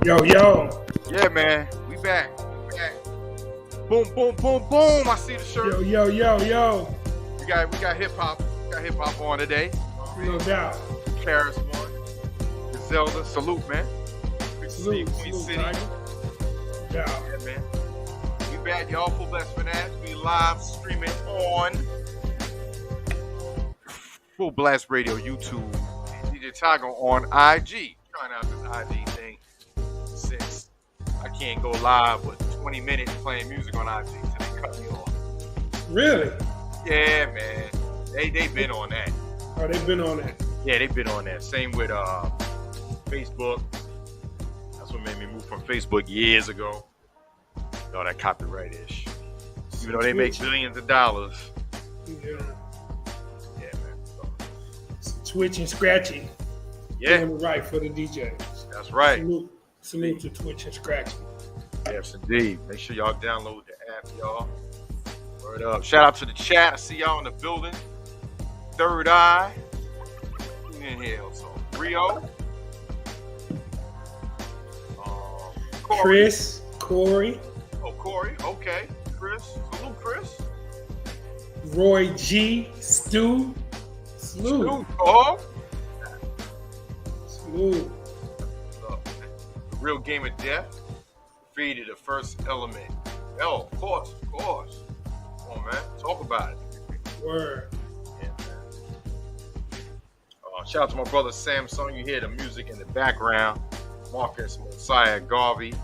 Yo. Yeah, man. We back. Boom, boom, boom, boom. I see the shirt. Yo. We got hip hop. Got hip hop on today. No doubt. Paris one. Zelda. Salute, man. Salute, Queen City. Tiger. Yeah, man. We back, y'all. Fullblast Fanatics. We live streaming on Fullblast Radio, YouTube, DJ Tiger on IG. Trying out this IG thing since I can't go live with 20 minutes playing music on IG until they cut me off. Really? Yeah, man. They've been on that. Oh, they've been on that. Yeah, they've been on that. Same with Facebook. That's what made me move from Facebook years ago. All that copyright-ish. Even though they make billions of dollars. Yeah. Yeah, man. So. Twitch and Scratchy. Yeah. Doing it right for the DJs. That's right. Salute to Twitch and Scratchy. Yes, indeed. Make sure y'all download the app, y'all. Word up. Shout out to the chat. I see y'all in the building. Third Eye. In here also. Rio. Corey. Chris, Corey, Oh, Corey. Okay. Chris. Salute, Chris. Roy G, Stu, Slew, Salute, dog. Slew. The real game of death. Defeated the first element. Oh, of course. Come on, man. Talk about it. Word. Yeah, man. Shout out to my brother Samsung. You hear the music in the background. Marcus Mosiah Garvey.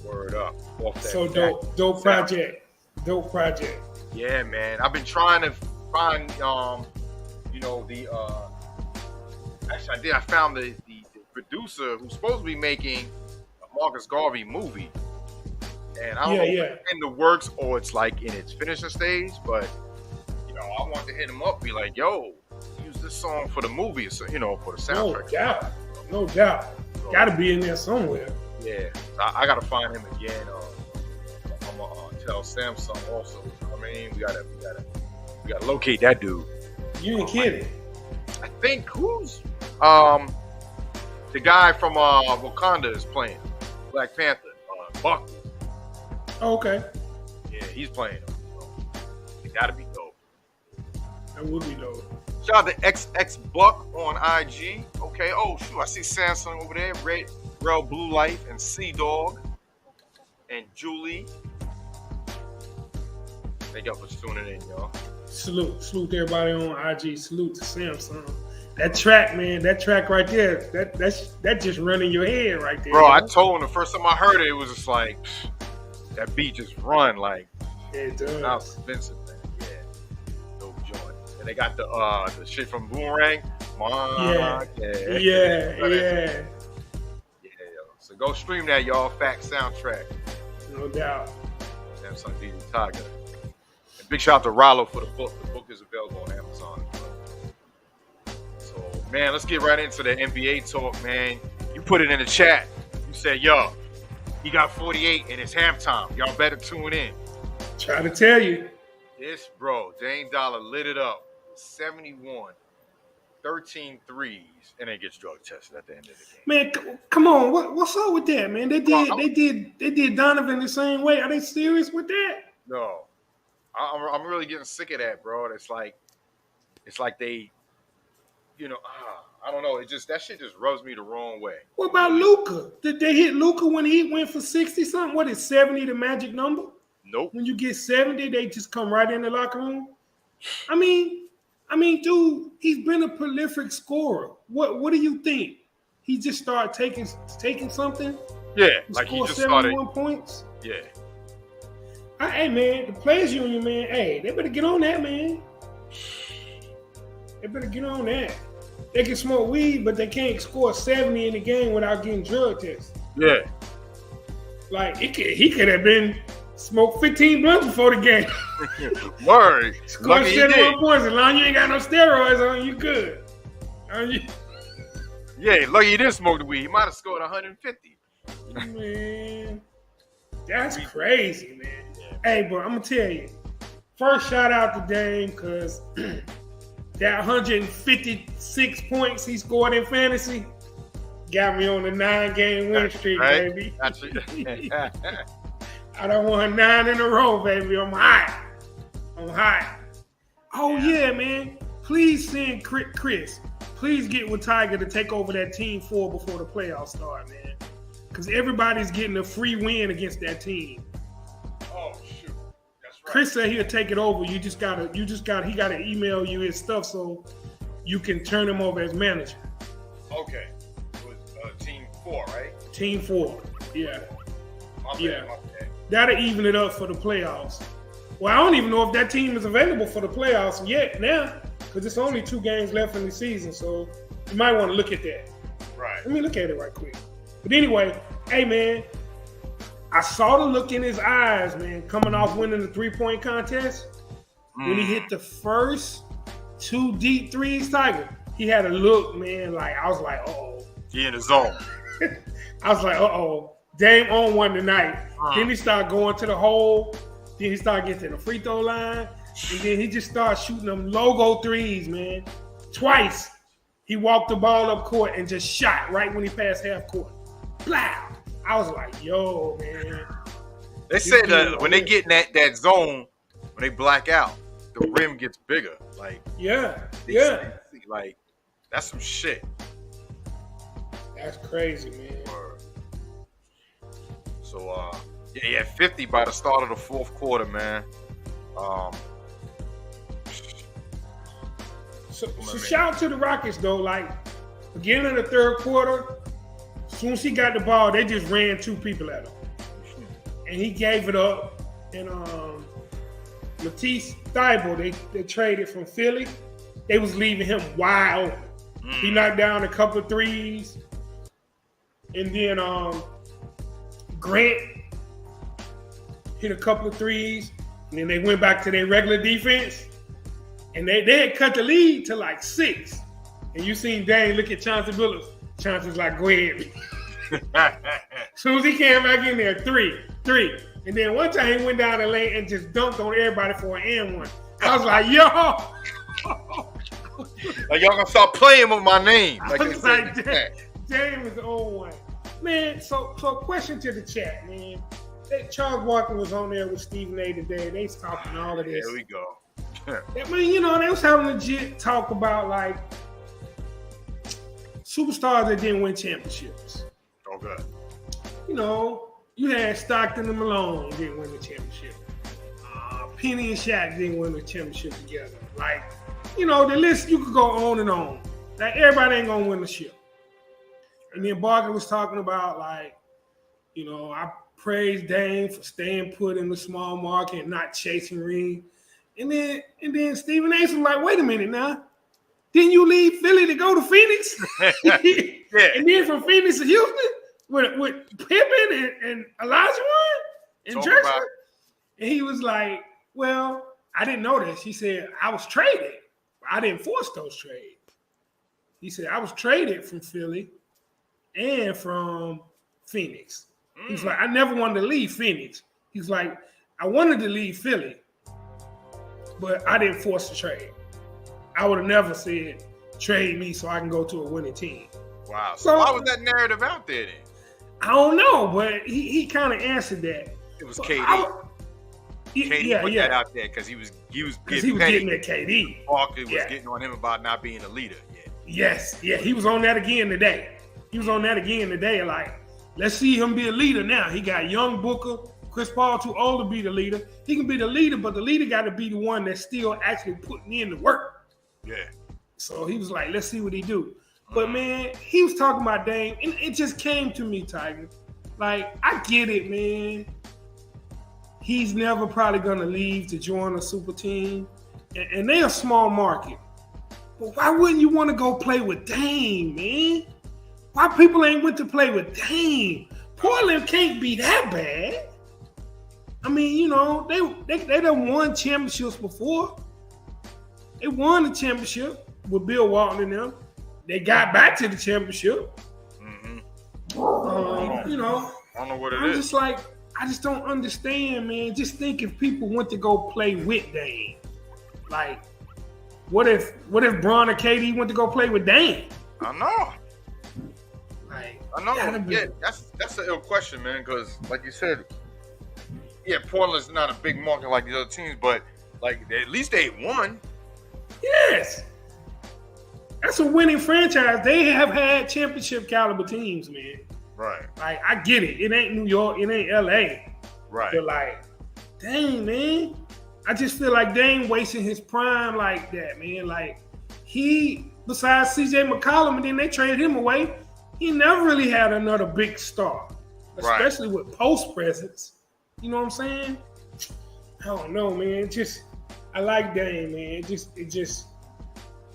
Word up. Off that So dope project. Dope project. Yeah, man. I've been trying to find, actually I found the producer who's supposed to be making a Marcus Garvey movie. And I don't know if it's in the works or it's like in its finishing stage, but I want to hit him up, be like, yo, use this song for the movie, so, for the soundtrack. No doubt. So, Gotta be in there somewhere. Yeah, I gotta find him again. I'm gonna tell Samsung also. I mean, we gotta locate that dude. You ain't kidding. I think who's the guy from Wakanda is playing Black Panther. Buck. Oh, okay. Yeah, he's playing him. So it gotta be dope. That would be dope. Shout out to XX Buck on IG. Okay. Oh shoot, I see Samsung over there. Real Blue Life and Sea Dog and Julie. Thank y'all for tuning in, y'all. Salute to everybody on IG. Salute to Samsung. That track, man, that track right there, that just running your head right there. Bro, I told him the first time I heard it, it was just like that beat just run like. It does. That was Vincent, man. Yeah, dope joint. And they got the shit from Boomerang. Yeah. So go stream that, y'all. Fact soundtrack. No doubt. Samsung DJ Saga. And big shout out to Rollo for the book. The book is available on Amazon. So, man, let's get right into the NBA talk, man. You put it in the chat. You said, yo, he got 48 and it's halftime. Y'all better tune in. Try to tell you. This, bro, Dame Dolla lit it up. 71. 13 threes, and then gets drug tested at the end of the game. Man, come on, what's up with that, man? They did Donovan the same way. Are they serious with that? No, I'm really getting sick of that, bro. It's like they, I don't know. That shit just rubs me the wrong way. What about Luka? Did they hit Luka when he went for 60 something? What is 70 the magic number? Nope. When you get 70, they just come right in the locker room. I mean, dude, he's been a prolific scorer. What do you think? He just started taking something? Yeah, like he just started 71 points. Yeah. Hey man, the players union, man. Hey, they better get on that, man. They better get on that. They can smoke weed, but they can't score 70 in the game without getting drug tested. Yeah. Like he could have been smoked 15 blunts before the game. Word. Score 71 points. As long as you ain't got no steroids on, you good. Yeah, lucky you didn't smoke the weed. He might have scored 150. Man, that's crazy, man. Yeah. Hey, but I'm going to tell you. First shout out to Dame because that 156 points he scored in fantasy got me on the 9-game win streak, right? Baby. I done won 9 in a row, baby. I'm hot. Oh, yeah, man. Please send Chris. Please get with Tiger to take over that Team 4 before the playoffs start, man. Because everybody's getting a free win against that team. Oh, shoot. That's right. Chris said he'll take it over. He gotta email you his stuff so you can turn him over as manager. Okay. It was Team 4, right? Team 4. Yeah. My bad. That'll even it up for the playoffs. Well, I don't even know if that team is available for the playoffs yet now, because it's only 2 games left in the season, so you might want to look at that. Right. Let me look at it right quick. But anyway, hey, man, I saw the look in his eyes, man, coming off winning the 3-point contest. When he hit the first 2 deep threes, Tiger, he had a look, man, like, I was like, uh-oh. He in the zone. I was like, uh-oh. Dame on one tonight. Then he started going to the hole. Then he started getting to the free throw line. And then he just started shooting them logo threes, man. Twice, he walked the ball up court and just shot right when he passed half court. Blah. I was like, yo, man. They say that when they get in that zone, when they black out, the rim gets bigger. Like, yeah. Like, that's some shit. That's crazy, man. So, he had 50 by the start of the fourth quarter, man. So shout out to the Rockets, though. Like, beginning of the third quarter, as soon as he got the ball, they just ran two people at him. And he gave it up. And Matisse Thybulle, they traded from Philly. They was leaving him wide open. He knocked down a couple of threes. And then Grant hit a couple of threes. And then they went back to their regular defense. And they had cut the lead to like 6. And you seen Dane look at Chauncey Billups. Chauncey's like, go ahead. As soon as he came back in there, 3. And then one time he went down the lane and just dunked on everybody for an and one. I was like, yo. Like, y'all gonna start playing with my name. Like, I was like, Dane was the old one. Man, so a question to the chat, man. Charles Walker was on there with Stephen A today. They was talking all of this. There we go. I mean, you know, they was having a legit talk about like superstars that didn't win championships. Okay. You know, you had Stockton and Malone didn't win the championship. Penny and Shaq didn't win the championship together. Like, you know, the list, you could go on and on. Like, everybody ain't gonna win the ship. And then Barker was talking about, like, you know, I praise Dame for staying put in the small market and not chasing ring. And then Stephen A. was like, wait a minute now. Didn't you leave Philly to go to Phoenix? Yeah. And then from Phoenix to Houston with Pippen and Olajuwon and Drexler? And he was like, well, I didn't know this. He said, I was traded. I didn't force those trades. He said, I was traded from Philly and from Phoenix. He's like, I never wanted to leave Phoenix. He's like, I wanted to leave Philly, but I didn't force the trade. I would have never said, trade me so I can go to a winning team. Wow. So why was that narrative out there then? I don't know, but he kind of answered that. It was but KD. KD put that out there because he was getting at KD. Barkley was getting on him about not being a leader. Yeah. Yes. Yeah, he was on that again today. Like, let's see him be a leader now. He got young Booker, Chris Paul too old to be the leader. He can be the leader, but the leader got to be the one that's still actually putting in the work. Yeah. So he was like, let's see what he do. But man, he was talking about Dame, and it just came to me, Tiger. Like, I get it, man. He's never probably gonna leave to join a super team, and they're a small market. But why wouldn't you want to go play with Dame, man? Why people ain't went to play with Dame? Portland can't be that bad. I mean, you know, they done won championships before. They won the championship with Bill Walton and them. They got back to the championship. Mm-hmm. You know, I don't know what it is. I'm just like, I just don't understand, man. Just think if people went to go play with Dame. Like, what if Bron or KD went to go play with Dame? I know. Like, I know. Yeah, that's an ill question, man. Because, like you said, yeah, Portland's not a big market like the other teams, but like at least they won. Yes. That's a winning franchise. They have had championship caliber teams, man. Right. Like, I get it. It ain't New York. It ain't LA. Right. But like, dang, man. I just feel like Dame wasting his prime like that, man. Like, besides CJ McCollum, and then they traded him away, he never really had another big star. Especially with post presence. You know what I'm saying? I don't know, man. I like Dame, man. It just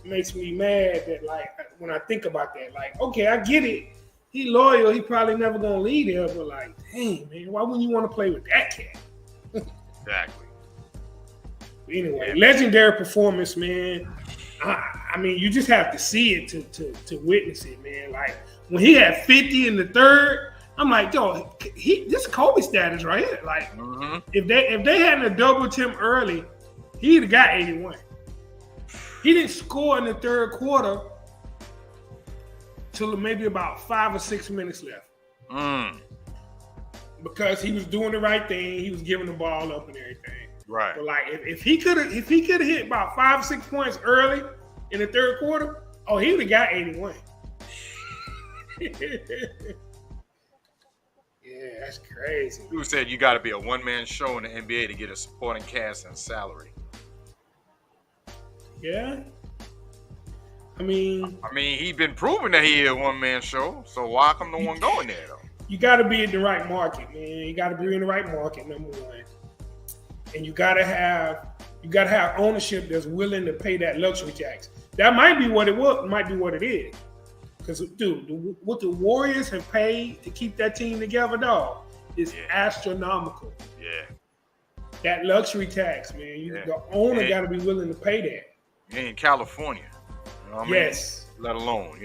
makes me mad that, like, when I think about that, like, okay, I get it. He loyal. He probably never gonna leave there, but like, dang, man, why wouldn't you want to play with that cat? Exactly. Anyway, legendary performance, man. I mean, you just have to see it to witness it, man. Like, when he had 50 in the third, I'm like, yo, this Kobe status right here. Like, if they hadn't a doubled him early, he'd have got 81. He didn't score in the third quarter till maybe about 5 or 6 minutes left. Because he was doing the right thing. He was giving the ball up and everything. Right. But like if he could have hit about 5 or 6 points early in the third quarter, he would have got 81. Yeah, that's crazy. You said you got to be a one-man show in the NBA to get a supporting cast and salary. Yeah. I mean, he's been proving that he is a one-man show, so why come no one going there, though? You got to be in the right market, man. You got to be in the right market, number one. And you got to have ownership that's willing to pay that luxury tax. That might be what it was, might be what it is. Because, dude, what the Warriors have paid to keep that team together, dog, is astronomical. Yeah. That luxury tax, man. The owner got to be willing to pay that. In California. You know what I mean? Yes. Let alone,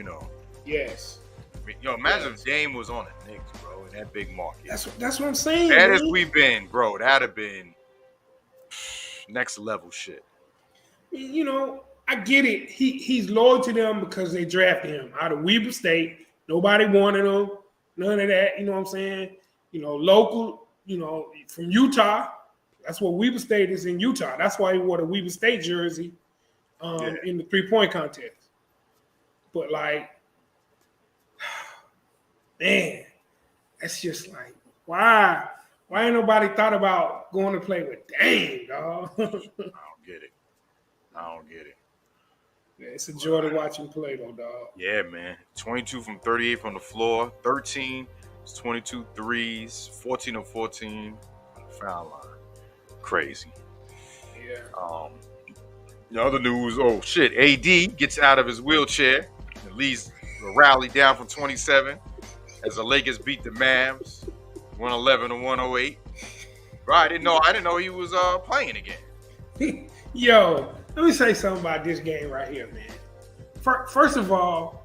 Yes. Imagine if Dame was on the Knicks, bro, in that big market. That's what I'm saying. That is we been, bro. That'd have been next level shit. I get it. He's loyal to them because they drafted him out of Weber State. Nobody wanted him. None of that. You know what I'm saying? Local. From Utah. That's what Weber State is in Utah. That's why he wore the Weber State jersey in the 3-point contest. But like, man, that's just like, why? Why ain't nobody thought about going to play with Dame, dog? I don't get it. Yeah, it's a joy to watch him play, though, dog. Yeah, man. 22 from 38 from the floor, 13, 22 threes, 14 of 14 on the foul line. Crazy. Yeah. The other news, AD gets out of his wheelchair and leads the rally down from 27 as the Lakers beat the Mavs 111-108. Bro, I didn't know he was playing again. Yo, let me say something about this game right here, man. First of all,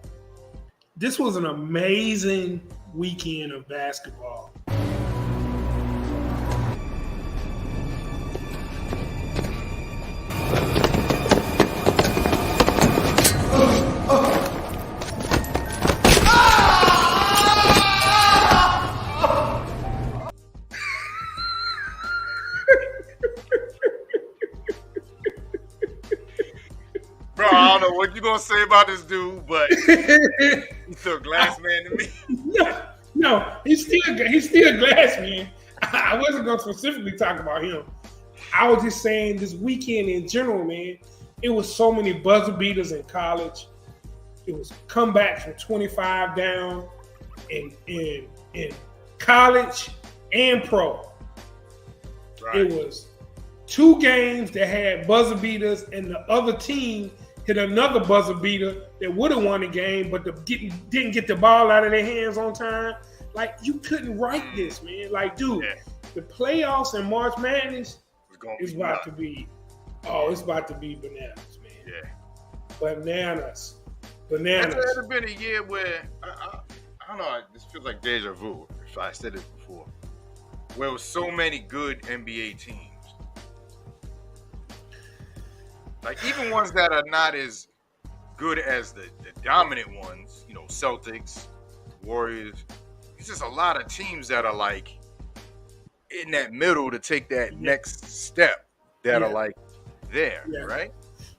this was an amazing weekend of basketball. Bro, I don't know what you gonna say about this dude, but he's still a glass man to me. No, he's still a glass man. I wasn't gonna specifically talk about him. I was just saying this weekend in general, man. It was so many buzzer beaters in college. It was comebacks from 25 down in college and pro. Right. It was 2 games that had buzzer beaters, and the other team hit another buzzer beater that would have won the game, but didn't get the ball out of their hands on time. Like, you couldn't write this, man. Like, dude, the playoffs and March Madness is about to be, it's about to be bananas, man. Yeah. Bananas. Has there ever been a year where, I don't know, this feels like deja vu, if I said it before, where there was so many good NBA teams? Like, even ones that are not as good as the dominant ones, Celtics, Warriors. It's just a lot of teams that are like in that middle to take that next step that are like there, right?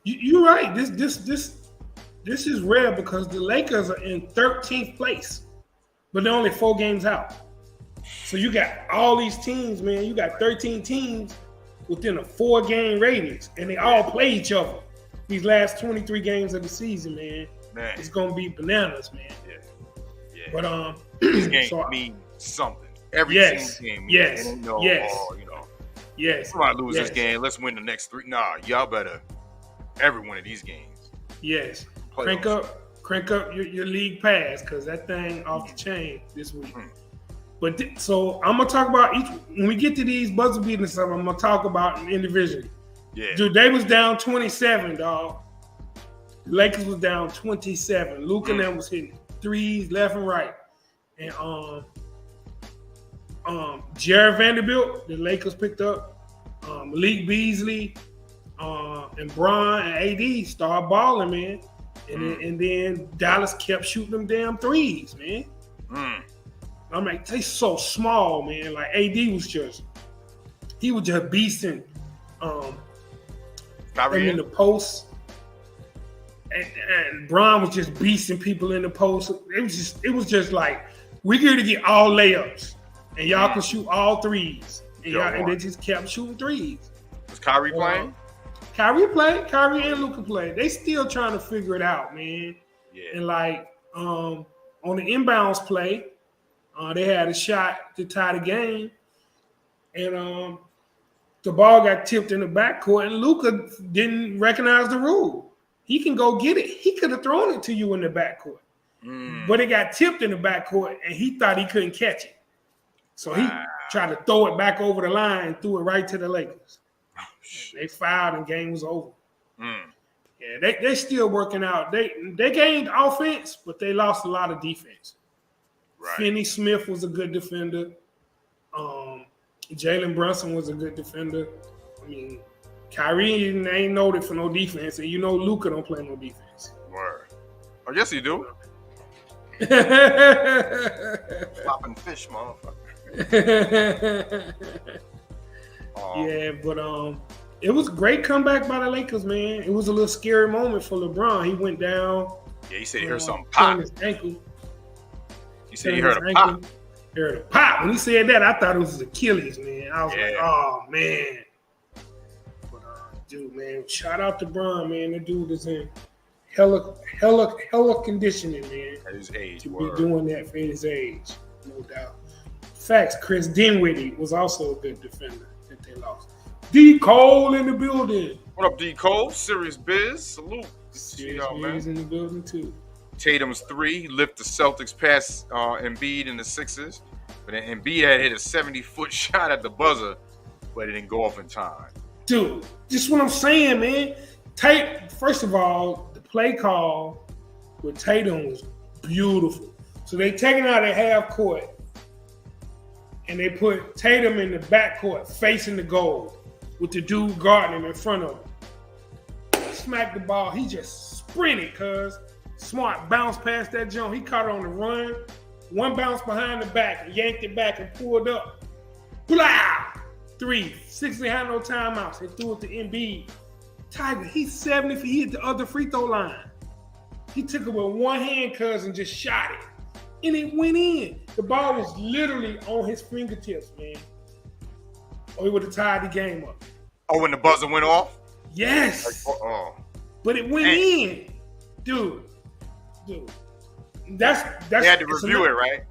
You're right. This is rare because the Lakers are in 13th place, but they're only 4 games out. So you got all these teams, man. You got 13 teams within a 4-game radius, and they all play each other. These last 23 games of the season, man. It's gonna be bananas, man. Yeah. But this game means something. Every game means Yes. We might lose this game. Let's win the next 3. Nah, y'all better every one of these games. Yes. Crank up your league pass, because that thing off the chain this week. But so I'm gonna talk about each. When we get to these buzzer beaters and stuff, I'm gonna talk about them individually. Yeah. Dude, they was down 27, dog. The Lakers was down 27. Luka and them was hitting threes left and right. And Jared Vanderbilt, the Lakers picked up. Malik Beasley, and Bron and AD started balling, man. And then Dallas kept shooting them damn threes, man. I'm like, they so small, man. Like AD was just beasting them in the post. And Bron was just beasting people in the post. It was just like, we're here to get all layups. And y'all can shoot all threes. And they just kept shooting threes. Was Kyrie playing? Kyrie played. Kyrie and Luka played. They still trying to figure it out, man. Yeah. And like on the inbounds play, they had a shot to tie the game. And the ball got tipped in the backcourt, and Luka didn't recognize the rule. He can go get it. He could have thrown it to you in the backcourt. But it got tipped in the backcourt, and he thought he couldn't catch it. So he tried to throw it back over the line and threw it right to the Lakers. They fouled and game was over. Yeah, they still working out. They gained offense, but they lost a lot of defense. Right. Finney Smith was a good defender. Jalen Brunson was a good defender. I mean, Kyrie ain't noted for no defense, and you know Luka don't play no defense. Word. Oh, yes, you do. Flopping fish, motherfucker. Yeah, but it was a great comeback by the Lakers, man. It was a little scary moment for LeBron. He went down. Yeah, he said he heard something pop. His ankle. He said he heard a pop. He heard a pop. When he said that, I thought it was his Achilles, man. I was like, oh, man. But, dude, man, shout out to Bron, man. The dude is in hella conditioning, man. At his age, to be doing that for his age, no doubt. Facts, Chris Dinwiddie was also a good defender that they lost. D. Cole in the building. What up, D. Cole? Serious Biz. Salute. Serious Biz in the building, too. Tatum's 3 lift the Celtics past Embiid and the Sixers. But then Embiid had hit a 70-foot shot at the buzzer, but it didn't go off in time. Dude, just what I'm saying, man. First of all, the play call with Tatum was beautiful. So they taken out at half court, and they put Tatum in the backcourt facing the goal with the dude guarding him in front of him. Smacked the ball. He just sprinted, cuz. Smart bounced past that jump. He caught it on the run. One bounce behind the back, yanked it back and pulled up. Blah! 3. Sixers had no timeouts. They threw it to Embiid. Tiger, he's 70 feet. He hit the other free throw line. He took it with one hand, cuz, and just shot it. And it went in. The ball was literally on his fingertips, man. Or he would have tied the game up. Oh, when the buzzer went off? Yes. Like, but it went in. Dude. That's they had to review it, right?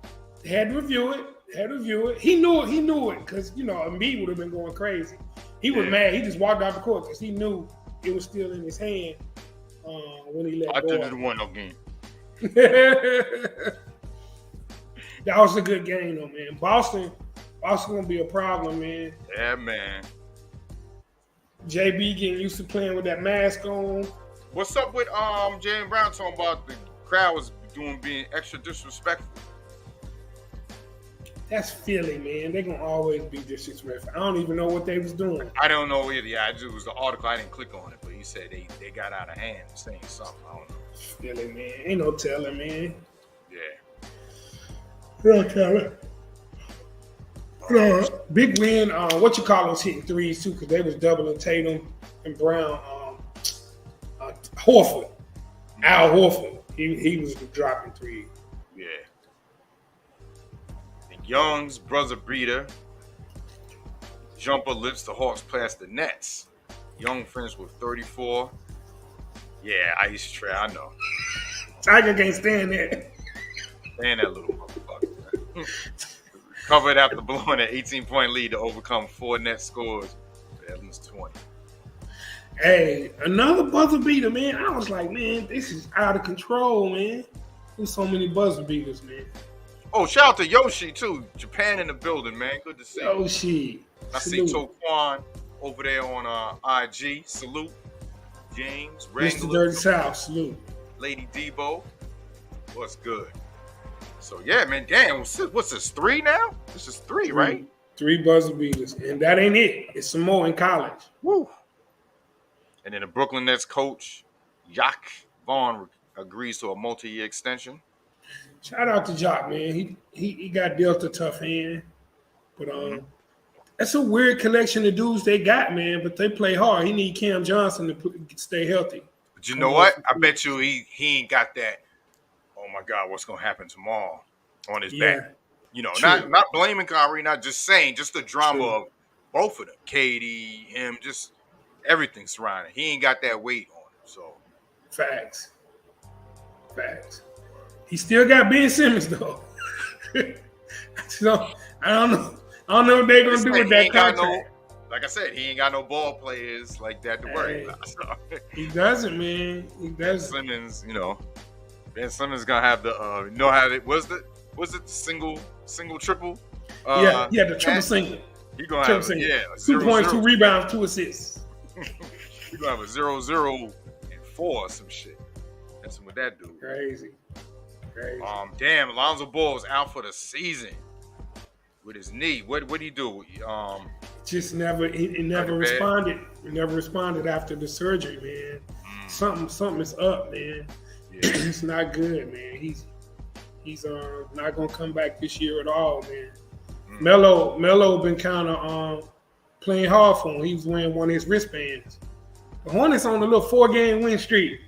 They had to review it. He knew it because, you know, Embiid would have been going crazy. He was mad. He just walked out the court because he knew it was still in his hand when he let go. I didn't win no game. That was a good game, though, man. Boston gonna be a problem, man. Yeah, man. JB getting used to playing with that mask on. What's up with Jaylen Brown talking about the crowd was being extra disrespectful? That's Philly, man. They're gonna always be disrespectful. I don't even know what they was doing. I don't know either. Yeah, it was the article. I didn't click on it, but he said they got out of hand saying something. I don't know. Philly, man. Ain't no telling, man. Yeah. No telling. Big win. What you call was hitting threes too, because they was doubling Tatum and Brown. Horford, Al Horford. He was dropping threes. Yeah. And Young's brother beater jumper lifts the Hawks past the Nets. Young finished with 34. Yeah, ice tray. I know. Tiger can't stand that. Stand that little motherfucker. Covered after blowing an 18-point lead to overcome 4 net scores. Evans 20. Hey, another buzzer beater, man. I was like, man, this is out of control, man. There's so many buzzer beaters, man. Oh, shout out to Yoshi, too. Japan in the building, man. Good to see you. Yoshi. I see Toquan over there on IG. Salute. James. Mr. Dirty South. Salute. Lady Debo. What's good? So, yeah, man. Damn. What's this, 3 now? This is 3, right? 3 buzzer beaters. And that ain't it. It's some more in college. Woo. And then the Brooklyn Nets coach, Jacques Vaughn, agrees to a multi-year extension. Shout out to Jock, man. He got dealt a tough hand, but that's a weird collection of dudes they got, man. But they play hard. He need Cam Johnson to stay healthy. But you know what? I bet you he ain't got that. Oh my God, what's gonna happen tomorrow on his back? You know, not blaming Kyrie, not just saying, just the drama of both of them, Katie, him, just everything surrounding. He ain't got that weight on him. So facts. He still got Ben Simmons though. So I don't know what they're gonna do with that contract. Like I said, he ain't got no ball players like that to worry about. So. He doesn't, man. He doesn't. Simmons, Ben Simmons gonna have the how it was the single triple. The triple single. He gonna have 2 points, 2 rebounds, 2 assists. He gonna have a 0-0 and 4 or some shit. That's with that dude. Crazy. Damn, Alonzo Ball is out for the season with his knee. What did he do? Just never. He never responded. He never responded after the surgery, man. Something is up, man. Yeah. It's not good, man. He's not gonna come back this year at all, man. Melo been kind of playing hard for him. He was wearing one of his wristbands. The Hornets on a little 4-game win streak.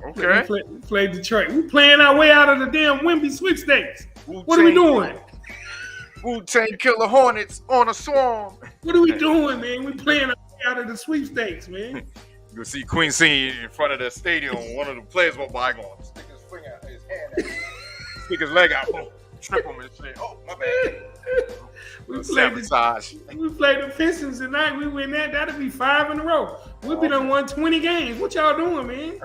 Okay. We played Detroit. We playing our way out of the damn Wemby sweepstakes. What are we doing? Wutang Killer Hornets on a swarm. What are we doing, man? We playing our way out of the sweepstakes, man. You'll see Queen singing in front of the stadium. One of the players went by, going stick his finger out, his hand out, stick his leg out, boom, trip him and shit. Oh, my bad. We played the Pistons tonight. We win that. That'll be 5 in a row. We'll be done won 20 games. What y'all doing, man?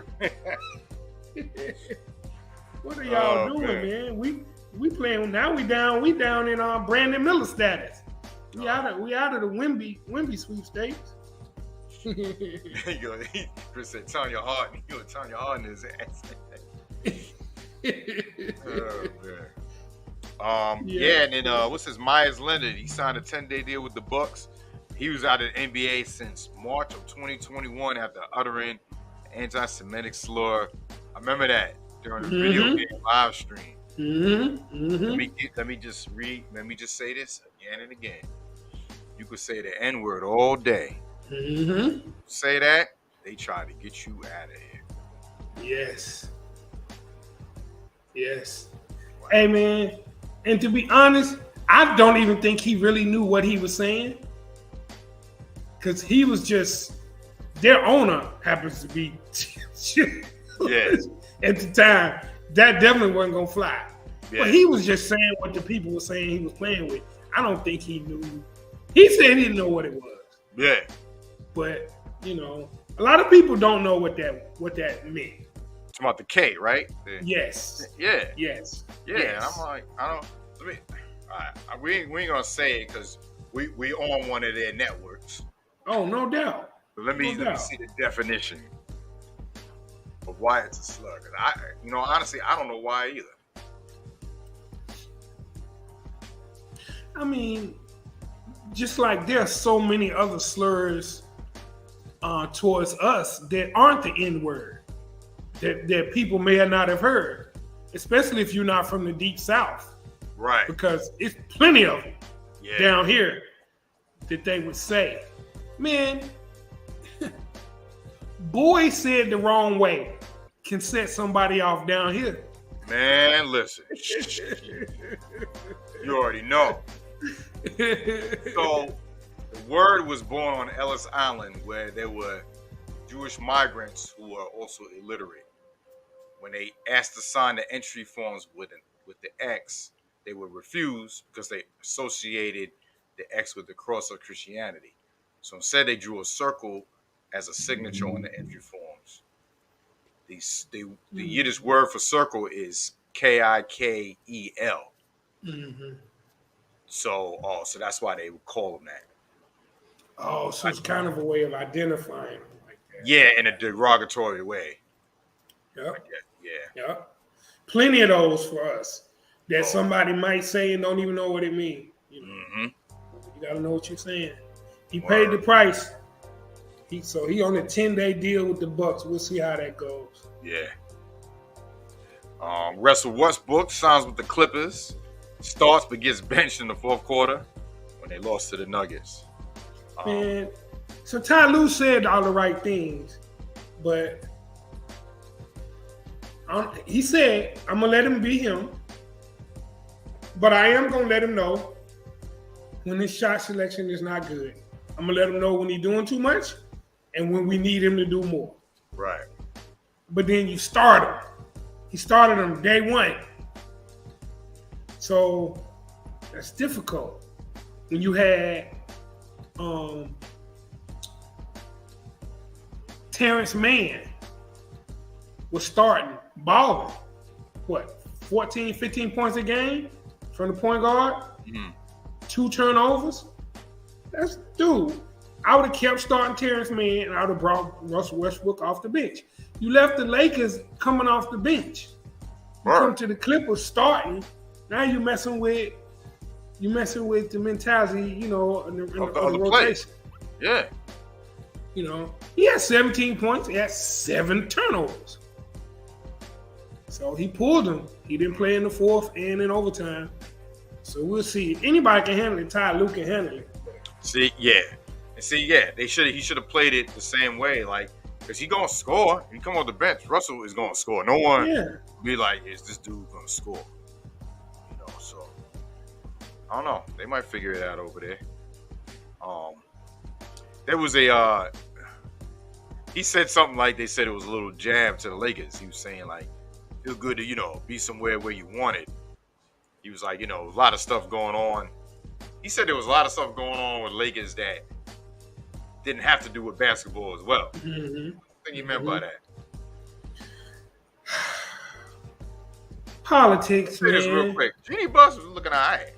What are y'all doing, man? We playing now. We down in Brandon Miller status. We out of the Wemby sweepstakes. Chris said, "Tanya Hart." You gonna Tanya Hart in his ass. Oh man. And then what's his Myers Leonard? He signed a 10-day deal with the Bucks. He was out of the NBA since March of 2021 after uttering anti-Semitic slur. I remember that during the video game live stream. Let me just say this again and again. You could say the N-word all day. Say that, they try to get you out of here. Yes. Wow. Hey, man. And to be honest, I don't even think he really knew what he was saying. Because he was just, their owner happens to be at the time. That definitely wasn't going to fly. Yeah. But he was just saying what the people were saying he was playing with. I don't think he knew. He said he didn't know what it was. Yeah. But, a lot of people don't know what that meant. It's about the K, right? Yes. Yeah. Yes. Yeah. Yes. And I'm like, we ain't gonna say it because we on one of their networks. Oh, no doubt. But let me see the definition of why it's a slur. Cause honestly, I don't know why either. I mean, just like there are so many other slurs towards us that aren't the N-word that people may not have heard, especially if you're not from the Deep South. Right. Because it's plenty of them down here that they would say, man, boy said the wrong way can set somebody off down here. Man, listen. You already know. So, the word was born on Ellis Island where there were Jewish migrants who were also illiterate. When they asked to sign the entry forms with the X, they would refuse because they associated the X with the cross of Christianity. So instead, they drew a circle as a signature on the entry forms. The Yiddish word for circle is Kikel. So that's why they would call them that. Oh, so it's kind of a way of identifying them like that. Yeah, in a derogatory way. Yep. Yeah. Yep. Plenty of those for us that somebody might say and don't even know what it means. You got to know what you're saying. He paid the price. He on a 10-day deal with the Bucks. We'll see how that goes. Yeah. Russell Westbrook signs with the Clippers, starts but gets benched in the fourth quarter when they lost to the Nuggets. Man, so Ty Lue said all the right things, but he said, I'm going to let him be him, but I am going to let him know when his shot selection is not good. I'm going to let him know when he's doing too much and when we need him to do more. Right. But then you start him. He started him day one. So that's difficult. When you had Terrence Mann was starting, balling, 14, 15 points a game from the point guard, 2 turnovers. Dude, I would have kept starting Terrence Mann and I would have brought Russell Westbrook off the bench. You left the Lakers coming off the bench. You come to the Clippers starting. Now you're messing with the mentality, in the rotation. Yeah. He had 17 points. He had 7 turnovers. So he pulled them. He didn't play in the fourth and in overtime. So we'll see. Anybody can handle it. Ty Lue can handle it. He should have played it the same way, because he gonna score. He come off the bench. Russell is gonna score. No one be like, is this dude gonna score? So I don't know. They might figure it out over there. There was he said something like they said it was a little jab to the Lakers. He was saying feel good to, be somewhere where you want it. He was like, a lot of stuff going on. He said there was a lot of stuff going on with Lakers that didn't have to do with basketball as well. Mm-hmm. I think he meant by that. Politics, man. Say this real quick. Jeannie Buss was looking all right.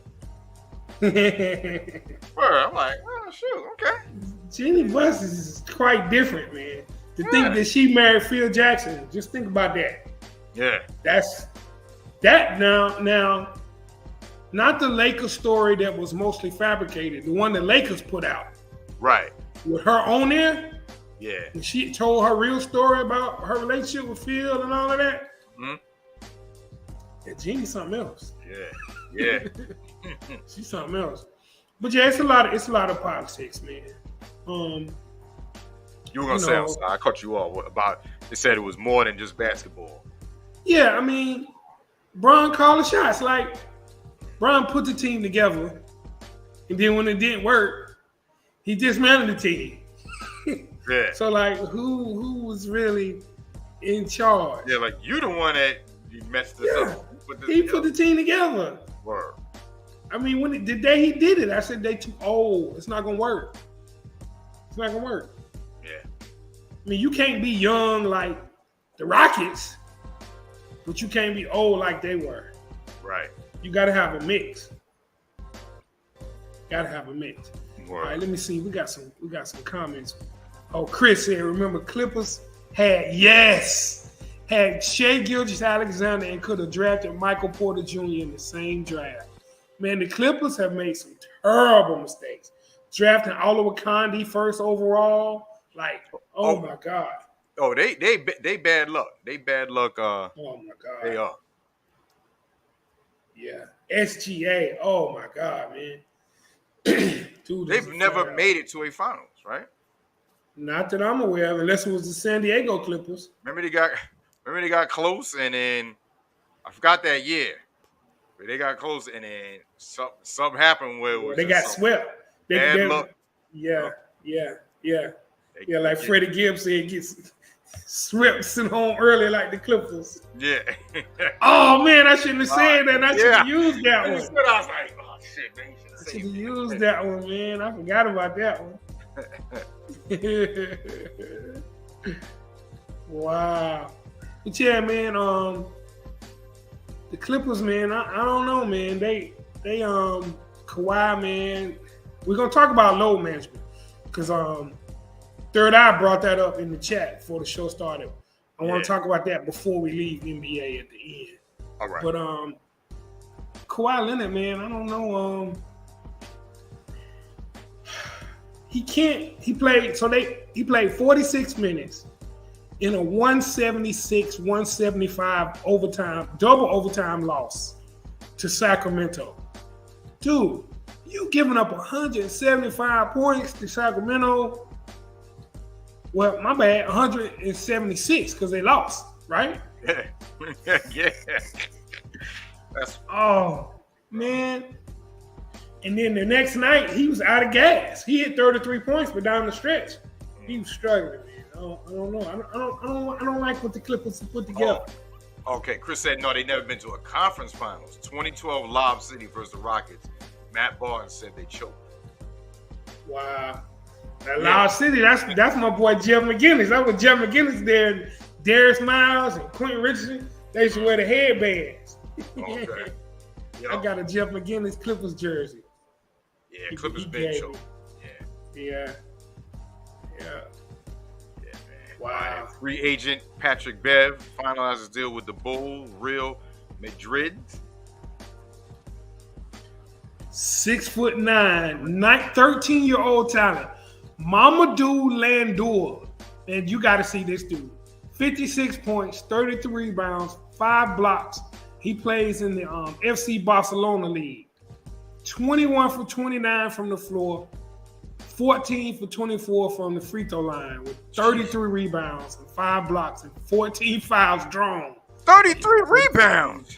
I'm like, oh, shoot, okay. Jeannie Buss is quite different, man. To think that she married Phil Jackson, just think about that. Yeah. That's that now. Not the Lakers story that was mostly fabricated. The one that Lakers put out. Right. With her on there. Yeah. And she told her real story about her relationship with Phil and all of that. Mm-hmm. Yeah, Jeannie's something else. Yeah. She's something else. But yeah, it's a lot of politics, man. You were gonna say, I'm sorry, I cut you off about. They said it was more than just basketball. Yeah, I mean, Bron called the shots. Bron put the team together, and then when it didn't work, he dismantled the team. Yeah. So who was really in charge? Yeah, you the one that you messed this up. He put the team together. Word. I mean, the day he did it, I said they too old. It's not gonna work. It's not gonna work. Yeah. I mean, you can't be young like the Rockets, but you can't be old like they were. Right. You gotta have a mix. Word. All right, let me see. We got some comments. Oh, Chris said, remember Clippers had Shai Gilgeous-Alexander and could have drafted Michael Porter Jr. in the same draft. Man, the Clippers have made some terrible mistakes. Drafting Oliver Condi first overall. Oh my God. Oh, they bad luck. They bad luck. Oh my God. They are. Yeah. SGA. Oh my God, man. Dude, they've never made it to a finals, right? Not that I'm aware of, unless it was the San Diego Clippers. Remember they got close, and then I forgot that year. But they got close, and then something happened where it was they got swept. Bad luck. Yeah. Like Freddie Gibbs said, gets swept sent home early like the Clippers. Yeah. Oh man, I shouldn't have said that. I should have used that one. I was like, oh shit, man. I should have used that one, man. I forgot about that one. Wow. But yeah, man, the Clippers, man, I don't know, man. They Kawhi, man. We're gonna talk about load management. Because Third Eye brought that up in the chat before the show started. I want to talk about that before we leave NBA at the end. All right. But Kawhi Leonard, man, I don't know. He played 46 minutes in a 176-175 double overtime loss to Sacramento. Dude, you giving up 175 points to Sacramento. Well, my bad, 176 because they lost, right? Yeah. Yeah. Oh, man. And then the next night, he was out of gas. He hit 33 points, but down the stretch, he was struggling, man. I don't know. I don't like what the Clippers put together. Oh. Okay, Chris said no, they never been to a conference finals. 2012 Lob City versus the Rockets. Matt Barton said they choked. Wow. That Loud City, that's my boy Jeff McGinnis. That was Jeff McGinnis there, and Darius Miles and Quentin Richardson. They used to wear the headbands. Okay. I got a Jeff McGinnis Clippers jersey. Yeah, Clippers been choked. Yeah. Yeah, man. Wow. Free agent Patrick Bev finalizes deal with the Bull Real Madrid. 6'9", 13-year-old talent, Mamadou Landour. And you got to see this dude. 56 points, 33 rebounds, 5 blocks. He plays in the FC Barcelona League. 21 for 29 from the floor, 14 for 24 from the free throw line with 33 rebounds and 5 blocks and 14 fouls drawn. 33 rebounds.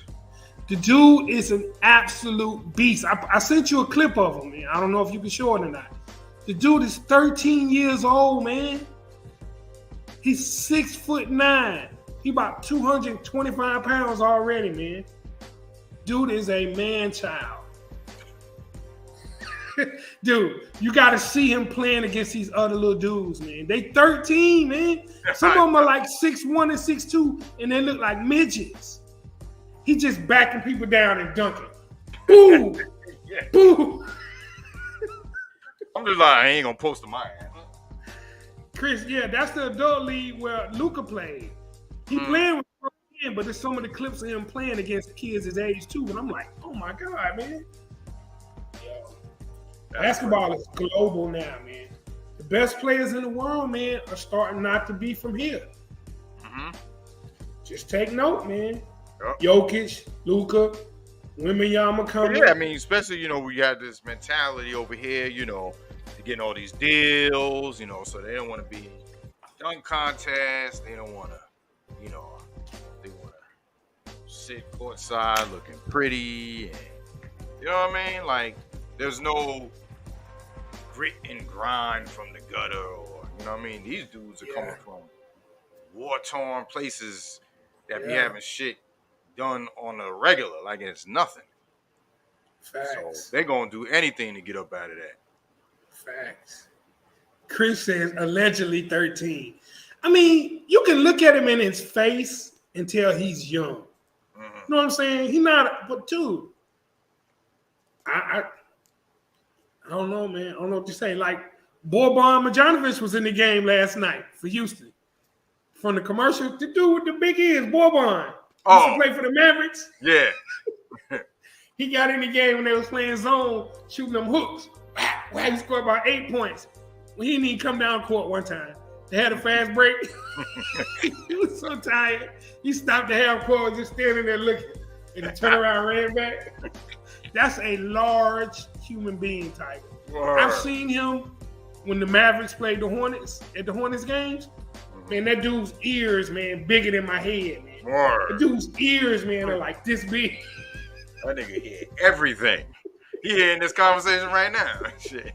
The dude is an absolute beast. I sent you a clip of him, man. I don't know if you can show it or not. The dude is 13 years old, man. He's 6'9". He about 225 pounds already, man. Dude is a man-child. Dude, you got to see him playing against these other little dudes, man. They 13, man. Some of them are like 6'1" and 6'2", and they look like midgets. He just backing people down and dunking. Boo! Yeah. Boo! I'm just like, I ain't going to post to my ass. Chris, yeah, that's the adult league where Luka played. He playing with him, but there's some of the clips of him playing against kids his age too. And I'm like, oh my God, man. Yo, basketball is global now, man. The best players in the world, man, are starting not to be from here. Mm-hmm. Just take note, man. Yep. Jokic, Luka, Wembanyama coming. Yeah, I mean, especially, we got this mentality over here, they're getting all these deals, so they don't want to be dunk contests. They don't want to, they want to sit courtside looking pretty. And, you know what I mean? Like, there's no grit and grind from the gutter or, you know what I mean? These dudes are coming from war-torn places that be having shit done on a regular, like it's nothing. Facts. So they're going to do anything to get up out of that. Facts. Chris says allegedly 13. I mean, you can look at him in his face and tell he's young. Mm-hmm. You know what I'm saying? He's not, but dude, I don't know, man. I don't know what to say. Like, Boban Marjanovic was in the game last night for Houston. From the commercial, the dude with the big ears, Boban. Used to play for the Mavericks. Yeah. He got in the game when they was playing zone, shooting them hooks. Wow, he scored about 8 points. Well, he didn't even come down court one time. They had a fast break. He was so tired. He stopped the half court, just standing there looking. And he turned around and ran back. That's a large human being, Tiger. Word. I've seen him when the Mavericks played the Hornets at the Hornets games. Man, that dude's ears, man, bigger than my head, man. Word. The dude's ears, man, are like this big. That nigga hear everything. He hearing this conversation right now. Shit.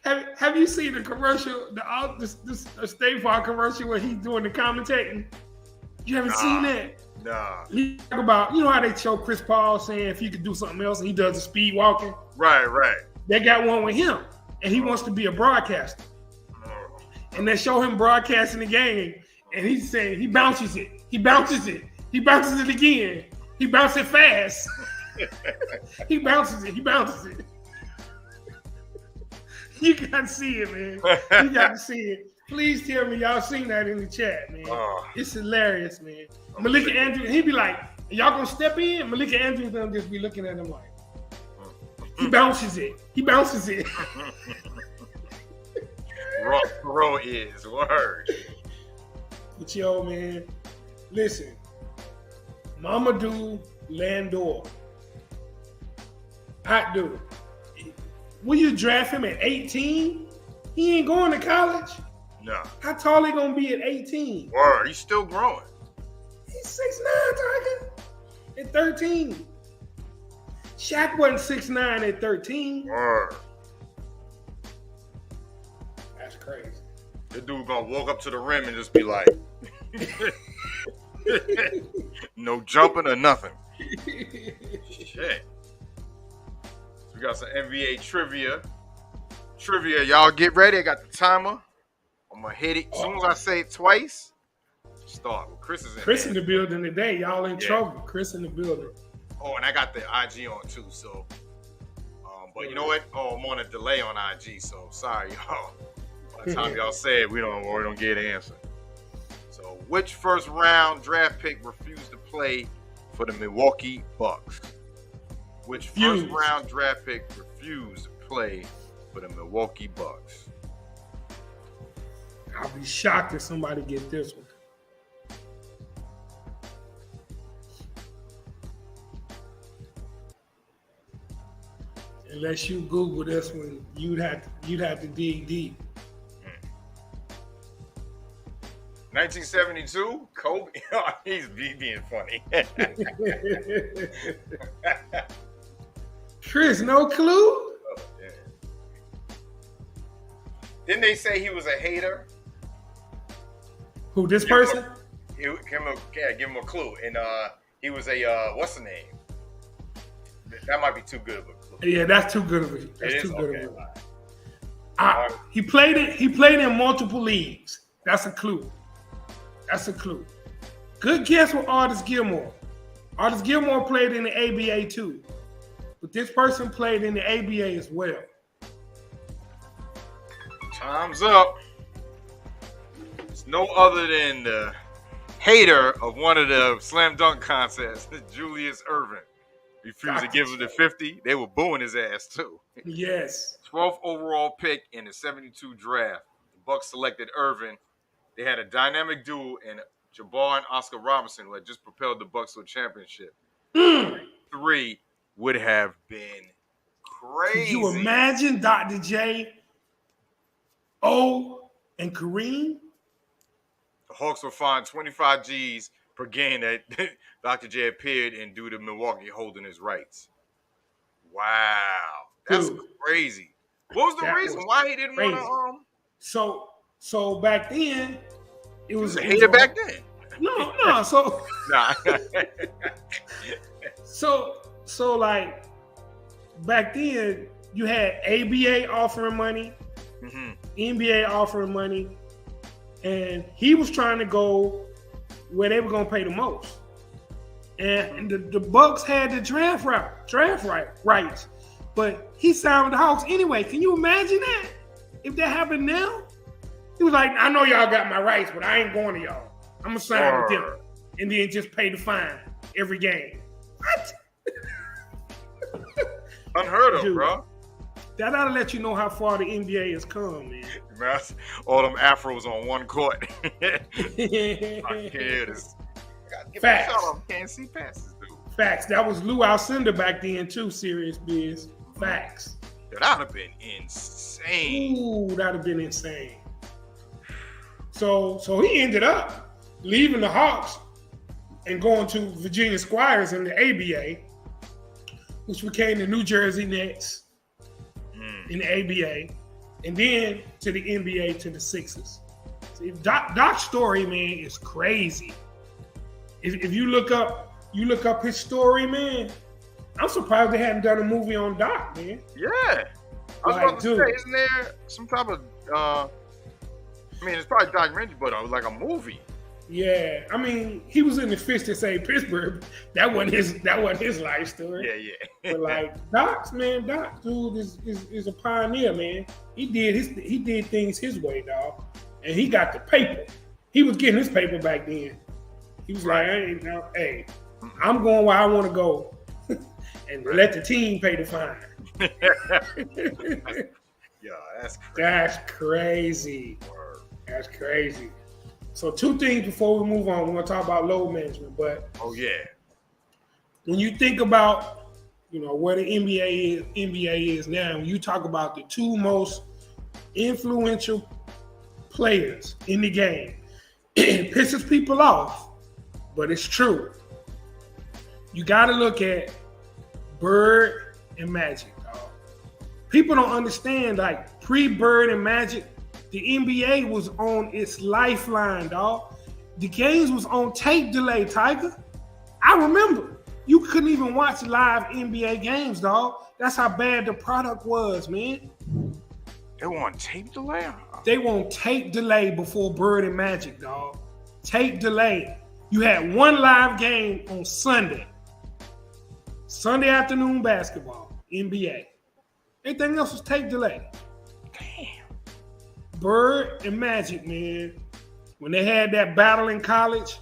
Have you seen the commercial, the State Farm commercial where he's doing the commentating? You haven't seen that? Nah. He talk about, how they show Chris Paul saying if he could do something else and he does the speed walking? Right. They got one with him, and he wants to be a broadcaster. And they show him broadcasting the game, and he's saying he bounces it. He bounces it. He bounces it again. He bounces it fast. He bounces it. He bounces it. You got to see it, man. You got to see it. Please tell me y'all seen that in the chat, man. It's hilarious, man. Malika Andrews, he'd be like, y'all gonna step in? Malika Andrews gonna just be looking at him like, he bounces it. He bounces it. Raw is word. But yo, man, listen, Mamadou Landor, hot dude. Will you draft him at 18? He ain't going to college. No. How tall he gonna be at 18? Word, he's still growing. He's 6'9", Tiger. At 13. Shaq wasn't 6'9" at 13. Word. That's crazy. The dude gonna walk up to the rim and just be like, no jumping or nothing. Shit. We got some NBA trivia. Y'all get ready. I got the timer. I'm gonna hit it. As soon as I say it twice, start. Well, Chris is in Chris there. in the building today. Y'all in trouble. Chris in the building. Oh, and I got the IG on too. So, but you know what? Oh, I'm on a delay on IG. So sorry, y'all. By the time y'all say it, we don't get an answer. So, which first round draft pick refused to play for the Milwaukee Bucks? Which first round draft pick refused to play for the Milwaukee Bucks? I'll be shocked if somebody gets this one. Unless you Google this one, you'd have to dig deep. 1972, Kobe. He's being funny. Chris, no clue? Oh, yeah. Didn't they say he was a hater? Who, this person? Give him a clue. And he was a what's the name? That might be too good of a clue. Yeah, that's too good of a. That's too good of a. He played in multiple leagues. That's a clue. Good guess with Artis Gilmore. Artis Gilmore played in the ABA too, but this person played in the ABA as well. Time's up. It's no other than the hater of one of the slam dunk contests, Julius Erving. Refused to give him the 50. They were booing his ass too. Yes. 12th overall pick in the 72 draft. The Bucks selected Erving. They had a dynamic duo in Jabbar and Oscar Robinson, who had just propelled the Bucks to a championship. 3 would have been crazy. Could you imagine Dr. J, O, and Kareem? The Hawks were fined 25 G's per game that Dr. J appeared in due to Milwaukee holding his rights. Wow. That's crazy. What was the reason why he didn't want to So back then, it was a hater back then. No. So nah. so like back then, you had ABA offering money, NBA offering money, and he was trying to go where they were going to pay the most. And the Bucks had the draft rights, but he signed with the Hawks anyway. Can you imagine that? If that happened now? He was like, I know y'all got my rights, but I ain't going to y'all. I'm going to sign with them. And then just pay the fine every game. What? Unheard of, bro. That ought to let you know how far the NBA has come, man. All them afros on one court. Facts. Can't see passes, dude. Facts. That was Lou Alcindor back then, too, serious biz. Facts. That would have been insane. Ooh, that would have been insane. So he ended up leaving the Hawks and going to Virginia Squires in the ABA, which became the New Jersey Nets in the ABA, and then to the NBA to the Sixers. See, Doc's story, man, is crazy. If you look up his story, man, I'm surprised they hadn't done a movie on Doc, man. Yeah. I was about to say, isn't there some type of it's probably a documentary, but like a movie. Yeah, I mean, he was in the Fish that Saved Pittsburgh. That wasn't his life story. Yeah. But like Doc, dude, is a pioneer, man. He did things his way, dog, and he got the paper. He was getting his paper back then. He was like, hey, I'm going where I want to go, and let the team pay the fine. Yeah, that's crazy. That's crazy. That's crazy. So 2 things before we move on. We're gonna talk about load management, but when you think about where the NBA is now, when you talk about the 2 most influential players in the game, it pisses people off, but it's true. You got to look at Bird and Magic, dog. People don't understand, like, pre-Bird and Magic, the NBA was on its lifeline, dog. The games was on tape delay, Tiger. I remember. You couldn't even watch live NBA games, dog. That's how bad the product was, man. They were on tape delay? They were on tape delay before Bird and Magic, dog. Tape delay. You had 1 live game on Sunday. Sunday afternoon basketball, NBA. Everything else was tape delay. Damn. Bird and Magic, man. When they had that battle in college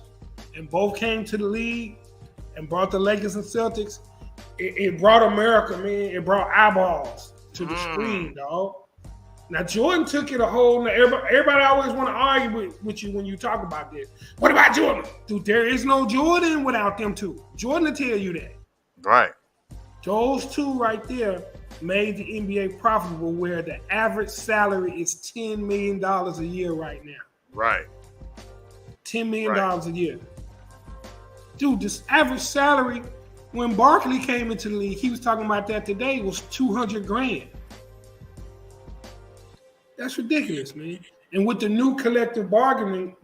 and both came to the league and brought the Lakers and Celtics, it brought America, man. It brought eyeballs to the screen, dog. Now, Jordan took it a whole... Everybody always want to argue with you when you talk about this. What about Jordan? Dude, there is no Jordan without them 2. Jordan will tell you that. Right. Those 2 right there made the NBA profitable, where the average salary is $10 million a year right now. Right. $10 million a year. Dude, this average salary, when Barkley came into the league, he was talking about that today, was $200,000. That's ridiculous, man. And with the new collective bargaining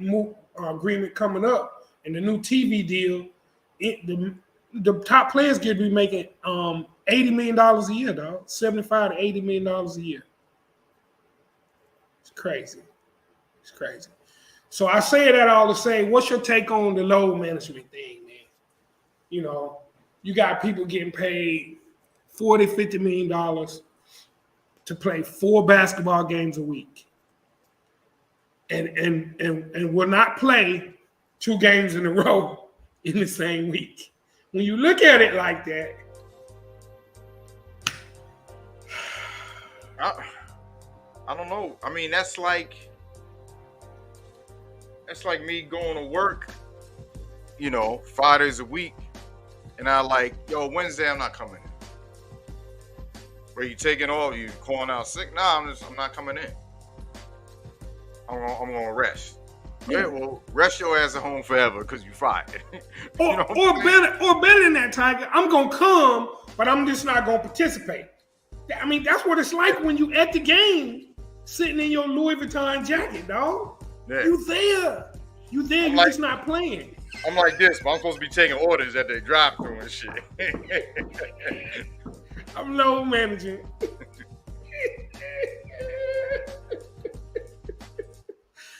agreement coming up and the new TV deal, the top players get to be making $80 million a year, dog. $75 to $80 million a year. It's crazy. It's crazy. So I say that all to say, what's your take on the load management thing, man? You got people getting paid $40, $50 million to play 4 basketball games a week, and will not play 2 games in a row in the same week. When you look at it like that, I don't know. I mean, that's like me going to work, 5 days a week, and I Wednesday I'm not coming in. Where you taking off? You calling out sick? Nah, I'm not coming in. I'm gonna rest. Yeah, well, rest your ass at home forever because you fired. Or better than that, Tiger. I'm gonna come, but I'm just not gonna participate. I mean, that's what it's like when you at the game, sitting in your Louis Vuitton jacket, dog. Yeah. You there? You're just not playing. I'm like this, but I'm supposed to be taking orders at the drive-thru and shit. I'm low managing.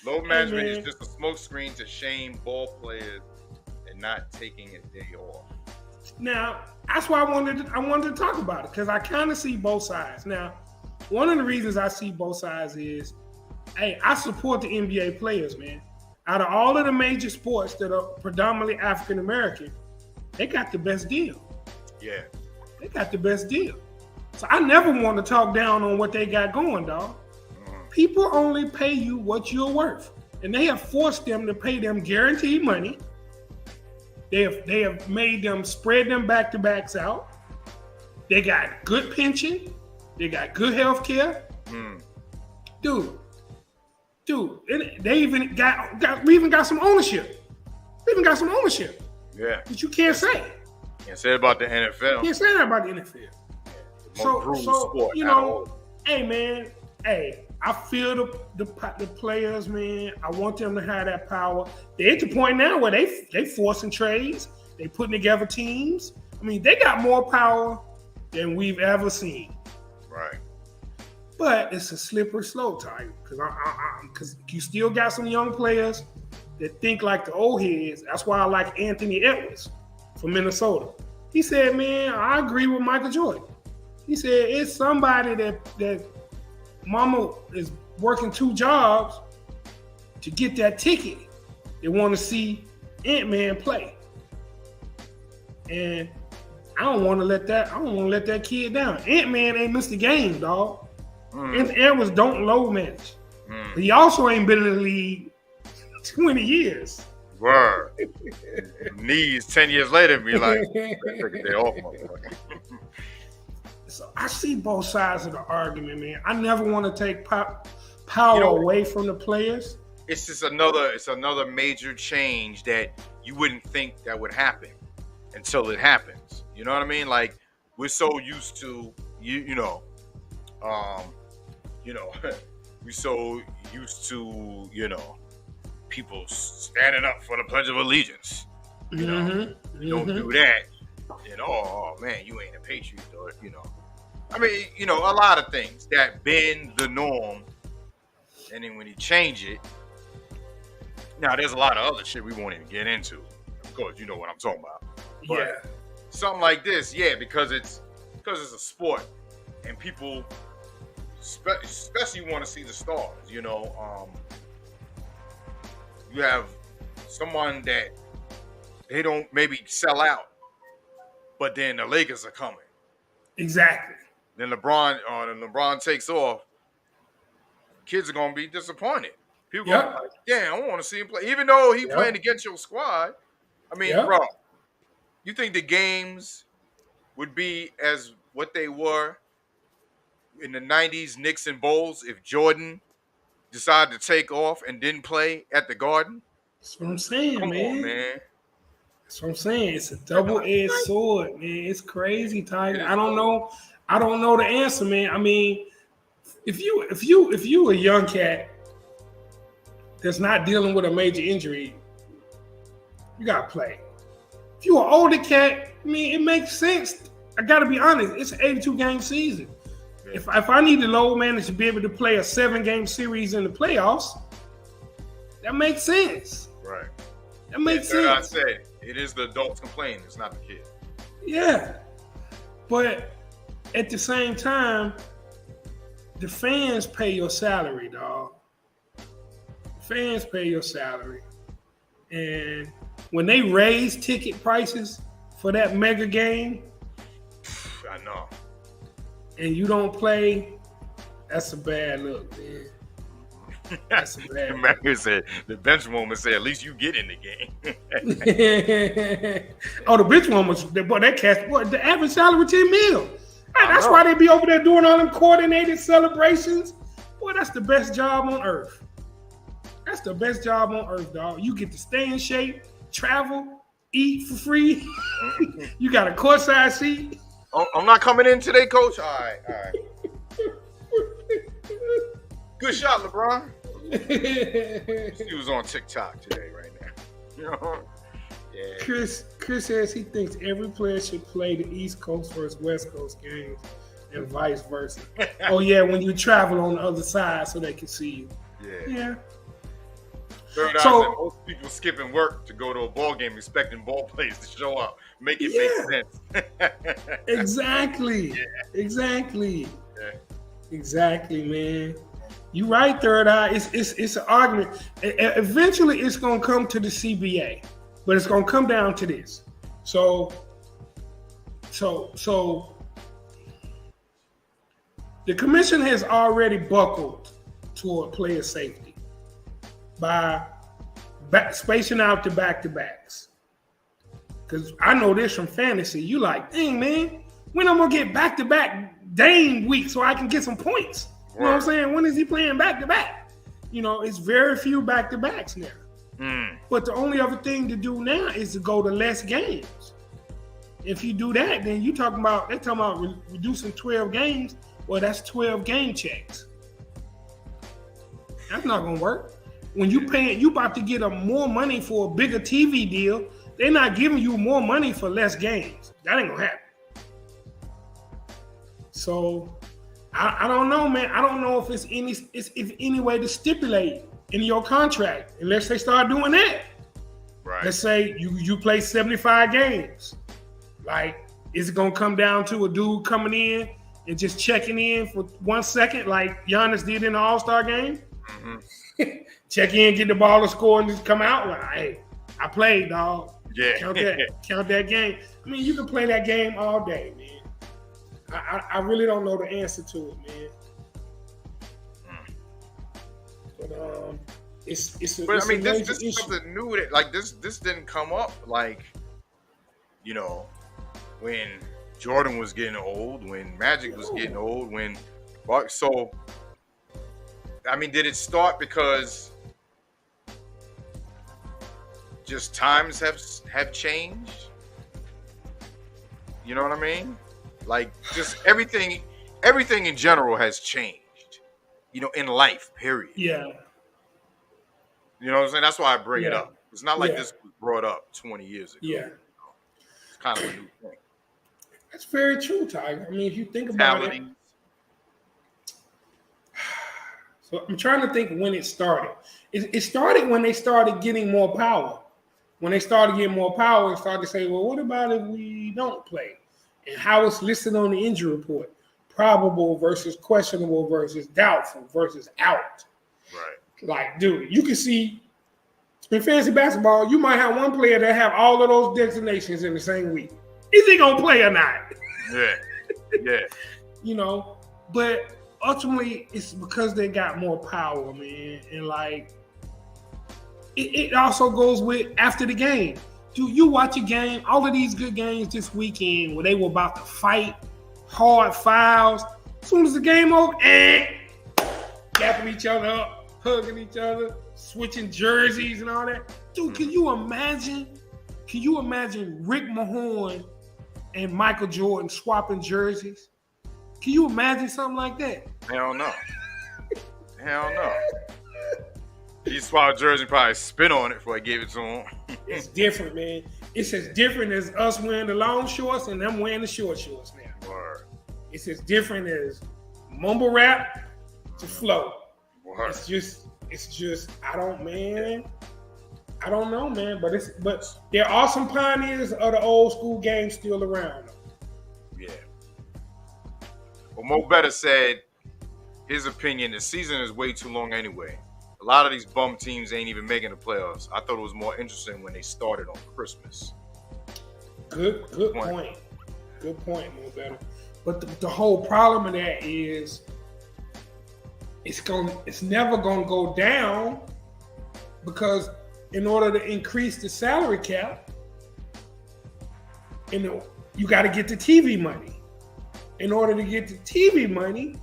Load management is just a smokescreen to shame ball players and not taking a day off. Now, that's why I wanted to talk about it, because I kind of see both sides. Now, one of the reasons I see both sides is, hey, I support the NBA players, man. Out of all of the major sports that are predominantly African American, they got the best deal. Yeah. They got the best deal. So I never want to talk down on what they got going, dog. People only pay you what you're worth. And they have forced them to pay them guaranteed money. They have made them spread them back-to-backs out. They got good pension. They got good health care. Dude, they even got some ownership. We even got some ownership. Yeah. But you can't say. Can't say it about the NFL. Can't say that about the NFL. So hey man, I feel the players, man. I want them to have that power. They're at the point now where they forcing trades. They putting together teams. I mean, they got more power than we've ever seen. Right. But it's a slippery slope, Tiger, because you still got some young players that think like the old heads. That's why I like Anthony Edwards from Minnesota. He said, man, I agree with Michael Jordan. He said, it's somebody that mama is working 2 jobs to get that ticket. They want to see Ant-Man play. And I don't want to let that kid down. Ant-Man ain't missed a game, dog. And Edwards don't low manage. He also ain't been in the league 20 years. Word. Knees 10 years later be like, take a day off, motherfucker. So I see both sides of the argument, man. I never want to take power away from the players. It's just another major change that you wouldn't think that would happen until it happens. You know what I mean? Like, we're so used to we're so used to, people standing up for the Pledge of Allegiance. You don't do that, and oh man, you ain't a patriot, or I mean, a lot of things that been the norm, and then when you change it, now there's a lot of other shit we won't even get into. Of course, you know what I'm talking about. But something like this, because it's a sport, and people especially want to see the stars. You have someone that they don't maybe sell out, but then the Lakers are coming. Exactly. Then LeBron takes off. Kids are gonna be disappointed. People are like, damn, I want to see him play, even though he playing against your squad. I mean, bro, you think the games would be as what they were in the 90s Knicks and Bulls if Jordan decided to take off and didn't play at the Garden? That's what I'm saying, Come on, man. That's what I'm saying. It's a double-edged sword, man. It's crazy, Tiger. I don't know the answer, man. I mean, if you a young cat that's not dealing with a major injury, you gotta play. If you an older cat, I mean, it makes sense. I gotta be honest. It's an 82-game season. If I need the load managed to be able to play a 7-game series in the playoffs, that makes sense. Right. That makes sense. I said it is the adults complaining. It's not the kid. Yeah, but at the same time, the fans pay your salary, dog. Fans pay your salary, and when they raise ticket prices for that mega game, I know. And you don't play, that's a bad look, man. That's a bad look. Said, the bench woman said, at least you get in the game. Oh, the bench woman, the average salary $10 million. That's why they be over there doing all them coordinated celebrations. Boy, that's the best job on earth. That's the best job on earth, dog. You get to stay in shape, travel, eat for free. You got a courtside seat. I'm not coming in today, coach. All right. Good shot, LeBron. He was on TikTok today, right now. Yeah. Chris says he thinks every player should play the East Coast versus West Coast games and vice versa. Oh yeah, when you travel on the other side so they can see you. Yeah. Third so most people skipping work to go to a ball game expecting ball players to show up. Make it make sense. Exactly. Exactly, man. You right, Third Eye. It's an argument. Eventually, it's gonna come to the CBA, but it's gonna come down to this. So the commission has already buckled toward player safety by spacing out the back-to-backs. Because I know this from fantasy. You like, dang, man, when I'm going to get back-to-back Dame week so I can get some points? You know what I'm saying? When is he playing back-to-back? It's very few back-to-backs now. But the only other thing to do now is to go to less games. If you do that, then they're talking about reducing 12 games. Well, that's 12 game checks. That's not going to work. When you about to get more money for a bigger TV deal, they're not giving you more money for less games. That ain't gonna happen. So I don't know, man. I don't know if it's any way to stipulate in your contract unless they start doing that. Right. Let's say you play 75 games. Like, is it gonna come down to a dude coming in and just checking in for 1 second, like Giannis did in the All-Star game? Mm-hmm. Check in, get the ball to score, and just come out like, hey, I played, dog. Yeah. Count that game. I mean, you can play that game all day, man. I really don't know the answer to it, man. But But I mean, a this major is issue. something new that like this didn't come up like, you know, when Jordan was getting old, when Magic was getting old, when so. I mean, did it start because just times have changed? You know what I mean? Like just everything in general has changed. You know, in life, period. Yeah. You know what I'm saying? That's why I bring it Yeah. up. It's not like Yeah. this was brought up 20 years ago. Yeah. It's kind of a new thing. That's very true, Tiger. I mean, if you think about it. Mentalities. So I'm trying to think when it started. It started when they started getting more power. When they started getting more power, they started to say, well, what about if we don't play? And how it's listed on the injury report. Probable versus questionable versus doubtful versus out. Right. Like, dude, you can see in fantasy basketball, you might have one player that have all of those designations in the same week. Is he going to play or not? Yeah. Yeah. You know, but ultimately, it's because they got more power, man. And like, it also goes with after the game. Dude, you watch a game, all of these good games this weekend where they were about to fight, hard fouls. As soon as the game over, gapping each other up, hugging each other, switching jerseys and all that. Dude, can you imagine Rick Mahorn and Michael Jordan swapping jerseys? Can you imagine something like that? Hell no. Hell no. He swapped jersey, probably spit on it before I gave it to him. It's different, man. It's as different as us wearing the long shorts and them wearing the short shorts now. Word. It's as different as mumble rap to flow. Word. It's just I don't know, man. But there are some pioneers of the old school game still around. Yeah. Well, Mo Better said his opinion, the season is way too long anyway. A lot of these bum teams ain't even making the playoffs. I thought it was more interesting when they started on Christmas. Good point. Good point, Mo Better. But the whole problem of that is it's never gonna go down because in order to increase the salary cap, you got to get the TV money. In order to get the TV money,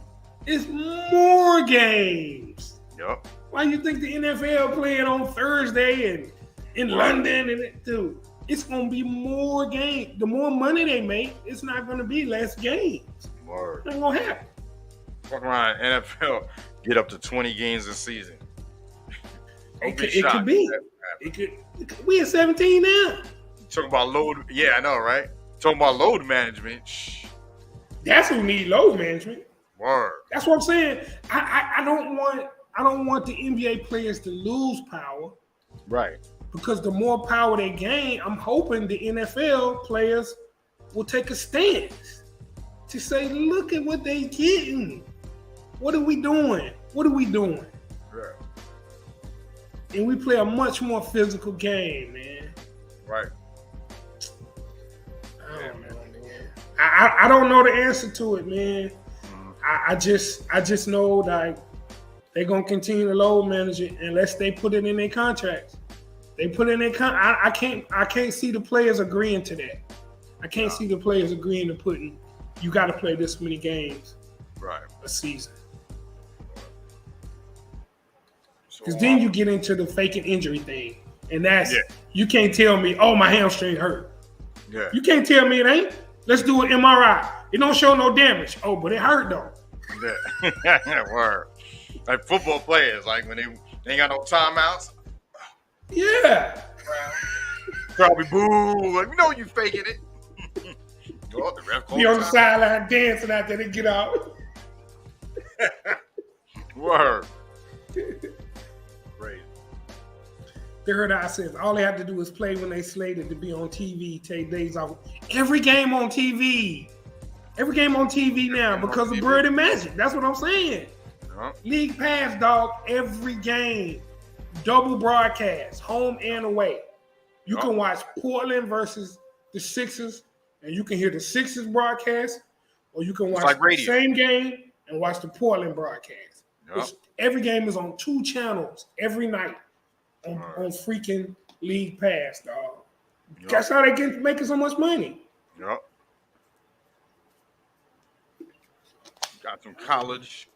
it's more games. Yup. Why you think the NFL playing on Thursday and in London dude? It's gonna be more games. The more money they make, it's not gonna be less games. Word. It's not gonna happen. Fuck around, NFL get up to 20 games a season. It could be. It could. We at 17 now. Talking about load. Yeah, I know, right? Talking about load management. Shh. That's who need load management. Word. That's what I'm saying. I don't want the NBA players to lose power. Right. Because the more power they gain, I'm hoping the NFL players will take a stance to say, look at what they getting. What are we doing? What are we doing? Right. And we play a much more physical game, man. Right. I don't know, man. I don't know the answer to it, man. I just know that they're gonna continue to load manage it unless they put it in their contracts. They put it in their I can't see the players agreeing to that. I can't see the players agreeing to putting you got to play this many games a season. Because then you get into the faking injury thing, and that's you can't tell me, oh, my hamstring hurt. Yeah. You can't tell me it ain't. Let's do an MRI. It don't show no damage. Oh, but it hurt though. Yeah. Word. Like football players, like when they ain't got no timeouts. Yeah. Probably boo. Like, we know you faking it. Oh, the ref be on the sideline dancing after they get out. Word. Crazy. They heard I said all they have to do is play when they slated to be on TV, take days off. Every game on TV. Every game on TV now because of Bird and Magic. That's what I'm saying. League Pass, dog. Every game. Double broadcast, home and away. You can watch Portland versus the Sixers, and you can hear the Sixers broadcast, or you can watch the same game and watch the Portland broadcast. Yep. Every game is on 2 channels every night on freaking League Pass, dog. Yep. That's how they get making so much money. Yep. Got some college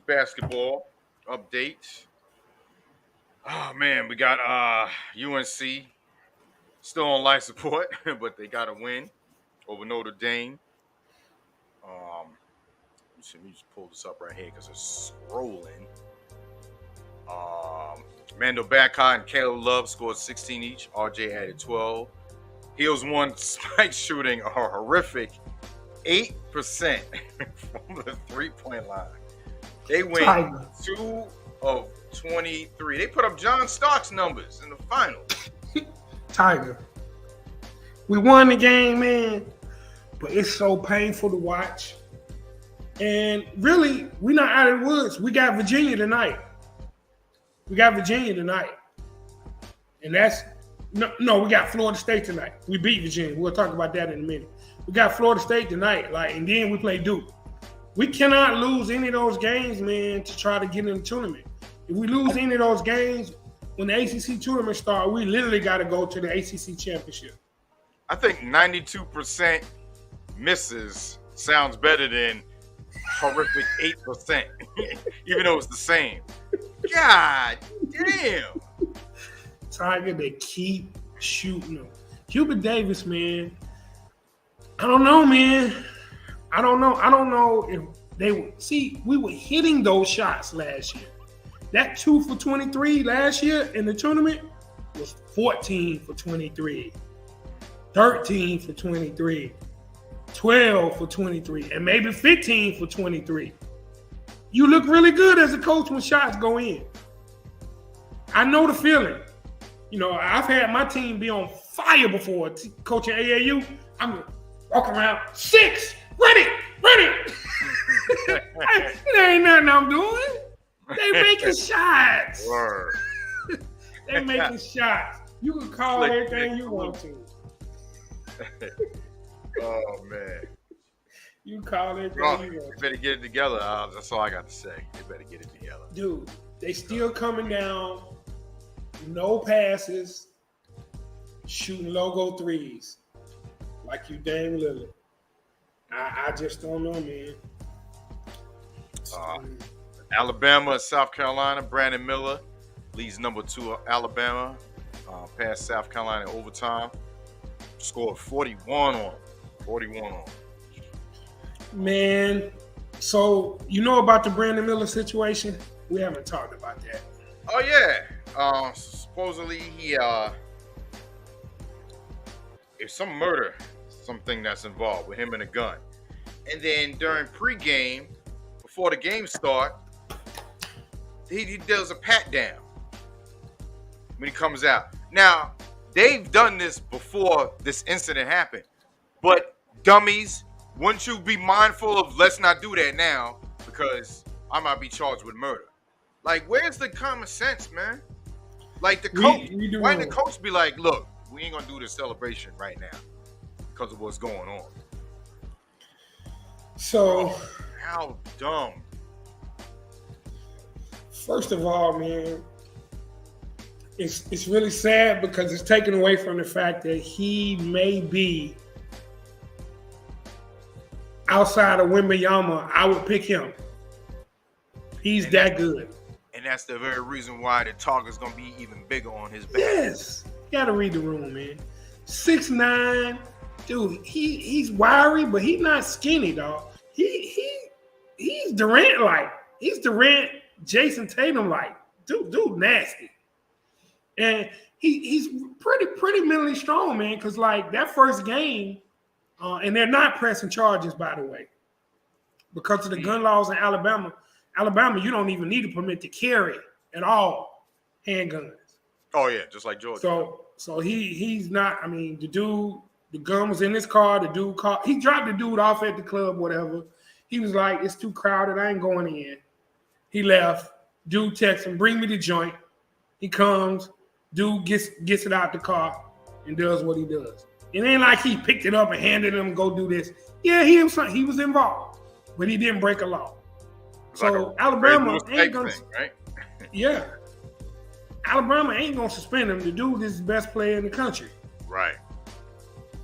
basketball updates. Oh man, we got UNC still on life support, but they got a win over Notre Dame. Let me just pull this up right here because it's scrolling. Mando Bacot and Caleb Love scored 16 each. RJ added 12. Heels won spike shooting a horrific 8% from the 3-point line. They went 2 of 23. They put up John Stark's numbers in the final. Tiger. We won the game, man, but it's so painful to watch. And really, we're not out of the woods. We got Virginia tonight. And that's no, we got Florida State tonight. We beat Virginia. We'll talk about that in a minute. We got Florida State tonight, and then we play Duke. We cannot lose any of those games, man, to try to get in the tournament. If we lose any of those games, when the ACC tournament starts, we literally got to go to the ACC championship. I think 92% misses sounds better than horrific 8%, even though it's the same. God damn. Tiger, they keep shooting them. Hubert Davis, man. I don't know, man. I don't know if they would see. We were hitting those shots last year. That 2 for 23 last year in the tournament was 14 for 23, 13 for 23, 12 for 23, and maybe 15 for 23. You look really good as a coach when shots go in. I know the feeling. I've had my team be on fire before coaching AAU. I'm walking around 6, run it. It ain't nothing I'm doing. They making shots. Word. They making shots. You can call everything you want to. Oh man. You call everything you want to. You better get it together. That's all I got to say. They better get it together. Dude, they still coming down. No passes. Shooting logo threes. Like you Dame Lillard. I just don't know, man. Alabama, South Carolina, Brandon Miller leads number 2 Alabama, past South Carolina in overtime. Scored 41 on them. Man, so you know about the Brandon Miller situation? We haven't talked about that. Oh yeah. Supposedly he it's some murder, something that's involved with him and a gun. And then during pregame, before the game start, he does a pat down when he comes out. Now, they've done this before this incident happened. But dummies, wouldn't you be mindful of let's not do that now because I might be charged with murder? Like, where's the common sense, man? Like the coach, why didn't the coach be like, look, we ain't gonna do this celebration right now because of what's going on? So how dumb. First of all, man, it's really sad because it's taken away from the fact that he may be outside of Wembanyama. I would pick him. He's that good. And that's the very reason why the talk is going to be even bigger on his back. Yes. You got to read the room, man. 6'9". Dude, he's wiry, but he's not skinny, dog. He's Durant-like. He's Durant, Jason Tatum-like. Dude nasty. And he's pretty mentally strong, man, because, like, that first game, and they're not pressing charges, by the way, because of the gun laws in Alabama. Alabama, you don't even need a permit to carry at all handguns. Oh, yeah, just like Georgia. So he's not, I mean, the gun was in his car. He dropped the dude off at the club, whatever. He was like, it's too crowded. I ain't going in. He left. Dude texts him, bring me the joint. He comes. Dude gets it out the car and does what he does. It ain't like he picked it up and handed him, go do this. Yeah, he was involved, but he didn't break a law. So Alabama ain't gonna, right? Yeah, Alabama ain't gonna suspend him. The dude is the best player in the country, right?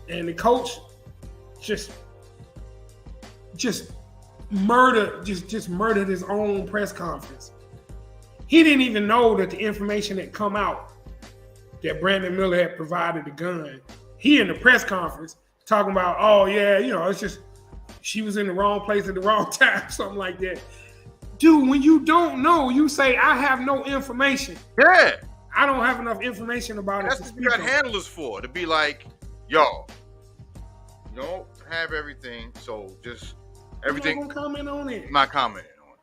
And the coach just murdered his own press conference. He didn't even know that the information had come out that Brandon Miller had provided the gun. He in the press conference talking about, oh yeah, it's just she was in the wrong place at the wrong time, something like that. Dude, when you don't know, you say, I have no information. Yeah. I don't have enough information about it. That's what you got handlers for, to be like, yo, you don't have everything, so just everything. I'm not gonna comment on it. I'm not commenting on it.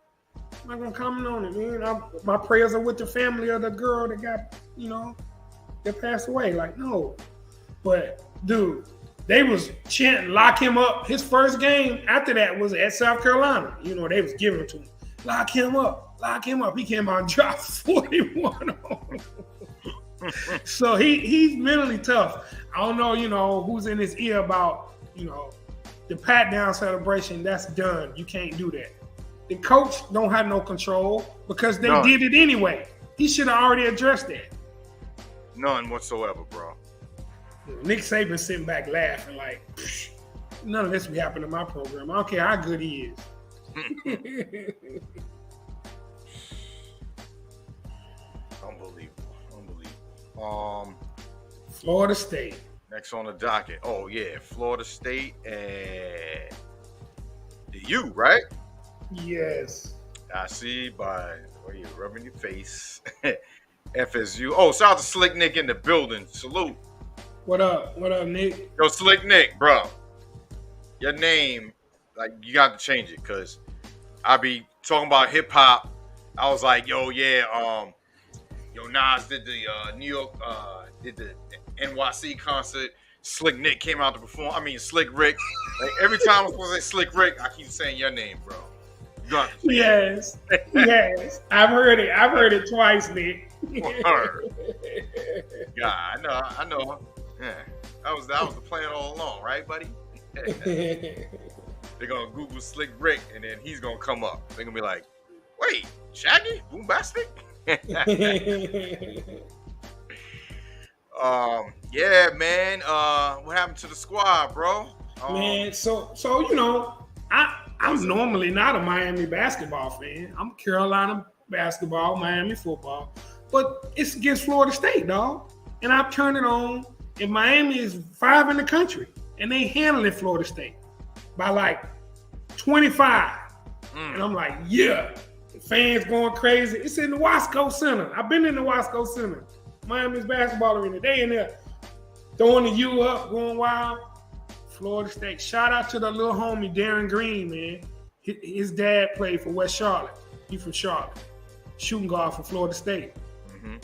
I'm not gonna comment on it, man. My prayers are with the family of the girl that got, that passed away. Like, no. But, dude, they was chanting, lock him up. His first game after that was at South Carolina. They was giving it to him. Lock him up. Lock him up. He came out and dropped 41 on him. So he's mentally tough. I don't know, who's in his ear about, the pat down celebration. That's done. You can't do that. The coach don't have no control because they did it anyway. He should have already addressed that. None whatsoever, bro. Nick Saban sitting back laughing like, none of this will happen in my program. I don't care how good he is. Unbelievable. Florida State. Next on the docket. Oh yeah, Florida State and the U, right? Yes. I see by where you rubbing your face. FSU. Oh, shout out to Slick Nick in the building. Salute. What up? What up, Nick? Yo, Slick Nick, bro. Your name, like, you got to change it because I be talking about hip hop. I was like, yo, yeah, Nas did the New York, did the NYC concert. Slick Nick came out to perform. I mean, Slick Rick. Like, every time I'm supposed to say Slick Rick, I keep saying your name, bro. You got to change yes. Yes. I've heard it twice, Nick. Yeah, I know. Yeah, that was the plan all along, right, buddy? They're gonna Google Slick Rick, and then he's gonna come up. They're gonna be like, "Wait, Shaggy, Boombastic?" Yeah, man. What happened to the squad, bro? Man, so I'm normally not a Miami basketball fan. I'm Carolina basketball, Miami football, but it's against Florida State, dog. And I've turned it on. And Miami is 5 in the country, and they handling Florida State by like 25. And I'm like, yeah, the fans going crazy. It's in the Wasco Center. I've been in the Wasco Center. Miami's basketball arena. They in there throwing the U up, going wild. Florida State. Shout out to the little homie, Darren Green, man. His dad played for West Charlotte. He from Charlotte. Shooting guard for Florida State.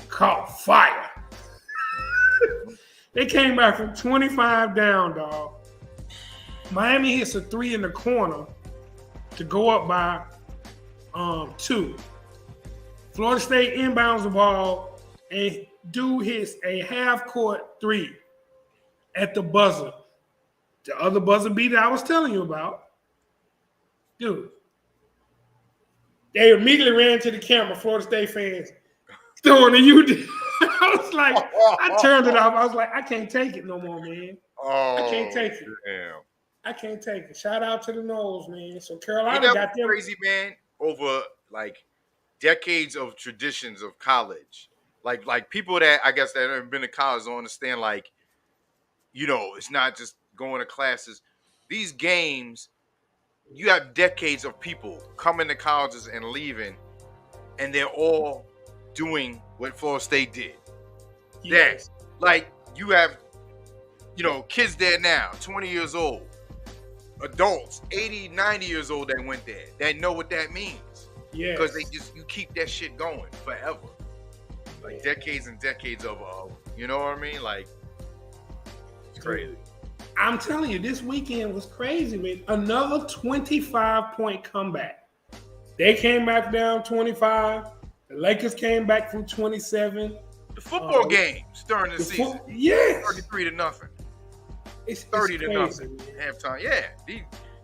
Caught fire. They came back from 25 down, dog. Miami hits a 3 in the corner to go up by 2. Florida State inbounds the ball, and dude hits a half-court 3 at the buzzer. The other buzzer beater I was telling you about. Dude. They immediately ran to the camera, Florida State fans, throwing the U. I was like, I turned it off. I was like, I can't take it no more, man. I can't take it. Damn. I can't take it. Shout out to the Noles, man. So Carolina got them crazy, man. Over like decades of traditions of college, like people that I guess that haven't been to college don't understand. Like, it's not just going to classes. These games, you have decades of people coming to colleges and leaving, and they're all doing what Florida State did. Yes. Like, you have, kids there now, 20 years old, adults, 80, 90 years old that went there, that know what that means. Yeah. Because you keep that shit going forever. Like, decades and decades of, you know what I mean? Like, it's crazy. I'm telling you, this weekend was crazy, man. Another 25-point comeback. They came back down 25. The Lakers came back from 27. The football games during the season. Yes. 33-0. It's 30-0 halftime. Yeah.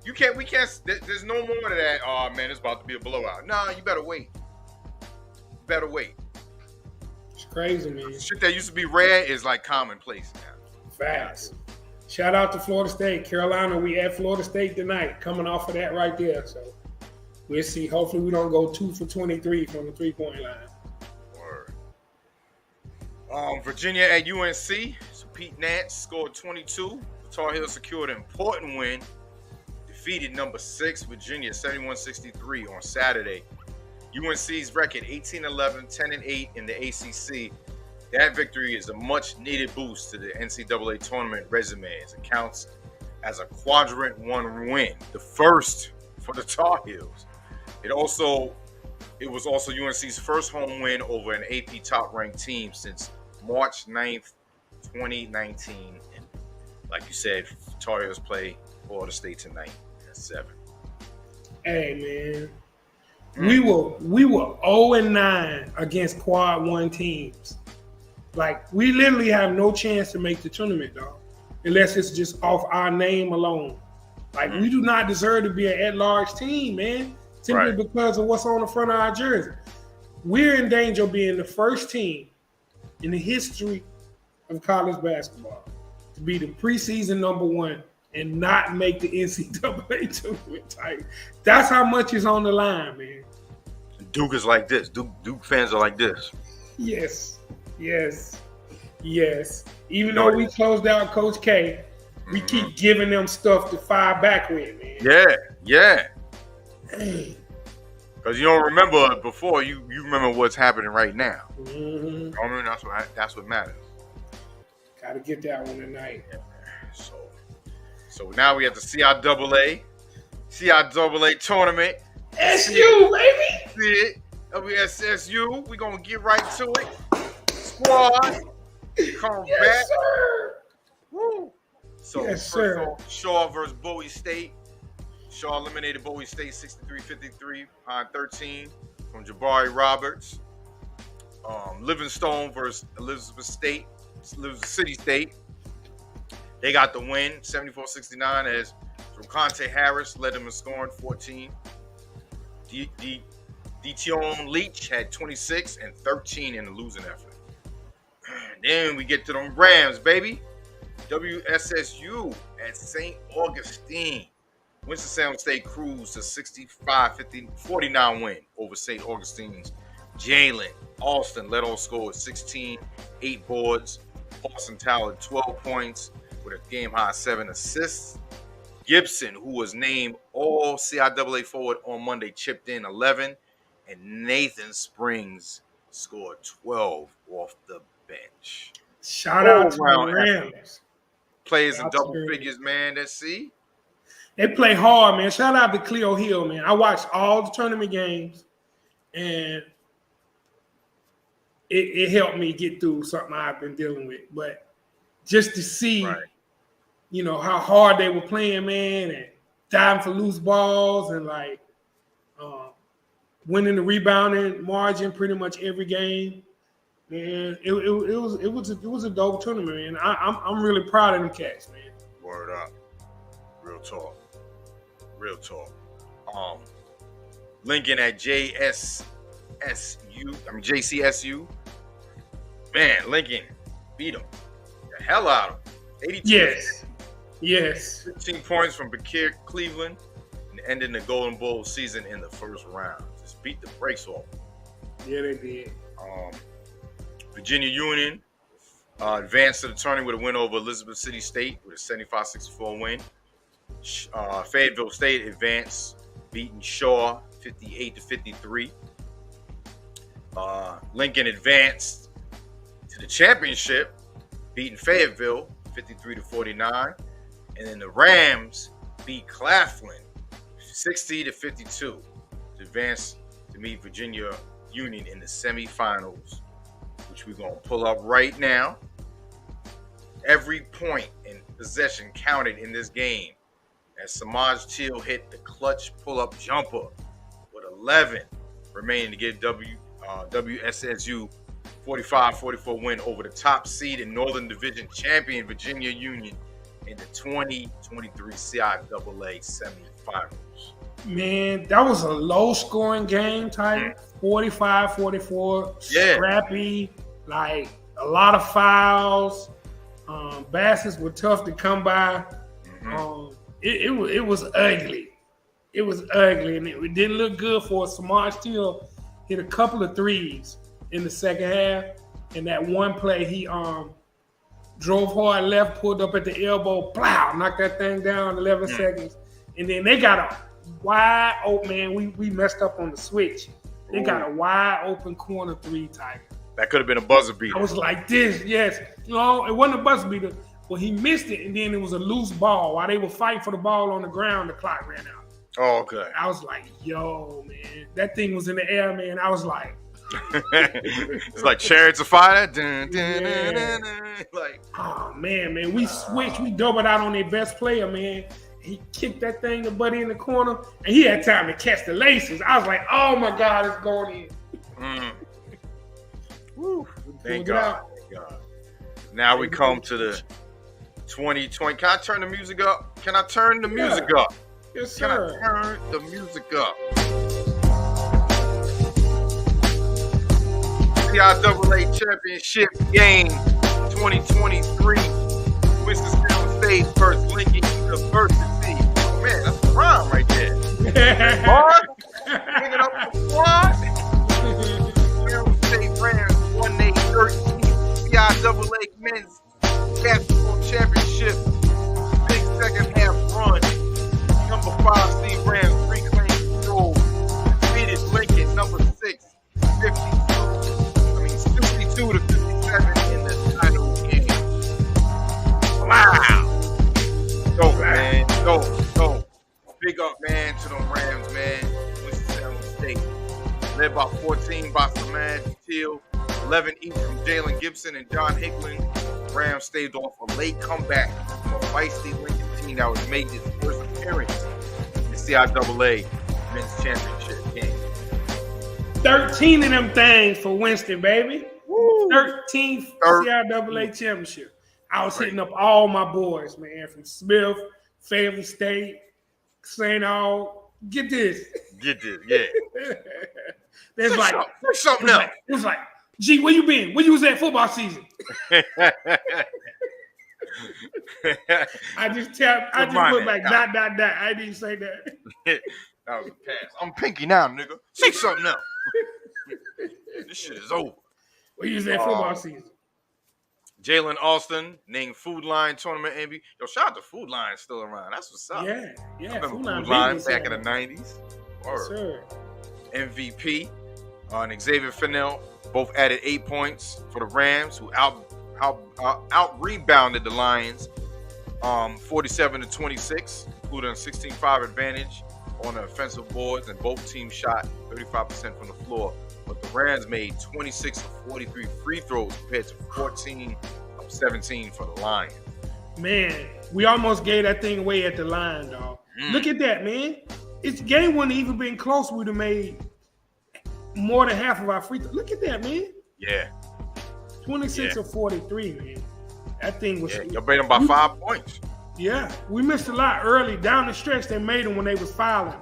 We can't. There's no more of that. Oh man, it's about to be a blowout. Nah, you better wait. It's crazy, man. Shit that used to be rare is like commonplace now. Facts. Shout out to Florida State. Carolina, we at Florida State tonight, coming off of that right there. So we'll see. Hopefully we don't go 2 for 23 from the 3-point line. Word. Virginia at UNC. So Pete Nance scored 22. The Tar Heels secured an important win. Defeated number 6 Virginia 71-63 on Saturday. UNC's record 18-11, 10-8 in the ACC. That victory is a much-needed boost to the NCAA tournament resume as it counts as a quadrant 1 win, the first for the Tar Heels. It was also UNC's first home win over an AP top-ranked team since March 9th, 2019. And like you said, Tar Heels play Florida State tonight at 7. Hey, man. We were 0-9 against quad 1 teams. Like, we literally have no chance to make the tournament, dog, unless it's just off our name alone. Like, we do not deserve to be an at-large team, man, simply because of what's on the front of our jersey. We're in danger of being the first team in the history of college basketball to be the preseason number 1 and not make the NCAA tournament. Like, that's how much is on the line, man. Duke is like this. Duke fans are like this. Yes. Even though we closed out Coach K, we keep giving them stuff to fire back with, man. Yeah. Because you don't remember before, you remember what's happening right now. Mm-hmm. I mean, that's what matters. Gotta get that one tonight. Yeah. So now we have the CIAA tournament. SU, baby. See it. WSSU. We're gonna get right to it. Squad. Come back. Sir. Woo. So yes, sir. Shaw versus Bowie State. Shaw eliminated Bowie State 63-53 on 13 from Jabari Roberts. Livingstone versus Elizabeth City State. They got the win, 74-69, as Conte Harris led them in scoring 14. Detion Leach had 26 and 13 in the losing effort. Then we get to them Rams, baby. WSSU at St. Augustine. Winston-Salem State cruised to 65-49 win over St. Augustine's. Jalen Alston led all scores, 16, 8 boards. Paulson tallied 12 points with a game-high 7 assists. Gibson, who was named All CIAA forward on Monday, chipped in 11. And Nathan Springs scored 12 off the bench. Shout out to the Rams. Players in double figures, man. Let's see. They play hard, man. Shout out to Cleo Hill, man. I watched all the tournament games, and it helped me get through something I've been dealing with. But just to see, how hard they were playing, man, and diving for loose balls and like winning the rebounding margin pretty much every game. Man, it was a dope tournament, man. I'm really proud of them cats, man. Word up. Real talk. Lincoln at JCSU. Man, Lincoln beat them. The hell out of them. 82. Yes. 15 points from Bakir Cleveland and ending the Golden Bowl season in the first round. Just beat the brakes off. Yeah, they did. Virginia Union advanced to the tournament with a win over Elizabeth City State with a 75-64 win. Fayetteville State advanced, beating Shaw 58-53. Lincoln advanced to the championship, beating Fayetteville 53-49. And then the Rams beat Claflin 60-52 to advance to meet Virginia Union in the semifinals, which we're going to pull up right now. Every point in possession counted in this game as Samaj Teal hit the clutch pull-up jumper with 11 remaining to give WSSU 45-44 win over the top seed in Northern Division champion Virginia Union in the 2023 CIAA semifinals. finals. Man, that was a low-scoring game, Tiger. 45-44, scrappy, like a lot of fouls. Baskets were tough to come by. It was ugly. It was ugly, and it didn't look good for us. Samaj still hit a couple of threes in the second half, and that one play he drove hard left, pulled up at the elbow, plow, knocked that thing down 11 seconds, and then they got a wide open, man. We messed up on the switch. They got a wide open corner three, Tiger. That could have been a buzzer beater. I was like this, yes. No, it wasn't a buzzer beater. Well, he missed it, and then it was a loose ball. While they were fighting for the ball on the ground, the clock ran out. Oh, okay. I was like, yo, man. That thing was in the air, man. I was like. It's like Chariots of Fire. Dun, dun, dun, dun, dun. Like, oh, man. We switched. We doubled out on their best player, man. He kicked that thing to Buddy in the corner, and he had time to catch the laces. I was like, oh, my God, it's going in. Woo. Thank God. Now we come to the 2020. Can I turn the music up? Can I turn the music up? Yes, sir. Can I turn the music up? CIAA Championship Game 2023. Winston-Salem State versus Lincoln University. Oh, man, that's a rhyme right there. Bring it up for squad. Salem State Rams won their 13th CIAA Men's Basketball Championship. Big second half run. Number 5 seed Rams reclaimed the gold. Defeated Lincoln, number 6, 62 to 57 in the title game. Wow. Dope, man. Dope. Big up, man, to them Rams, man. Winston-Salem State. Led by 14 by Samad Teal. 11 each from Jalen Gibson and John Hickman. Rams staved off a late comeback from a feisty Lincoln team that was making its first appearance in the CIAA Men's Championship game. 13 of them things for Winston, baby. Woo. 13th CIAA championship. I was hitting up all my boys, man, from Smith, Fayetteville State, St. Aug. Get this, yeah. There's like something else. It was like, G, where you been? Where you was at football season? I just put like dot. I didn't say that. That was a pass. I'm pinky now, nigga. Say something else. This shit is over. Where you was at football season? Jalen Austin named Food Line Tournament MVP. Yo, shout out to Food Line still around. That's what's up. Yeah. Food Line back in the 90s. Yes, sir. MVP and Xavier Fennell both added 8 points for the Rams, who out rebounded the Lions 47 to 26, including a 16-5 advantage on the offensive boards, and both teams shot 35% from the floor. But the Rams made 26 of 43 free throws compared to 14 of 17 for the Lions. Man, we almost gave that thing away at the line, dog. Look at that, man. This game wouldn't even been close. We'd have made more than half of our free throws. Look at that, man. Yeah. 26 of 43, man. That thing was... You beat them by 5 points. Yeah. We missed a lot early. Down the stretch, they made them when they was fouling.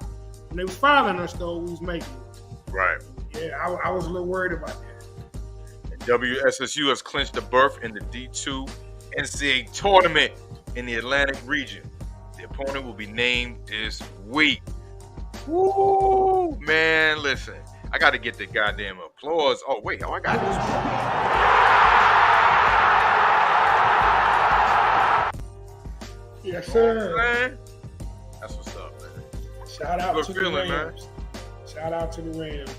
When they was fouling us, though, we was making them. Right. Yeah, I was a little worried about that. And WSSU has clinched a berth in the D2 NCAA tournament in the Atlantic region. The opponent will be named this week. Woo! Man, listen. I got to get the goddamn applause. Oh, wait. I got this one. Yes, sir. Man. That's what's up, man. Shout out to the Rams. Man. Shout out to the Rams.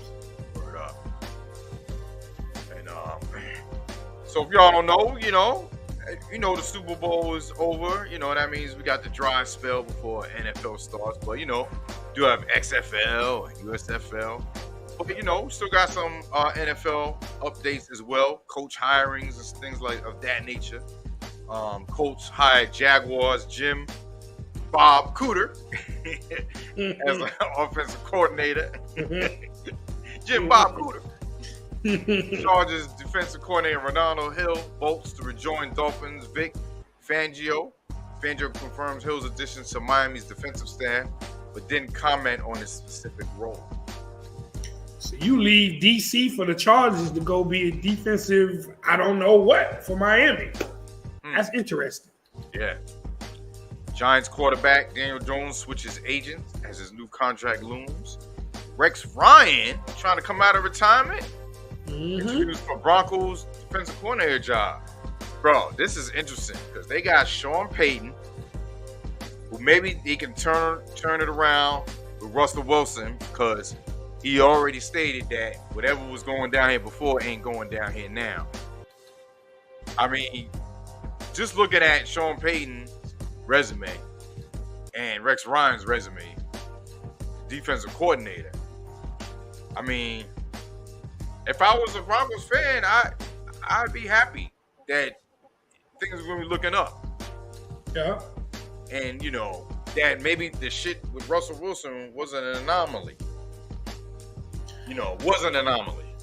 Word up. And so if y'all don't know, the Super Bowl is over. That means we got the dry spell before NFL starts. But do have XFL and USFL. But still got some NFL updates as well. Coach hirings and things of that nature. Colts hired Jaguars Jim Bob Cooter as an offensive coordinator. Jim Bob Cooter. Chargers defensive coordinator Ronaldo Hill bolts to rejoin Dolphins Vic Fangio. Fangio confirms Hill's addition to Miami's defensive staff. but didn't comment on his specific role. So you leave DC for the Chargers to go be a defensive, I don't know what, for Miami. That's interesting. Yeah. Giants quarterback Daniel Jones switches agents as his new contract looms. Rex Ryan trying to come out of retirement. Interviews for Broncos defensive coordinator job. Bro, this is interesting because they got Sean Payton, who maybe he can turn it around with Russell Wilson because he already stated that whatever was going down here before ain't going down here now. I mean, just looking at Sean Payton's resume and Rex Ryan's resume, defensive coordinator. I mean, if I was a Broncos fan, I'd be happy that things are going to be looking up. Yeah. And, that maybe the shit with Russell Wilson wasn't an anomaly. Wasn't an anomaly.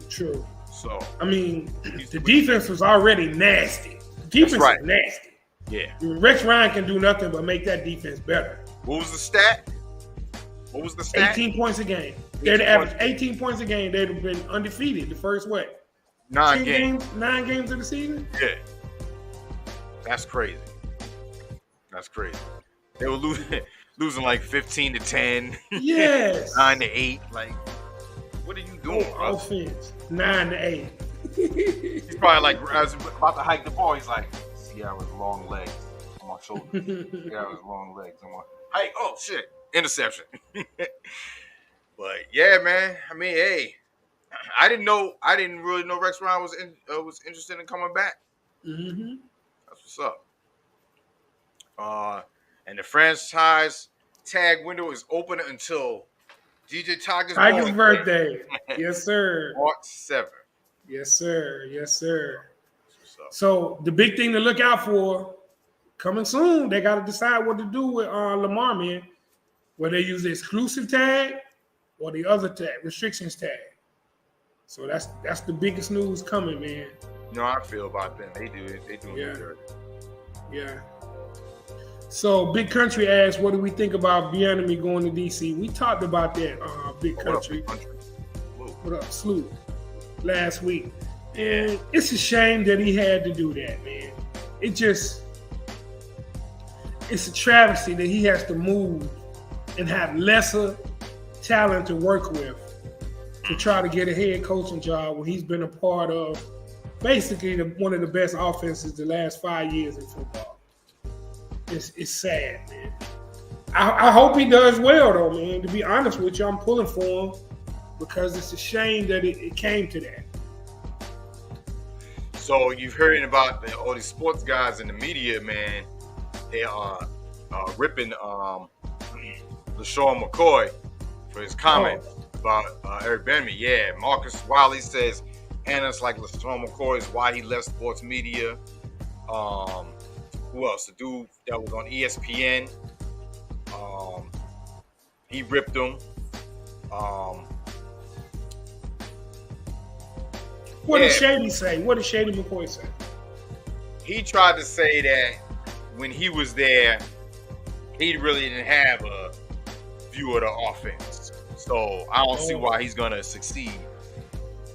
True. So, I mean, the defense was already nasty. The defense was nasty. Yeah. Rex Ryan can do nothing but make that defense better. What was the stat? 18 points a game. They'd average 18 points a game. They'd have been undefeated the first, 9 games? 9 games of the season? Yeah. That's crazy. They were losing like 15-10. Yes. 9-8. Like, what are you doing, bro? Offense. 9-8. He's probably like, I was about to hike the ball. He's like, see how his long legs on my shoulder. See how his long legs on my hike. Oh, shit. Interception. But, yeah, man. I mean, hey. I didn't really know Rex Ryan was interested in coming back. Mm-hmm. That's what's up. And the franchise tag window is open until DJ Tiger's birthday. Yes, sir. March 7th. Yes, sir. So the big thing to look out for coming soon, they got to decide what to do with Lamar, man. Whether they use the exclusive tag or the other tag, restrictions tag. So that's the biggest news coming, man. You know how I feel about them. They do it. Yeah. So Big Country asked, what do we think about Bieniemy going to DC? We talked about that, Big Country. What up, Sloop? Last week. And it's a shame that he had to do that, man. It's a travesty that he has to move and have lesser talent to work with to try to get a head coaching job when he's been a part of basically one of the best offenses the last 5 years in football. It's sad, man. I hope he does well, though, man. To be honest with you, I'm pulling for him because it's a shame that it came to that. So you've heard about all these sports guys in the media, man. They are ripping LaShawn McCoy for his comment about Eric Bieniemy. Yeah, Marcus Wiley says analysts like LaShawn McCoy is why he left sports media. Who else? The dude that was on ESPN. He ripped him. What did Shady say? What did Shady McCoy say? He tried to say that when he was there, he really didn't have a view of the offense. So I don't see why he's gonna succeed.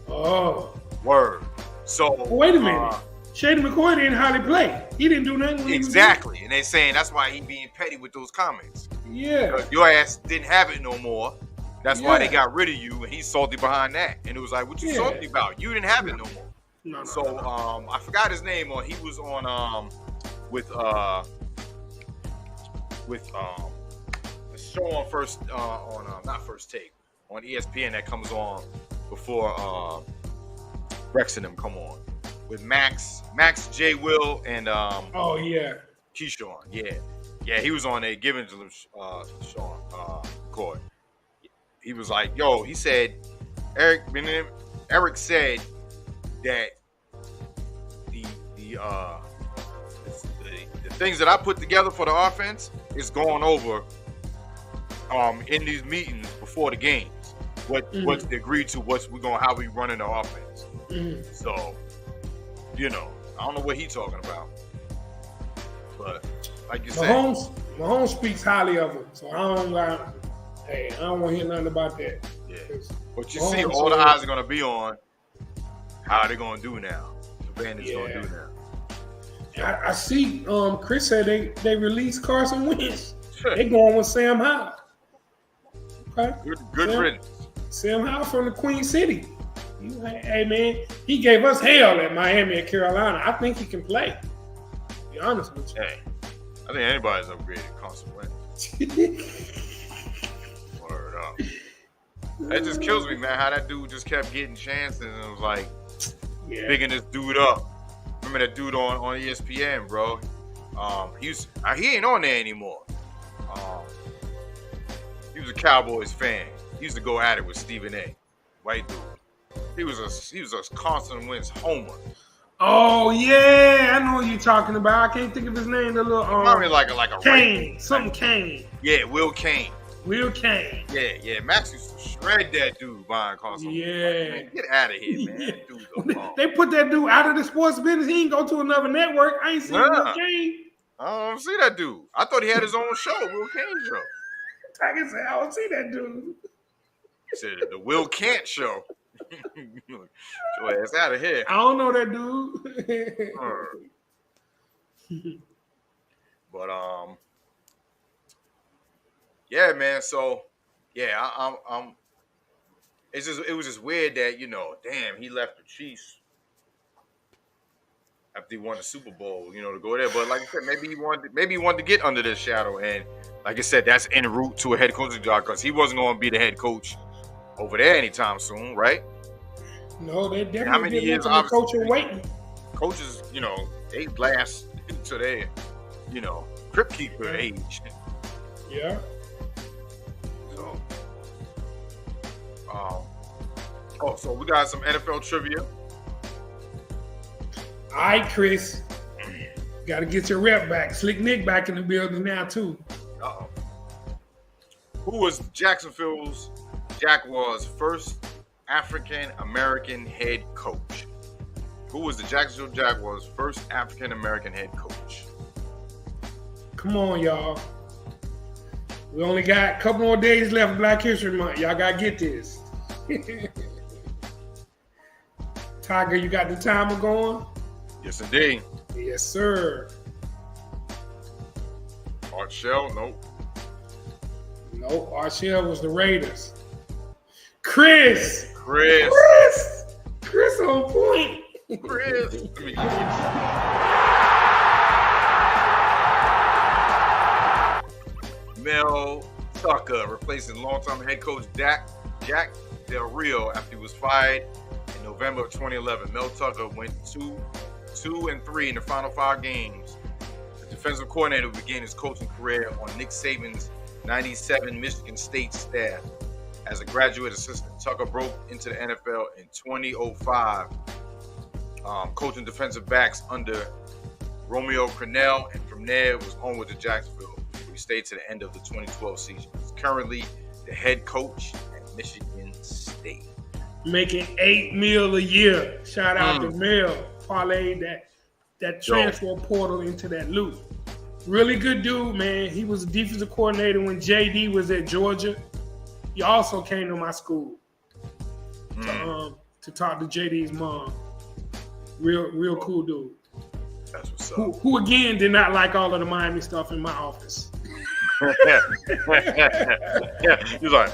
Word. So wait a minute. Shady McCoy didn't hardly play. He didn't do nothing. Exactly. And they're saying that's why he being petty with those comments. Yeah. Because your ass didn't have it no more. That's why they got rid of you, and he's salty behind that. And it was like, what you salty about? You didn't have it no more. No. So I forgot his name. He was on with the show on not First Take, on ESPN that comes on before Rex and them come on. With Max J. Will, and Keyshawn. Yeah, he was on there giving to Sean McCoy. He was like, yo, he said, Eric said that the things that I put together for the offense is going over in these meetings before the games. What's agreed to, how we running the offense. So, I don't know what he's talking about. But like you said, Mahomes speaks highly of him, so I don't want to hear nothing about that. Yeah. But you see, all the eyes are going to be on how are they going to do now. The Bandits going to do now. I see Chris said they released Carson Wentz. They going with Sam Howell. Okay. Good riddance. Sam Howell from the Queen City. Hey, man, he gave us hell at Miami and Carolina. I think he can play. To be honest with you. Hey, I think anybody's upgraded Carson Wentz. Word up. That just kills me, man, how that dude just kept getting chances and it was like bigging this dude up. Remember that dude on ESPN, bro? He ain't on there anymore. He was a Cowboys fan. He used to go at it with Stephen A. White dude. He was a Carson Wentz homer. Oh yeah, I know what you're talking about. I can't think of his name. The little like a Kane, something Kane. Yeah, Will Kane. Will Kane. Yeah. Max used to shred that dude behind Carson. Yeah. Man, get out of here, man. That dude's a bum. They put that dude out of the sports business. He ain't go to another network. I ain't seen Will Kane. I don't see that dude. I thought he had his own show, Will Kane show. I can say I don't see that dude. He said the Will Kant show. Your ass out of here. I don't know that dude. But yeah, man. So yeah, I'm. It was just weird that damn, he left the Chiefs after he won the Super Bowl, to go there. But like I said, maybe he wanted to get under this shadow, and like I said, that's en route to a head coaching job because he wasn't going to be the head coach over there anytime soon, right? No, they definitely didn't want the coach waiting. Coaches, they last to their, crypt keeper age. Yeah. So, so we got some NFL trivia. All right, Chris. Got to get your rep back. Slick Nick back in the building now, too. Uh-oh. Who was Jacksonville's Jaguars' first African-American head coach? Who was the Jacksonville Jaguars' first African-American head coach? Come on, y'all. We only got a couple more days left of Black History Month. Y'all got to get this. Tiger, you got the timer going? Yes, indeed. Yes, sir. Art Shell? Nope. Nope. Art Shell was the Raiders. Chris on point. Chris. Let me get Mel Tucker replacing longtime head coach Jack Del Rio after he was fired in November of 2011. Mel Tucker went 2-3 in the final 5 games. The defensive coordinator began his coaching career on Nick Saban's 97 Michigan State staff. As a graduate assistant, Tucker broke into the NFL in 2005, coaching defensive backs under Romeo Crennel, and from there was onward to Jacksonville. He stayed to the end of the 2012 season. He's currently the head coach at Michigan State. Making $8 million a year. Shout out to Mel. Parlay that transfer portal into that loop. Really good dude, man. He was a defensive coordinator when JD was at Georgia. He also came to my school to talk to JD's mom. Real cool dude. That's what's up. Who again did not like all of the Miami stuff in my office. Yeah, he's like.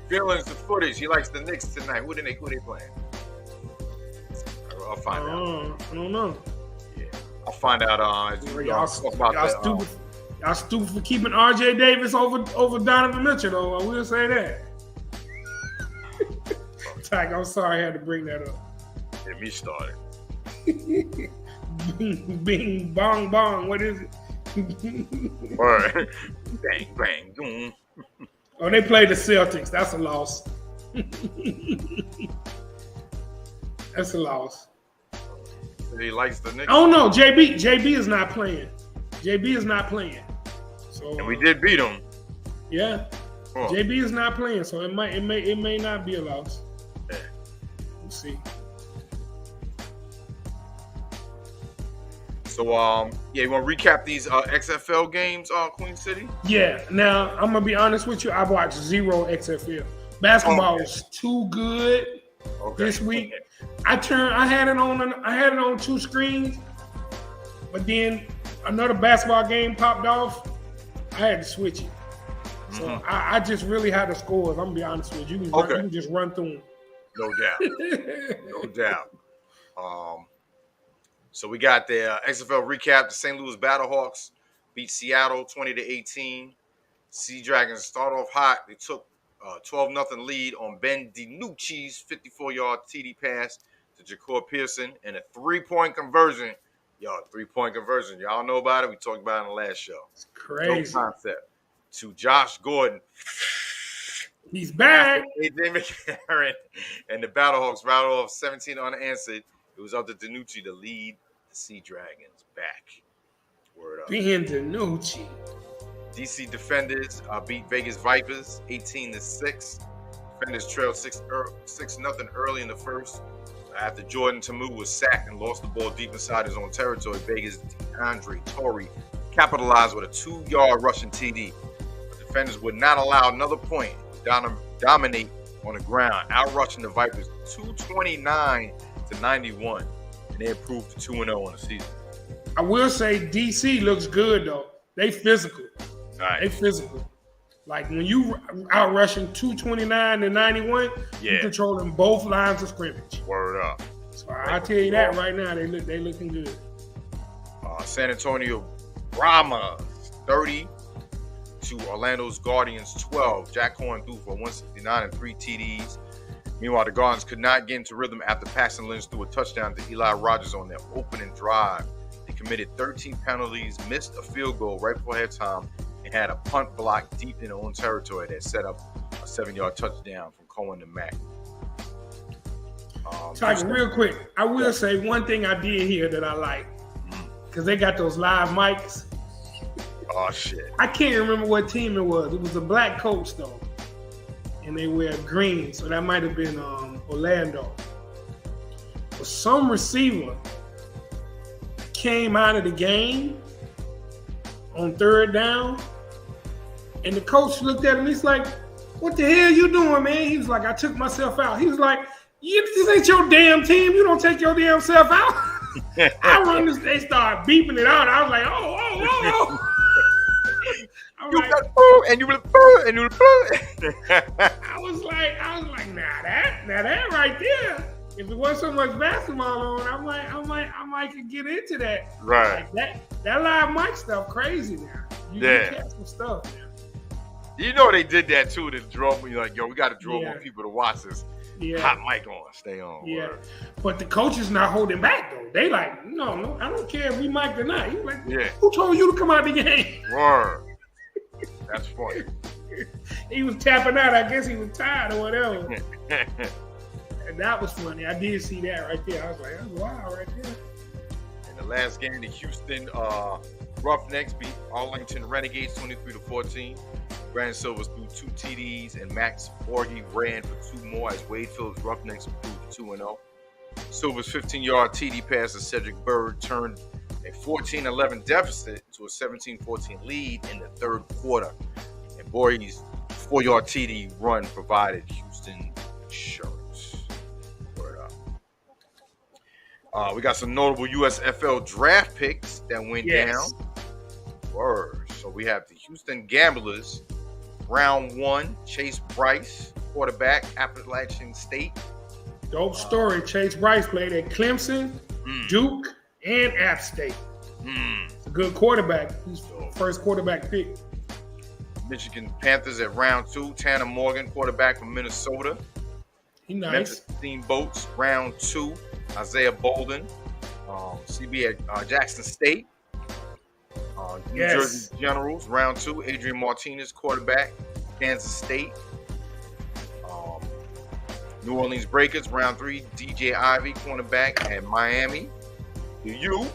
Feelings of footage. He likes the Knicks tonight. Who they playing? I'll find out. I don't know. Yeah, I'll find out. Y'all stupid for keeping RJ Davis over Donovan Mitchell, though. I will say that. Tyke, I'm sorry I had to bring that up. Get me started. Bing, bong, bong. What is it? Bang, bang, boom. Oh, they played the Celtics. That's a loss. That's a loss. He likes the Knicks. Oh no, JB is not playing. JB is not playing. So and we did beat him. Yeah. Oh. JB is not playing, so it may not be a loss. Yeah. We'll see. So you want to recap these XFL games, Queen City? Yeah. Now I'm gonna be honest with you. I watched zero XFL. Basketball was too good this week. I had it on 2 screens, but then another basketball game popped off. I had to switch it. So I just really had the scores. I'm gonna be honest with you. You can just run through them. No doubt. No doubt. So we got the XFL recap. The St. Louis Battlehawks beat Seattle 20-18. Sea Dragons start off hot. They took 12-0 lead on Ben DiNucci's 54-yard TD pass to Jacob Pearson and a 3-point conversion. Three-point conversion. Y'all know about it. We talked about it in the last show. It's crazy. No concept. To Josh Gordon. He's back. AJ McCarron and the Battlehawks rattled off 17 unanswered. It was up to DiNucci to lead the Sea Dragons back. Word up. Being DiNucci. DC Defenders beat Vegas Vipers 18-6. Defenders trailed 6-0 early in the first. After Jordan Tamu was sacked and lost the ball deep inside his own territory, Vegas' DeAndre Torrey capitalized with a 2-yard rushing TD. The defenders would not allow another point to dominate on the ground, outrushing the Vipers 229-91, and they improved to 2-0 on the season. I will say DC looks good though. They physical. Nice. They physical. Like when you out rushing 229-91, you're controlling both lines of scrimmage. Word up. So I tell you that right now, they looking good. San Antonio Brahmas 30 to Orlando's Guardians 12. Jack Horn threw for 169 and 3 TDs. Meanwhile, the Guardians could not get into rhythm after Paxton Lynch threw a touchdown to Eli Rogers on their opening drive. They committed 13 penalties, missed a field goal right before halftime, and had a punt block deep in their own territory that set up a 7-yard touchdown from Cohen to Mack. Tiger, real quick, I will say one thing I did here that I like, because they got those live mics. Oh, shit. I can't remember what team it was. It was a black coach, though, and they wear green, so that might have been Orlando. But some receiver came out of the game on 3rd down, and the coach looked at him. He's like, "What the hell you doing, man?" He was like, "I took myself out." He was like, "This ain't your damn team. You don't take your damn self out." I run this. They start beeping it out. I was like, "Oh." You got boo, and you will boo, and you will boo. I was like, now that right there. If it wasn't so much basketball on, I might could get into that. Right. Like that live mic stuff crazy now. You can catch some stuff now. You know they did that too to draw me like, we got to draw more people to watch this. Hot mic on, stay on. Yeah, but the coach is not holding back though. They like, no, I don't care if we mic or not. He's like, who told you to come out of the game? Word. That's funny. He was tapping out. I guess he was tired or whatever. And that was funny. I did see that right there. I was like, that's wild right there. In the last game, the Houston Roughnecks beat Arlington Renegades 23-14. Brandon Silvers threw 2 TDs, and Max Borghi ran for 2 more as Wade Phillips' Roughnecks improved to 2-0. Silvers' 15-yard TD pass to Cedric Bird turned a 14-11 deficit to a 17-14 lead in the 3rd quarter. And Borghi's 4-yard TD run provided Houston insurance. Word up. We got some notable USFL draft picks that went down. Word. So we have the Houston Gamblers, round 1, Chase Bryce, quarterback, Appalachian State. Dope story. Chase Bryce played at Clemson, Duke, and App State. It's a good quarterback. He's the first quarterback pick. Michigan Panthers at round 2, Tanner Morgan, quarterback from Minnesota. He nice. Memphis Steamboats, round 2, Isaiah Bolden, CB at Jackson State. New Jersey Generals, round 2, Adrian Martinez, quarterback, Kansas State. New Orleans Breakers, round 3, DJ Ivy, cornerback at Miami. The U,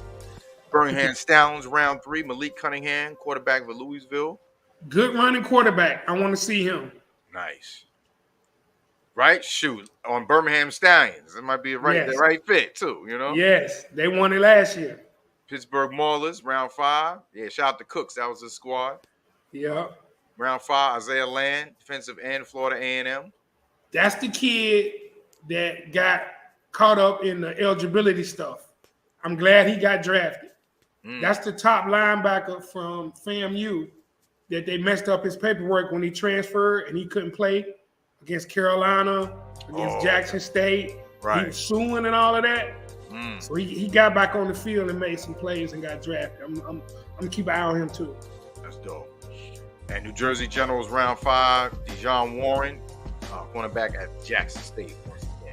Birmingham Stallions, round 3, Malik Cunningham, quarterback for Louisville. Good running quarterback. I want to see him. Nice. Right? Shoot. On Birmingham Stallions. It might be the right fit, too, Yes. They won it last year. Pittsburgh Maulers, round 5. Yeah, shout out to Cooks. That was his squad. Yeah. Round 5, Isaiah Land, defensive end, Florida A&M. That's the kid that got caught up in the eligibility stuff. I'm glad he got drafted. That's the top linebacker from FAMU that they messed up his paperwork when he transferred and he couldn't play against Carolina, against Jackson State. Right. He was suing and all of that. So he got back on the field and made some plays and got drafted. I'm gonna keep an eye on him too. That's dope. And New Jersey Generals round 5, Dijon Warren, cornerback at Jackson State.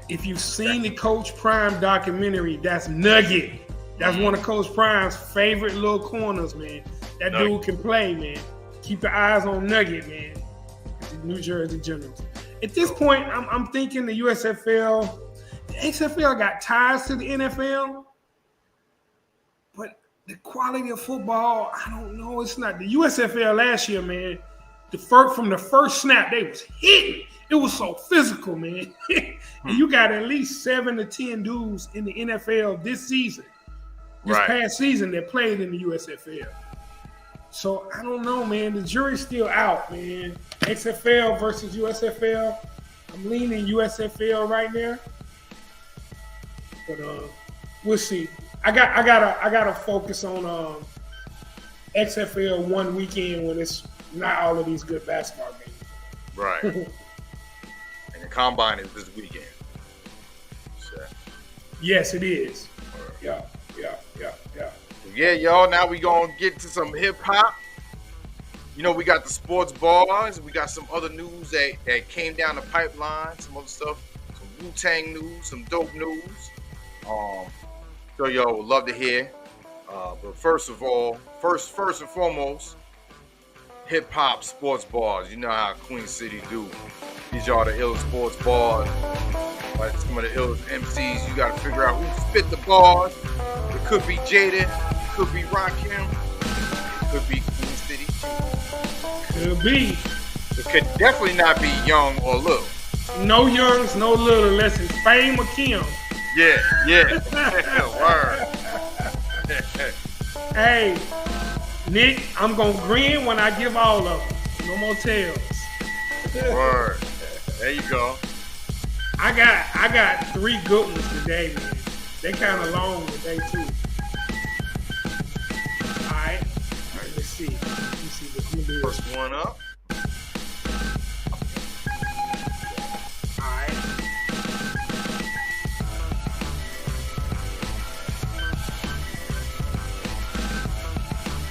If you've seen the Coach Prime documentary, that's Nugget. That's one of Coach Prime's favorite little corners, man. That dude can play, man. Keep your eyes on Nugget, man. The New Jersey Generals. At this point, I'm thinking the USFL, the XFL got ties to the NFL, but the quality of football, I don't know. It's not. The USFL last year, man, from the first snap, they was hitting. It was so physical, man. And you got at least 7 to 10 dudes in the NFL this season. This past season that played in the USFL. So I don't know, man. The jury's still out, man. XFL versus USFL. I'm leaning USFL right now. But we'll see. I gotta focus on XFL one weekend when it's not all of these good basketball games. Right. And the combine is this weekend. So. Yes, it is. Yeah. Yeah, y'all, now we gonna get to some hip-hop. You know, we got the sports bars. We got some other news that came down the pipeline, some other stuff, some Wutang news, some dope news. So, yo, would love to hear. But first of all, first and foremost, hip-hop sports bars. You know how Queen City do. These are the illest sports bars. Like some of the illest MCs, you gotta figure out who spit the bars. It could be Jada, it could be Rakim, it could be Queen City. Could be. It could definitely not be Young or Lil. No Youngs, no Lil, unless it's Fame or Kim. Yeah. Word. Hey, Nick, I'm gonna grin when I give all of them. No more tails. Word. There you go. I got 3 good ones today, man. They kind of long today too. All right, let's see. First one up. All right.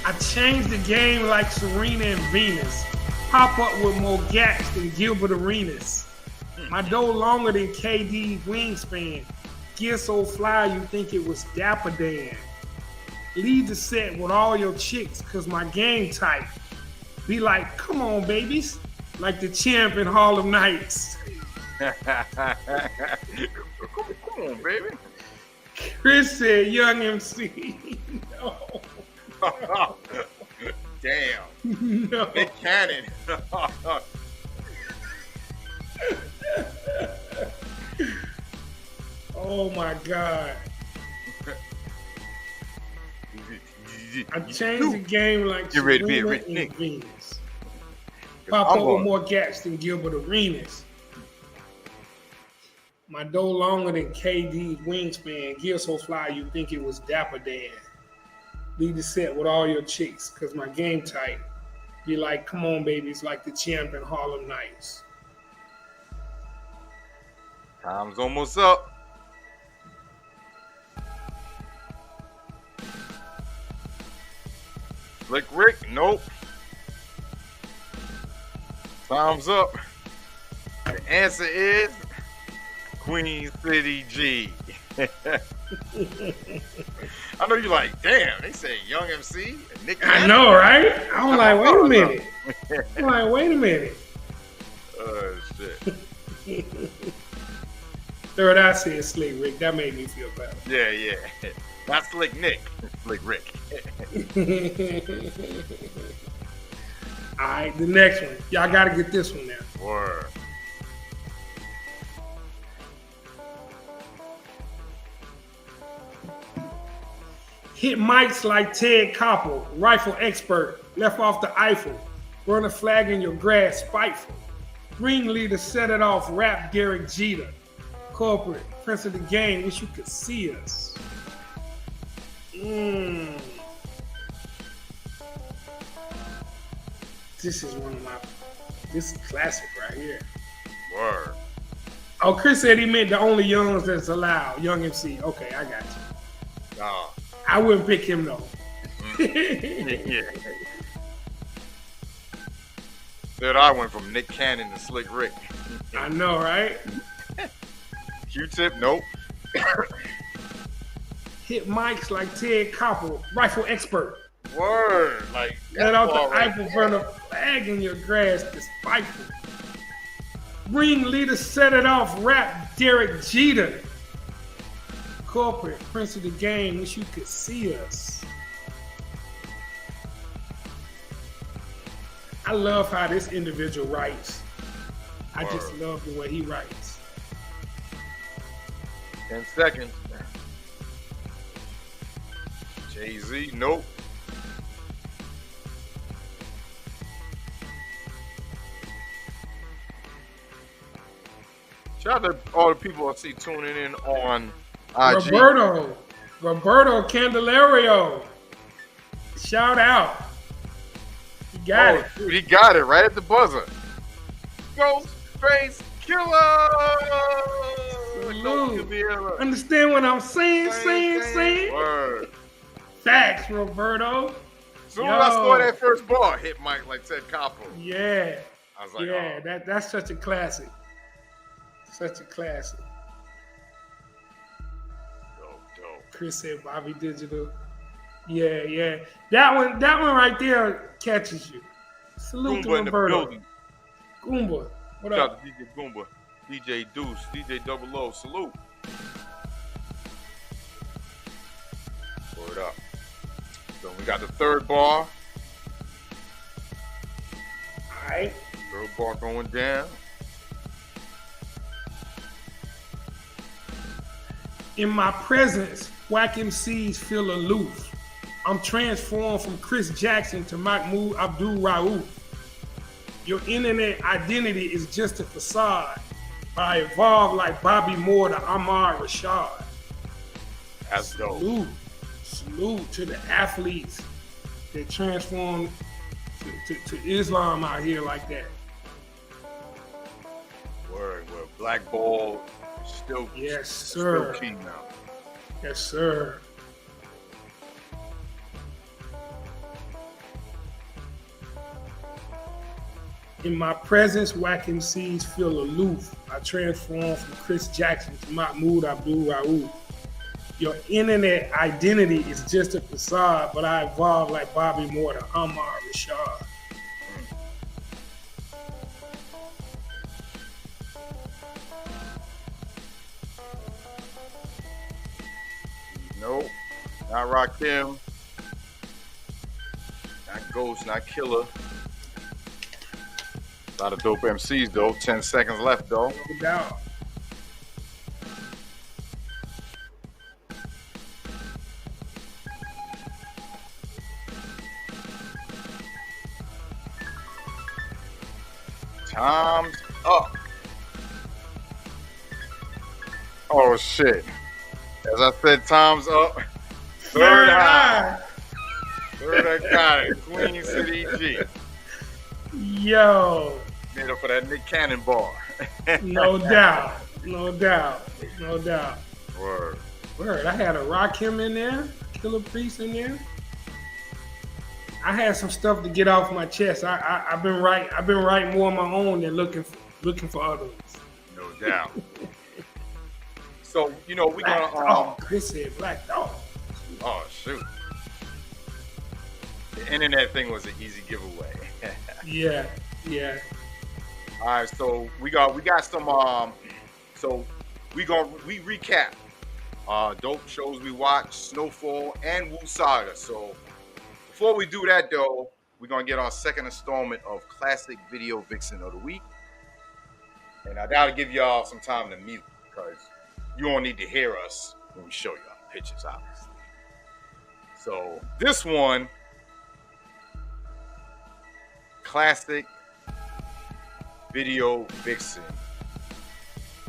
I changed the game like Serena and Venus. Pop up with more gaps than Gilbert Arenas. My dough longer than KD wingspan. Gear so fly you think it was Dapper Dan. Lead the set with all your chicks cause my game tight. Be like, come on babies. Like the champ in Harlem Nights. Come on, baby. Chris said, Young MC. No. Damn. No. Nick Cannon. Oh my God. I changed the game like Get ready to be a Serena rich and nigga. Venus. Pop up with more gaps than Gilbert Arenas. My dough longer than KD wingspan. Gear so fly you think it was Dapper Dan. Lead the set with all your chicks cause my game tight. Be like, come on babies, like the champ in Harlem Nights. Time's almost up. Slick Rick, nope. Time's up. The answer is Queen City G. I know you're like, damn, they say Young MC and Nick Cannon. I know, right? I'm like, wait a minute. Oh, shit. Third eye said Slick Rick. That made me feel better. Yeah. Not Slick Nick. Slick Rick. All right, the next one. Y'all got to get this one now. Word. Hit mics like Ted Koppel, rifle expert, left off the Eiffel. Burn a flag in your grass, spiteful. Ring leader, set it off, rap Derek Jeter. Corporate, prince of the game, wish you could see us. This is this is classic right here. Word. Oh, Chris said he meant the only youngs that's allowed. Young MC. Okay, I got you. Nah. I wouldn't pick him though. Yeah. Third I went from Nick Cannon to Slick Rick. I know, right? Q-Tip, nope. Hit mics like Ted Koppel, rifle expert. Word. Like, Let out the Eiffel, burn a flag in your grass, it's spiteful. Ring leader, set it off, rap Derek Jeter. Corporate, prince of the game, wish you could see us. I love how this individual writes. I just love the way he writes. 10 seconds. Jay-Z, nope. Shout out to all the people I see tuning in on IG. Roberto Candelario. Shout out. He got it. Dude, he got it right at the buzzer. Ghostface Killer. Understand what I'm saying? Word. Facts, Roberto. Soon as I saw that first ball, hit Mike like Ted Koppel. Yeah. I was like, yeah, that's such a classic. Such a classic. Dope. Chris said Bobby Digital. Yeah. That one right there catches you. Salute Goomba to Roberto. Goomba. What Shout up? out to DJ Goomba, DJ Deuce, DJ Double O, salute. Word up. So we got the third bar. Alright. Third bar going down. In my presence, whack MCs feel aloof. I'm transformed from Chris Jackson to Mahmoud Abdul Rauf. Your internet identity is just a facade, but I evolve like Bobby Moore to Ahmad Rashad. That's dope. Salute to the athletes that transform to Islam out here like that. Word. Black ball still, yes, sir. Still key now. Yes, sir. In my presence, whack MCs feel aloof. I transform from Chris Jackson to Mahmoud Abdul Rauf. Your internet identity is just a facade, but I evolve like Bobby Moore to Ahmad Rashad. Nope. Not Rakim. Not Ghost, not Killer. A lot of dope MCs though. 10 seconds left though. No doubt. Time's up. Oh shit. As I said, time's up. Third eye. Third eye got it. Queen City G. Yo. Made up for that Nick Cannon bar. No doubt. Word. I had a Rakim in there, Killer Priest in there. I had some stuff to get off my chest. I've been writing more on my own than looking for others. No doubt. So we Black gonna Dog. Chris said Black Dog. Oh shoot. The internet thing was an easy giveaway. Yeah. All right, so we got some so we recap dope shows we watched, Snowfall and Wu Saga. So before we do that though, we're gonna get our second installment of Classic Video Vixen of the Week. And I gotta give y'all some time to mute because you don't need to hear us when we show y'all pictures, obviously. So this one, classic video vixen.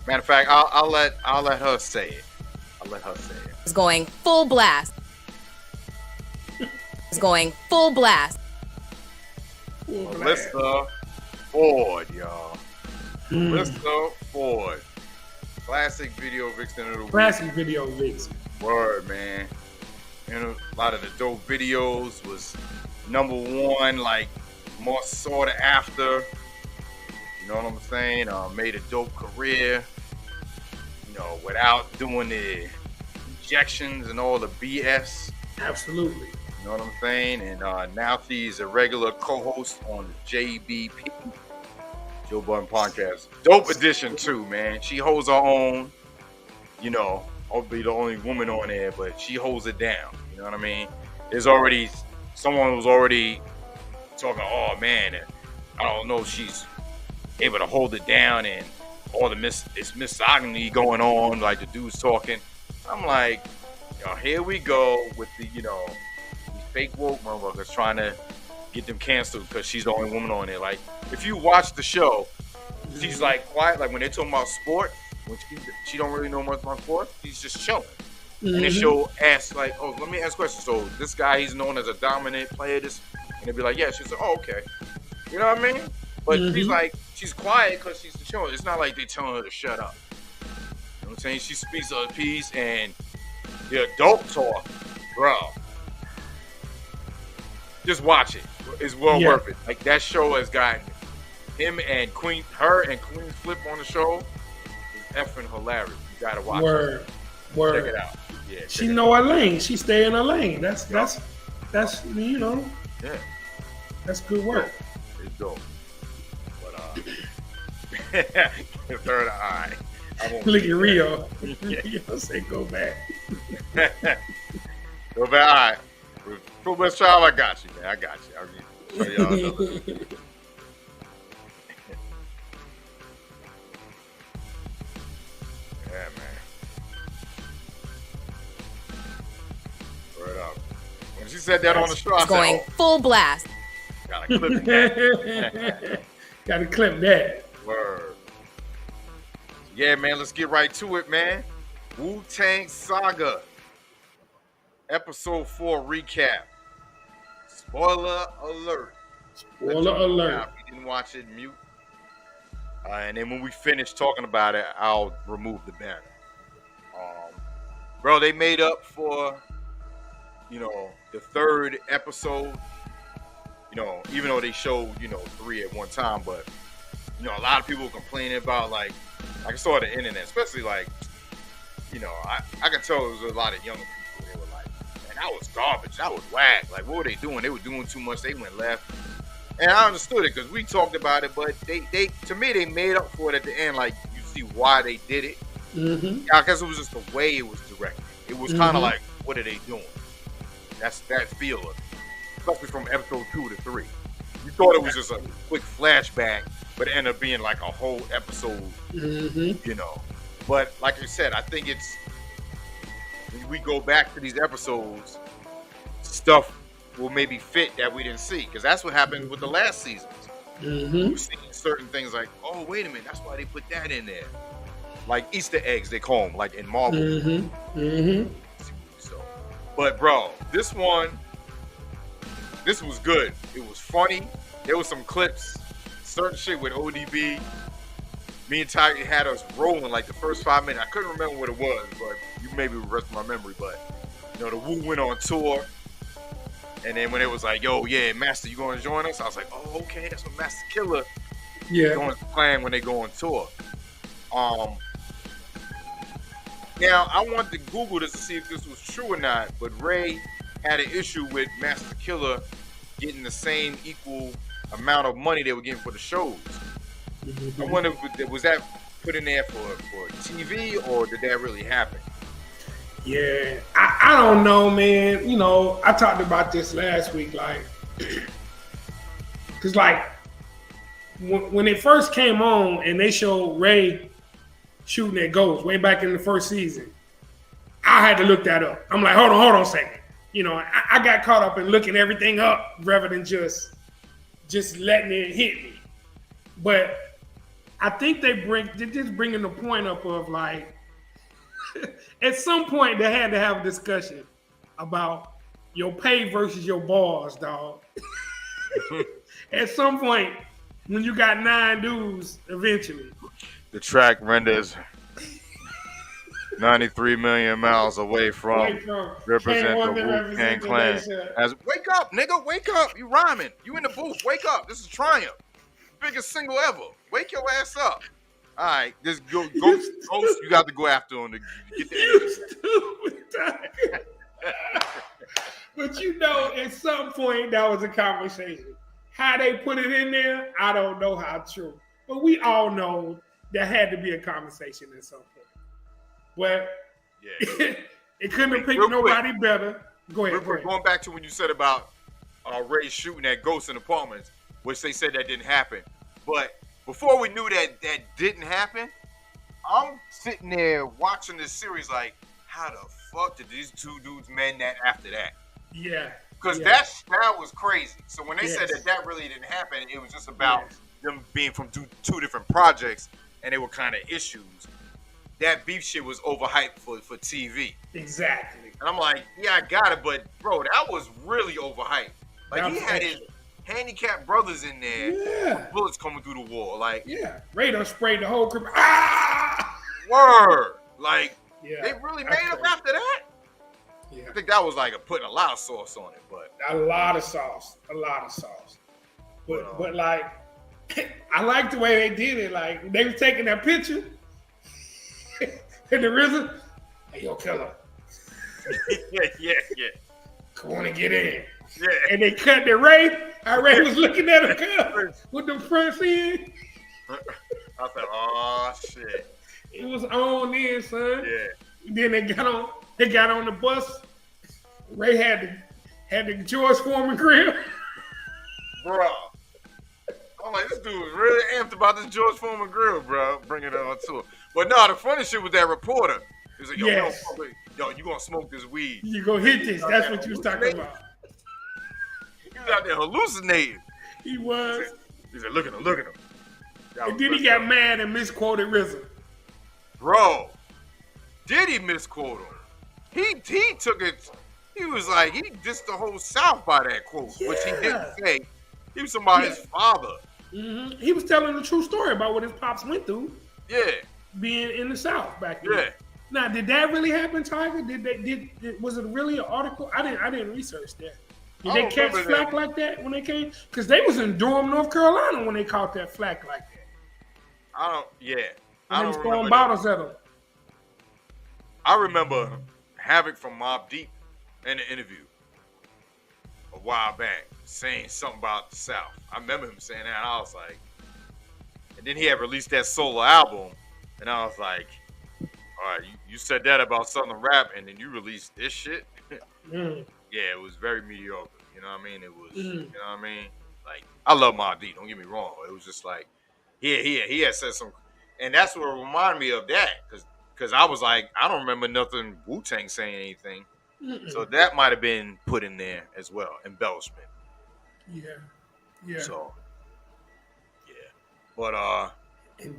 Matter of fact, I'll let her say it. I'll let her say it. It's going full blast. It's going full blast. Melissa Ford, y'all. Melissa Ford. Classic video vixen of the week. Classic video vixen. Word, man. And a lot of the dope videos was #1, like more sought after. You know what I'm saying? Made a dope career. You know, without doing the injections and all the BS. Absolutely. You know what I'm saying? And now she's a regular co-host on JBP, Joe Budden Podcast. Dope addition too, man. She holds her own. You know, I'll be the only woman on there, but she holds it down. You know what I mean? There's already someone was already talking. Oh man, I don't know if she's able to hold it down, and all the misogyny going on, like the dudes talking. I'm like, yo, here we go with the, you know, these fake woke motherfuckers trying to get them canceled because she's the only woman on there. Like, if you watch the show, she's like quiet. Like when they're talking about sport, when she don't really know much about sport, she's just chilling. And then she'll ask like, oh, let me ask a question. So this guy, he's known as a dominant player. And they'll be like, yeah. She's like, oh, okay. You know what I mean? But she's like, she's quiet because she's chilling. It's not like they telling her to shut up. You know what I'm saying? She speaks her piece, and the adult talk, bro. Just watch it. It's well worth it. Like that show has gotten him and her and Queen Flip on the show is effing hilarious. You gotta watch it. Word. Check it out. Yeah. She know her lane. She stay in her lane. That's you know. Yeah. That's good work. It's dope. The third eye. Look at Rio. Rio say go back. Go back. All right. Fullblast child, I got you, man. I got you. I'll show y'all another. Yeah, man. Word up. When she said that on the show, I said, going full blast. Gotta clip that. Gotta clip that. Word. Yeah, man, let's get right to it, man. Wutang Saga. Episode 4 recap. Spoiler alert. Spoiler alert. If you didn't watch it, mute. And then when we finish talking about it, I'll remove the banner. Bro, they made up for, you know, the third episode. You know, even though they showed, you know, 3 at one time, but you know, a lot of people complaining about like I saw the internet, especially like, you know, I can tell there was a lot of young people. They were like, man, that was garbage. That was whack. Like, what were they doing? They were doing too much. They went left. And I understood it because we talked about it, but they to me, they made up for it at the end. Like, you see why they did it. I guess it was just the way it was directed. It was kind of like, what are they doing? That's that feel of it. Especially from episode 2 to 3. You thought it was just a quick flashback, but it ended up being like a whole episode, you know. But like I said, I think it's, when we go back to these episodes, stuff will maybe fit that we didn't see. Because that's what happened with the last seasons. We've seen certain things like, oh, wait a minute, that's why they put that in there. Like Easter eggs, they call them, like in Marvel. So, but bro, this was good. It was funny. There was some clips, certain shit with ODB. Me and Ty had us rolling like the first 5 minutes. I couldn't remember what it was, but you maybe rest my memory. But you know, the Wu went on tour, and then when it was like, "Yo, yeah, Master, you going to join us?" I was like, "Oh, okay, that's what Master Killer going to plan when they go on tour." Now I wanted to Google this to see if this was true or not, but Ray had an issue with Master Killer getting the same equal amount of money they were getting for the shows. I wonder, was that put in there for TV, or did that really happen? Yeah, I don't know, man. You know, I talked about this last week, like, because like when it first came on and they showed Ray shooting at ghosts way back in the first season, I had to look that up. I'm like, hold on a second. I got caught up in looking everything up rather than just letting it hit me. But I think they're just bringing the point up of like, at some point they had to have a discussion about your pay versus your balls, dog. At some point, when you got 9 dudes, eventually. The track renders 93 million miles away from represent the Wutang Clan. As wake up, nigga, wake up! You rhyming? You in the booth? Wake up! This is Triumph, biggest single ever. Wake your ass up! All right, this ghost. You got to go after him to get the energy. But at some point that was a conversation. How they put it in there, I don't know how true. But we all know there had to be a conversation at some point. But it couldn't have picked nobody better. Go ahead. Going back to when you said about Ray shooting at ghosts in apartments, which they said that didn't happen. But before we knew that didn't happen, I'm sitting there watching this series like, how the fuck did these 2 dudes man that after that? Yeah. Because that was crazy. So when they said that really didn't happen, it was just about them being from 2 different projects and they were kind of issues. That beef shit was overhyped for TV. Exactly. And I'm like, yeah, I got it, but bro, that was really overhyped. Like he had his handicapped brothers in there with bullets coming through the wall. Like Ray done sprayed the whole crib. Ah! Word. Like they really made up after that? Yeah. I think that was like putting a lot of sauce on it, but a lot of sauce. But like, I like the way they did it. Like they was taking that picture, and the RZA, hey yo, killer, yeah. Come on and get in. Yeah. And they cut the Ray. Ray was looking at him with the front end. I thought, oh shit, it was on then, son. Yeah. Then they got on the bus. Ray had the George Foreman grill. Bro. I'm like, this dude was really amped about this George Foreman grill, bro. Bring it on to him. But no, the funny shit was that reporter. He was like, yo, you gonna smoke this weed. You gonna hit this. That's what you was talking about. He was out there hallucinating. He was. He said, look at him. And then he got mad and misquoted RZA. Bro, did he misquote him? He took it. He was like, he dissed the whole South by that quote, which he didn't say. He was talking about his father. Mm-hmm. He was telling the true story about what his pops went through. Yeah. Being in the South back then. Yeah. Now, did that really happen, Tiger? Was it really an article? I didn't research that. Did they catch flack like that when they came? Because they was in Durham, North Carolina when they caught that flack like that. I When don't they was throwing bottles at them. I remember Havoc from Mobb Deep in an interview a while back saying something about the South. I remember him saying that, and I was like, and then he had released that solo album, and I was like, all right, you said that about Southern rap, and then you released this shit? Yeah, it was very mediocre. You know what I mean? It was, you know what I mean? Like, I love Mobb Deep, don't get me wrong. It was just like, he had said some, and that's what reminded me of that, because I was like, I don't remember nothing Wutang saying anything. So that might have been put in there as well, embellishment. Yeah. So, yeah. But and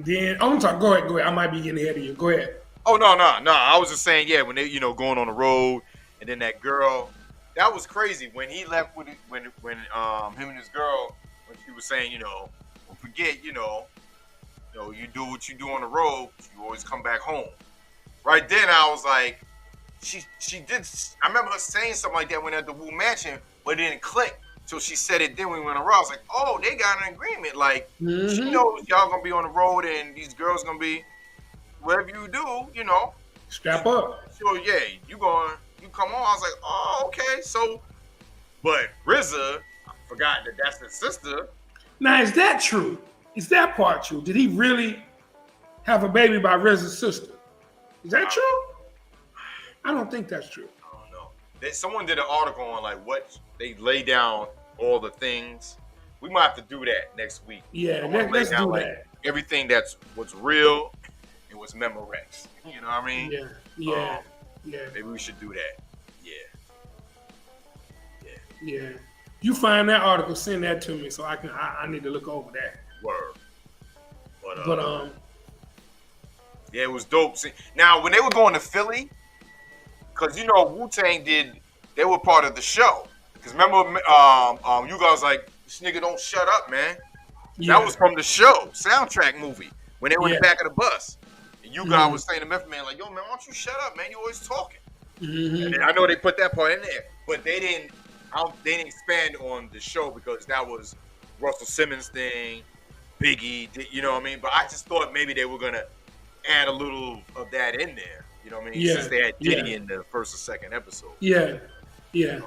then I'm talking. Go ahead. I might be getting ahead of you. Go ahead. Oh no. I was just saying, yeah, when they going on the road, and then that girl, that was crazy when he left with it, when him and his girl, when she was saying, don't forget, you do what you do on the road, you always come back home. Right then, I was like, she did. I remember her saying something like that when at the Wu Mansion, but it didn't click. So she said it then when we went around. I was like, oh, they got an agreement. Like, she knows y'all gonna be on the road and these girls gonna be, whatever you do, Strap up. So yeah, you come on. I was like, oh, okay. So, but RZA, I forgot that's his sister. Now, is that true? Is that part true? Did he really have a baby by RZA's sister? Is that true? I don't think that's true. I don't know. Someone did an article on like what they lay down all the things. We might have to do that next week. Yeah, let's do that. Everything what's real and what's Memorex. You know what I mean? Yeah. Maybe we should do that. Yeah. You find that article, send that to me so I need to look over that. Word. But yeah, it was dope. See, now when they were going to Philly, because you know Wutang they were part of the show. Because remember, you guys like, this nigga don't shut up, man. yeah. That was from the show soundtrack movie when they were in Yeah. the back of the bus. And you guys was saying to Method Man like, yo man, why don't you shut up, man? You always talking. And then I know they put that part in there, but they didn't expand on the show because that was Russell Simmons' thing, Biggie, you know what I mean? But I just thought maybe they were gonna add a little of that in there, you know what I mean? Yeah. Since they had Diddy in the first or second episode. Yeah. Yeah.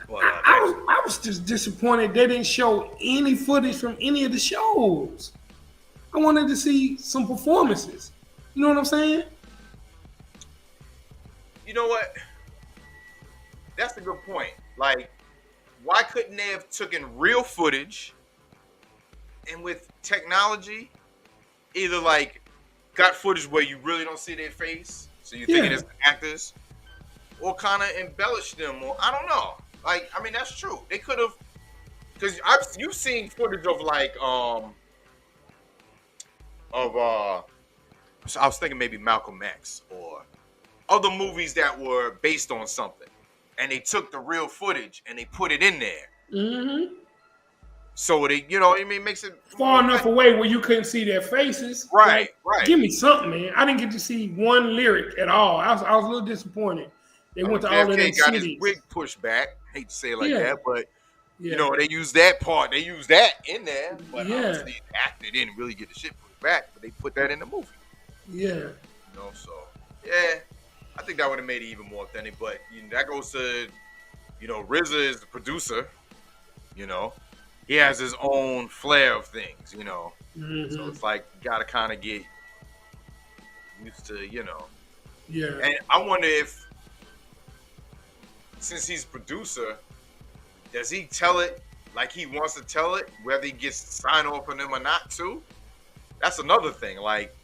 But, I was just disappointed they didn't show any footage from any of the shows. I wanted to see some performances. You know what I'm saying? you know what? That's a good point. Like, why couldn't they have taken real footage and with technology, either like got footage where you really don't see their face, so you're thinking it's actors, or kind of embellish them, or I don't know. Like, I mean, that's true. They could have, because you've seen footage of like so I was thinking maybe Malcolm X or other movies that were based on something, and they took the real footage and they put it in there. Mm-hmm. So they, you know what I mean, makes it Far enough away where you couldn't see their faces. Right, like, right. Give me something, man. I didn't get to see one lyric at all. I was a little disappointed. They went to all of them JFK got cities. his wig pushed back. I hate to say it like Yeah. that, but Yeah. you know, they used that part. They used that in there, but Yeah. obviously the actor didn't really get the shit pushed back, but they put that in the movie. Yeah. You know, so yeah, I think that would have made it even more authentic. But you know, that goes to, you know, RZA is the producer. You know, he has his own flair of things. You know, Mm-hmm. so it's like you gotta kind of get used to, you know. Yeah. And I wonder if, since he's producer, does he tell it like he wants to tell it, whether he gets sign off on them or not too? That's another thing. Like,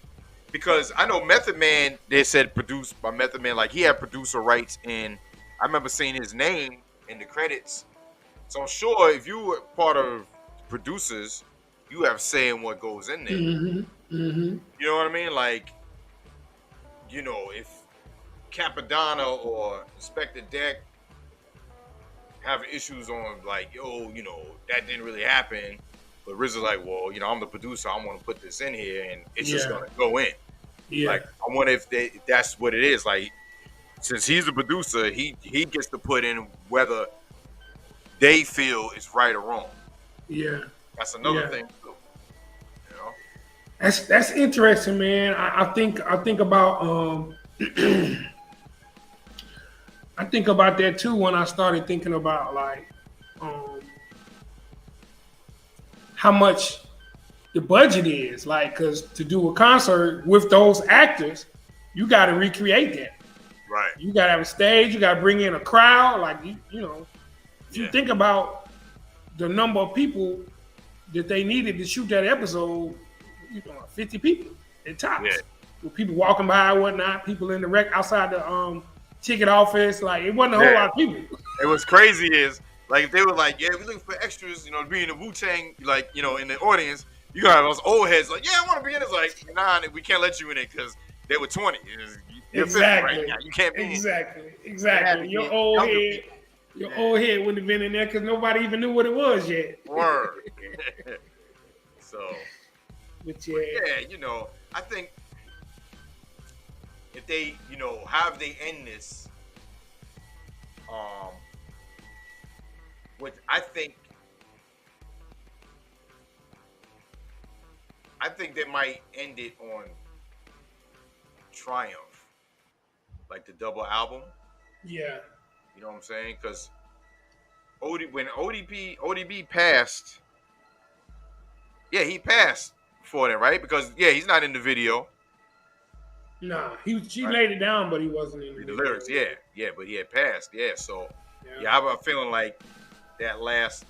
because I know Method Man, they said produced by Method Man, like he had producer rights, and I remember seeing his name in the credits. So I'm sure if you were part of producers, you have say in what goes in there. Mm-hmm. Mm-hmm. You know what I mean? Like, you know, if Capadonna or Inspector Deck have issues on like, yo, you know, that didn't really happen, but RZA's like, well, you know, I'm the producer, I want to put this in here, and it's just gonna go in. Yeah. Like, I wonder if that's what it is. Like, since he's the producer, he gets to put in whether they feel it's right or wrong. Yeah. That's another thing too. You know? That's interesting, man. I think about I think about that too when I started thinking about like how much the budget is, like, because to do a concert with those actors, you got to recreate that. Right. You got to have a stage. You got to bring in a crowd. Like, you know, if you think about the number of people that they needed to shoot that episode, you know, 50 people at tops. Yeah. With people walking by and whatnot, people in the outside the ticket office. Like, it wasn't a whole lot of people. And what's crazy is, like, if they were like, yeah, we're looking for extras, you know, to be in the Wutang, like, you know, in the audience, you got those old heads like, yeah, I want to be in it. It's like, nah, we can't let you in it because they were 20. You're 50 right now. You can't be in it. Exactly. Your old head wouldn't have been in there because nobody even knew what it was yet. Word. So, but yeah, you know, I think if they, you know, how they end this, which I think they might end it on Triumph, like the double album. Yeah. You know what I'm saying? Because when ODB passed, yeah, he passed for that, right? Because he's not in the video. Nah, she laid it down, but he wasn't in the lyrics. Yeah, but he had passed. Yeah, so I have a feeling like that last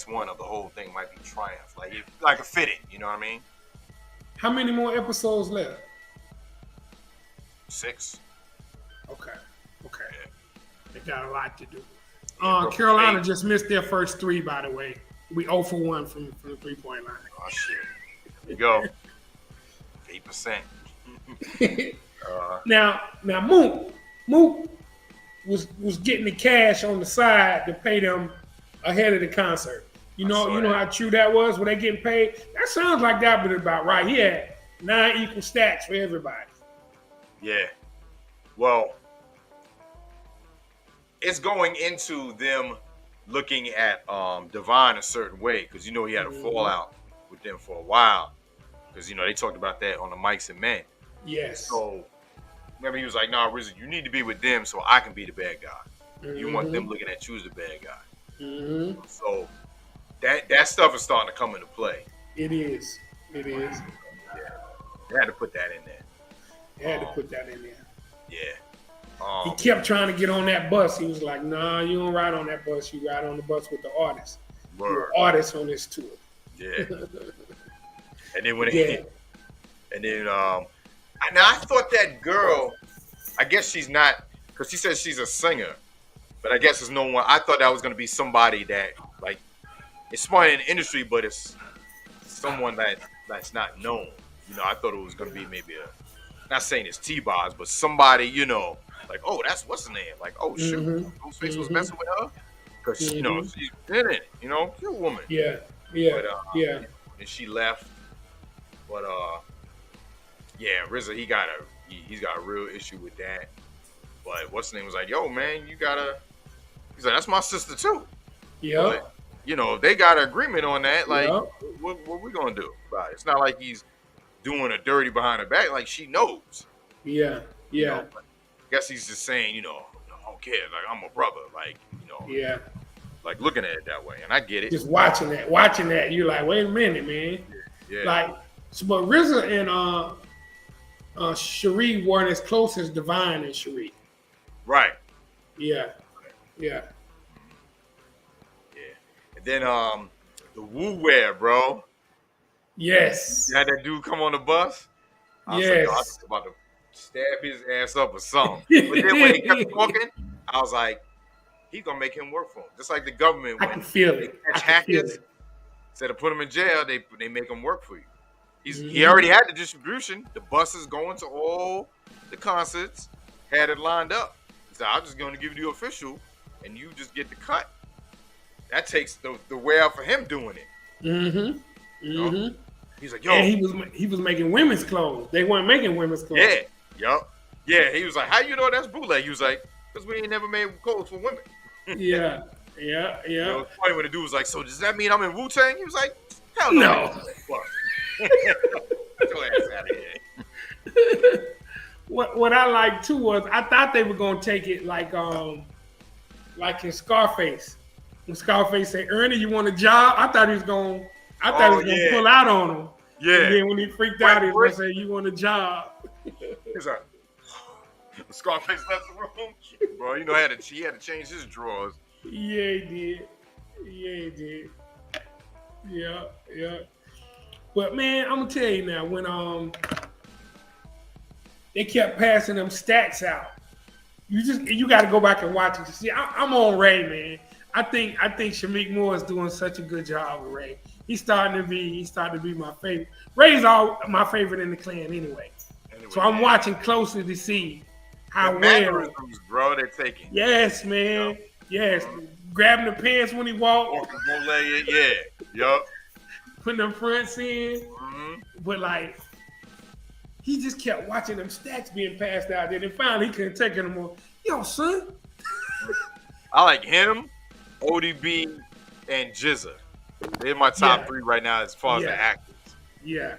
one of the whole thing might be Triumph, like a fitting. You know what I mean? How many more episodes left? 6. Okay. Yeah. got a lot to do. Carolina just missed their first 3, by the way. We 0 for 1 from the 3-point line. Oh shit! Here we go. 8%. Now Mook was getting the cash on the side to pay them ahead of the concert. You know how true that was? Were they getting paid? That sounds like that, but about right. He had 9 equal stacks for everybody. Yeah. Well, it's going into them looking at Divine a certain way because he had a fallout with them for a while because they talked about that on the Mics and Men. Yes. So remember he was like, "Nah, RZA, you need to be with them so I can be the bad guy. You want them looking at you as the bad guy." So that stuff is starting to come into play. It is. Yeah. They had to put that in there. Yeah. He kept trying to get on that bus. He was like, "Nah, you don't ride on that bus. You ride on the bus with the artists. You're an artist on this tour." Yeah. And then now I thought that girl, I guess she's not, because she says she's a singer, but I guess it's no one. I thought that was going to be somebody that, like, it's smart in the industry, but it's someone that's not known. I thought it was going to be maybe not saying it's T-Boz, but somebody, like, oh, that's what's the name? Like, oh, shoot, Ghostface was messing with her? Because, she's in it, she's a woman. Yeah. And she left. But, yeah, RZA, he's got a real issue with that. But what's the name was like, yo, man, he's like, that's my sister too. Yeah. If they got an agreement on that, like, what we gonna do about it? It's not like he's doing a dirty behind her back. Like, she knows. Yeah. I guess he's just saying, I don't care. Like, I'm a brother. Like, Yeah. Like, looking at it that way. And I get it. Just watching that, you're like, wait a minute, man. Yeah. Like, but RZA and Cherie weren't as close as Divine and Cherie. Right. Yeah. And then the Wu Wear, bro. Yes. You had that dude come on the bus. I was about to stab his ass up or something. But then when he kept talking, I was like, he's gonna make him work for him. Just like the government. I can feel it. Instead of put him in jail, they make him work for you. He already had the distribution. The buses going to all the concerts, had it lined up. So I'm just going to give you the official, and you just get the cut. That takes the wear out for him doing it. He's like, yo. And he was making women's clothes. They weren't making women's clothes. Yeah. He was like, how you know that's bootleg? He was like, because we ain't never made clothes for women. Yeah. It's funny when the dude was like, so does that mean I'm in Wutang? He was like, hell no. Get your ass out of here. What I liked too was I thought they were gonna take it like in Scarface. When Scarface said, "Ernie, you want a job?" I thought he was gonna pull out on him. Yeah. And then when he freaked out, he was gonna say, "You want a job?" He's like, Scarface left the room. Bro, he had to change his drawers. Yeah, he did. Yeah. But man, I'm gonna tell you now, when they kept passing them stats out, you got to go back and watch it to see. I'm on Ray, man. I think Shameik Moore is doing such a good job with Ray. He's starting to be my favorite. Ray's my favorite in the clan anyway. So I'm watching closely to see how well. Bro, they're taking. Yes, man. Yes, grabbing the pants when he walked. Walking bow-legged, yeah. Yup. Putting them fronts in, but like he just kept watching them stats being passed out there, and finally he couldn't take it anymore. Yo, son. I like him, ODB, and Jizza. They're my top 3 right now as far as the actors. Yeah.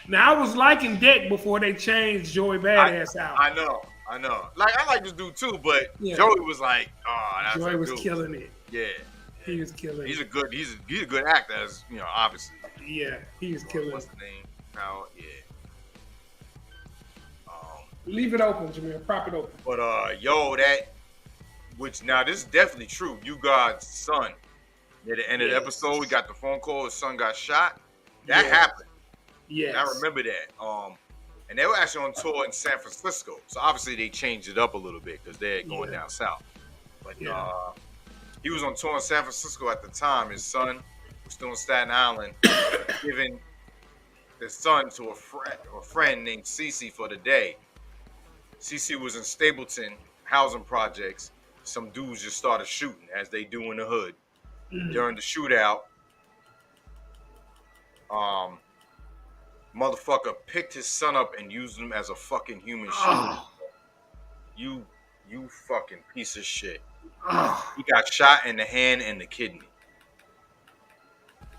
Now I was liking Deck before they changed Joey Badass out. I know. Like I like this dude too, but Joey was like, that's Joey was dude. killing it. Yeah. He was killing He's it. He's a good actor, as obviously. Yeah, he was killing What's it. the name? Now, yeah. Leave it open, Jameer. Prop it open. But which now this is definitely true. You God's son. Near the end of the episode, we got the phone call. His son got shot. That happened. Yes. I remember that. And they were actually on tour in San Francisco. So obviously they changed it up a little bit because they're going down south. But he was on tour in San Francisco at the time. His son was still in Staten Island, giving his son to a friend named Cece for the day. Cece was in Stapleton housing projects. Some dudes just started shooting as they do in the hood. During the shootout, motherfucker picked his son up and used him as a fucking human shield. You fucking piece of shit. He got shot in the hand and the kidney.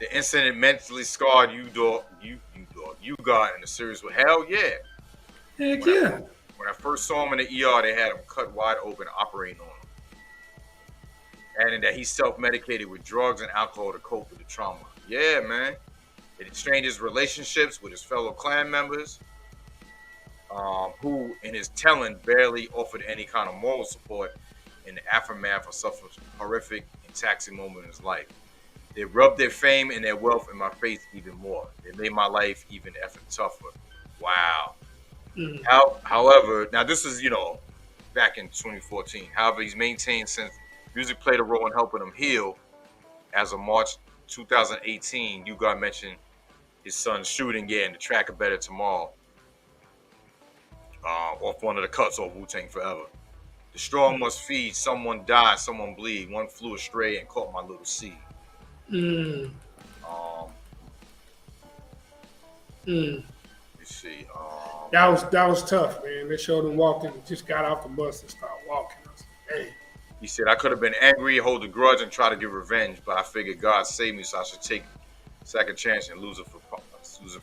The incident mentally scarred you got in a serious way. Hell yeah. Heck yeah. When I first saw him in the ER, they had him cut wide open operating on him. And that he self-medicated with drugs and alcohol to cope with the trauma. Yeah, man. It strained his relationships with his fellow clan members, who, in his telling, barely offered any kind of moral support in the aftermath of such a horrific and taxing moment in his life. They rubbed their fame and their wealth in my face even more. They made my life even effing tougher. Wow. However, now this is, back in 2014. However, he's maintained since music played a role in helping him heal. As of March 2018, you got mentioned his son's shooting, and the track of Better Tomorrow, off one of the cuts off Wutang Forever. The strong must feed, someone died, someone bleed. One flew astray and caught my little seed. Let's see. That was tough, man. They showed him walking, just got off the bus and started walking. I was like, dang. He said, I could have been angry, hold a grudge, and try to get revenge, but I figured God saved me, so I should take a second chance and lose it for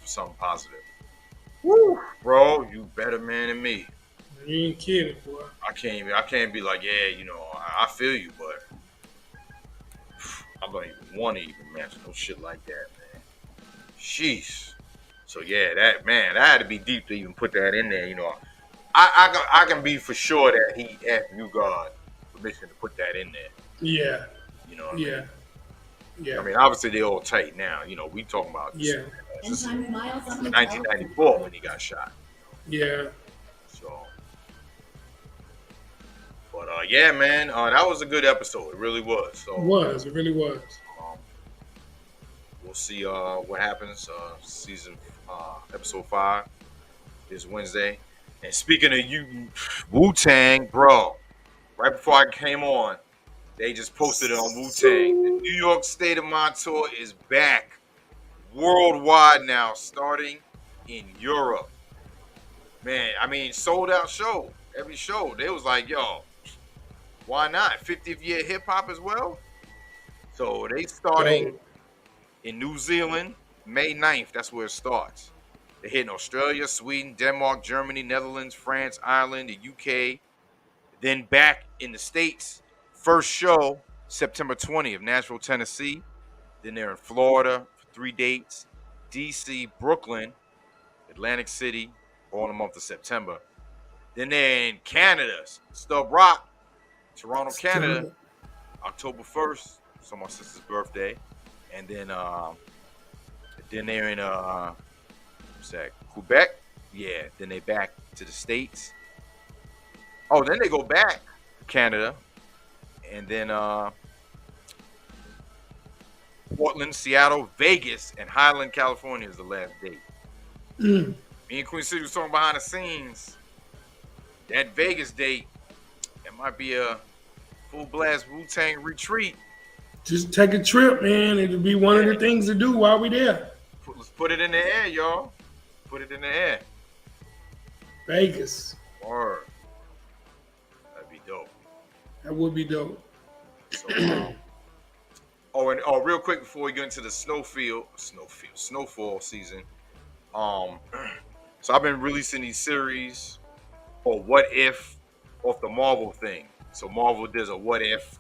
something positive. Woo. Bro, you better man than me. You ain't kidding, boy. I can't be like, I feel you, but I don't even want to even mention no shit like that, man. Sheesh. So yeah, that had to be deep to even put that in there. I can be for sure that he asked you God permission to put that in there. Yeah. You know what I mean? Yeah. I mean, obviously they all tight now. We talking about this, this is 1994 when he got shot. Yeah. So, but yeah, man, that was a good episode. It really was. So It really was. We'll see what happens. Season episode 5 is Wednesday. And speaking of you, Wutang, bro, right before I came on, they just posted it on Wutang. The New York State of Mind tour is back worldwide now, starting in Europe. Man, I mean, sold out show. Every show. They was like, yo, why not? 50th year hip hop as well. So they starting in New Zealand, May 9th. That's where it starts. They're hitting Australia, Sweden, Denmark, Germany, Netherlands, France, Ireland, the UK. Then back in the States, first show, September 20th, Nashville, Tennessee. Then they're in Florida for 3 dates, DC, Brooklyn, Atlantic City, all in the month of September. Then they're in Canada, Stub Rock, Toronto, Canada, October 1st. It's on my sister's birthday. And then they're in Quebec. Yeah, then they back to the States. Oh, then they go back to Canada. And then Portland, Seattle, Vegas, and Highland, California is the last date. Me and Queen City was talking behind the scenes. That Vegas date, it might be a Fullblast Wutang retreat. Just take a trip, man. It'll be one of the things to do while we there. Let's put it in the air, y'all. Put it in the air. Vegas. Word. That'd be dope. That would be dope. So, real quick before we get into the snowfall season. So I've been releasing these series or what if off the Marvel thing. So Marvel does a what if,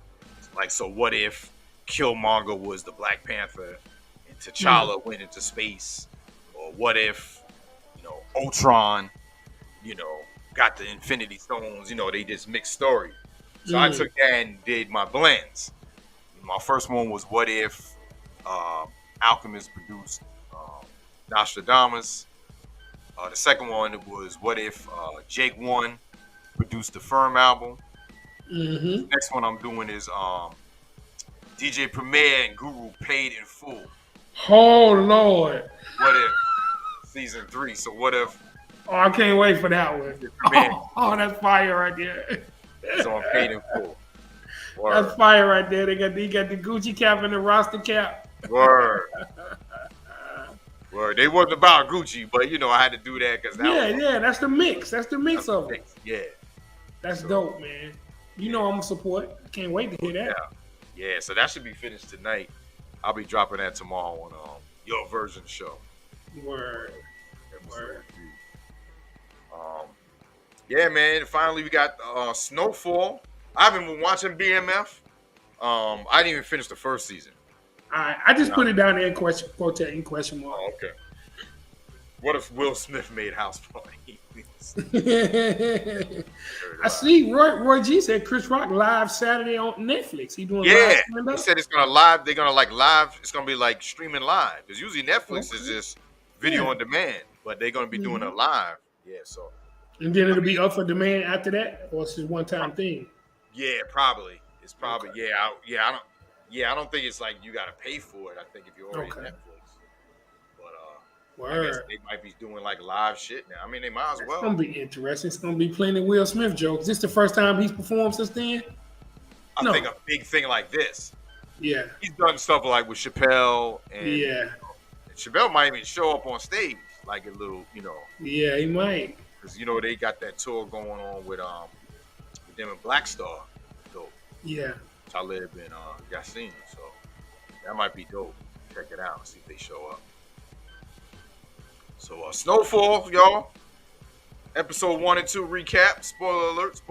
like, so what if Killmonger was the Black Panther and T'Challa went into space, or what if, Ultron, got the Infinity Stones, they just mixed story. So I took that and did my blends. My first one was what if Alchemist produced Nostradamus. The second one was What If Jake One produced the Firm album. Mm-hmm. The next one I'm doing is DJ Premier and Guru Paid in Full. Oh Lord. What If Season 3. So what if Oh, I can't wait for that one. Premier Oh, that's fire right there. is on Paid in Full? That's fire right there. They got the Gucci cap and the roster cap. Word. Word. They wasn't about Gucci, but you know I had to do that because that's the mix. That's the mix of it. Yeah. That's dope, man. You know I'm gonna support. I can't wait to hear that. Yeah. So that should be finished tonight. I'll be dropping that tomorrow on your version show. Word. Yeah, man. Finally, we got Snowfall. I haven't been watching BMF. I didn't even finish the first season. I just put it down there in question mark. Oh, okay. What if Will Smith made House Party? I see Roy G said Chris Rock live Saturday on Netflix. He doing live stand-up? He said it's gonna live. They're gonna like live. It's gonna be like streaming live. Because usually Netflix is just video on demand, but they're gonna be doing it live. Yeah, so. And then it'll be up for demand after that, or it's just one time thing. Yeah, probably. It's probably I don't think it's like you gotta pay for it. I think if you're already Netflix. But I guess they might be doing like live shit now. I mean, they might as well. It's gonna be interesting. It's gonna be plenty Will Smith jokes. Is this the first time he's performed since then? I think a big thing like this. Yeah. He's done stuff like with Chappelle and and Chappelle might even show up on stage like a little, Yeah, he might. Because they got that tour going on with them and Black Star. Dope. Yeah. Talib and Yassine. So that might be dope. Check it out. See if they show up. So Snowfall, y'all. Episode 1 and 2 recap. Spoiler alert.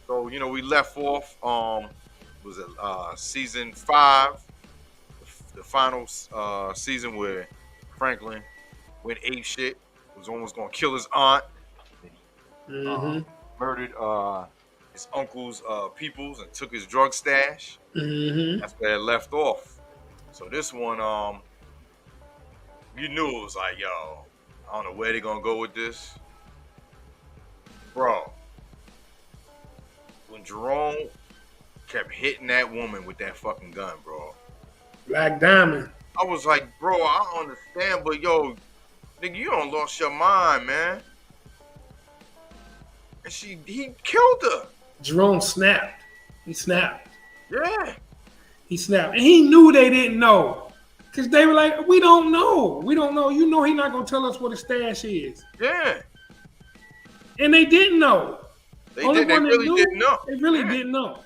So, we left off was it season 5, the final season where Franklin went ape shit, was almost gonna kill his aunt. Murdered his uncle's peoples and took his drug stash. That's where it left off. So this one, you knew it was like, yo, I don't know where they're gonna go with this. Bro, when Jerome kept hitting that woman with that fucking gun, bro. Black Diamond. I was like, bro, I don't understand, but yo, nigga, you don't lost your mind, man. And he killed her. Jerome snapped. He snapped. Yeah. He snapped. And he knew they didn't know. Because they were like, we don't know. We don't know. You know he's not going to tell us what a stash is. Yeah. And they didn't know. They really didn't know. They really didn't know.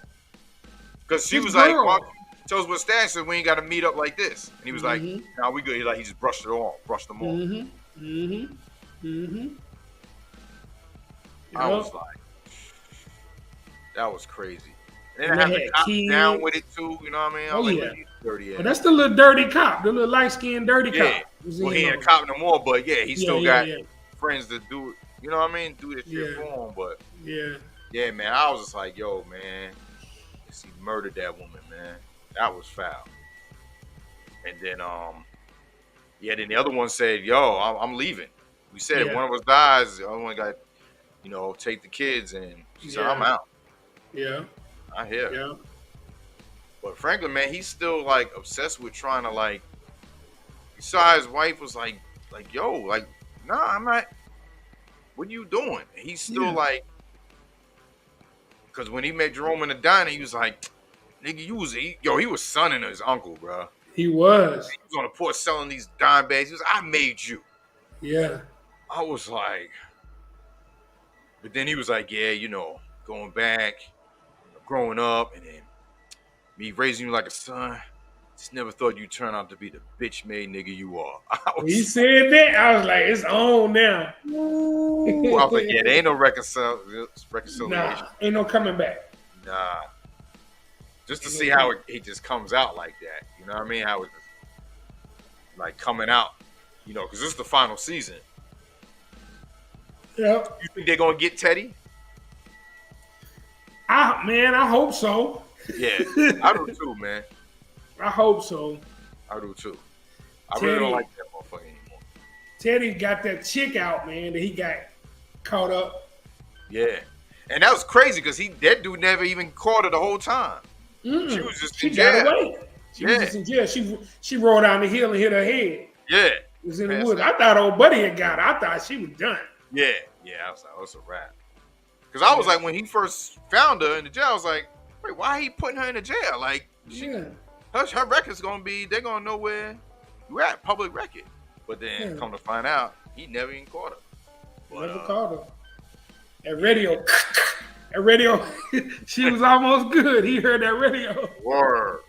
Because she was like, well, tell us what stash is. We ain't got to meet up like this. And he was like, nah, we good. He just brushed them off. I was like, that was crazy. And then I had the cop down with it too, you know what I mean? I was like, dirty ass. But that's the little dirty cop, the little light-skinned dirty cop. Well, he ain't a cop no more, but he still got friends that do it, you know what I mean? Do this shit for him, but yeah, man, I was just like, yo, man, he murdered that woman, man. That was foul. And then, then the other one said, yo, I'm leaving. We said if one of us dies, the other one got, take the kids, and she said, I'm out. Yeah. I hear. Yeah. But Franklin, man, he's still like obsessed with trying to like. He saw his wife was like, yo, like, nah, I'm not. What are you doing? And he's still like, because when he met Jerome in the diner, he was like, nigga, he was sonning his uncle, bro. He was. He was on the porch selling these dime bags. He was, I made you. Yeah. I was like, but then he was like, yeah, going back. Growing up and then me raising you like a son, just never thought you'd turn out to be the bitch made nigga you are. He said that. I was like, it's on now. I was like, there ain't no reconciliation. Nah, ain't no coming back. Nah. Just to see how it just comes out like that. You know what I mean? How it's like coming out, because this is the final season. Yeah. You think they're going to get Teddy? I hope so. Yeah, I do too, man. I hope so. I do too. I really don't like that motherfucker anymore. Teddy got that chick out, man, that he got caught up. Yeah. And that was crazy because that dude never even caught her the whole time. Mm-mm. She was just she in jail. got away. She was just in jail. She rolled down the hill and hit her head. Yeah. It was in the woods. I thought old buddy had got her. I thought she was done. Yeah. Yeah. I was like, oh, it's a wrap. Because I was like, when he first found her in the jail, I was like, wait, why he putting her in the jail? Like, her record's going to be, they're going to know where you at, public record. But then come to find out, he never even caught her. But, never caught her. That radio, she was almost good. He heard that radio. Word.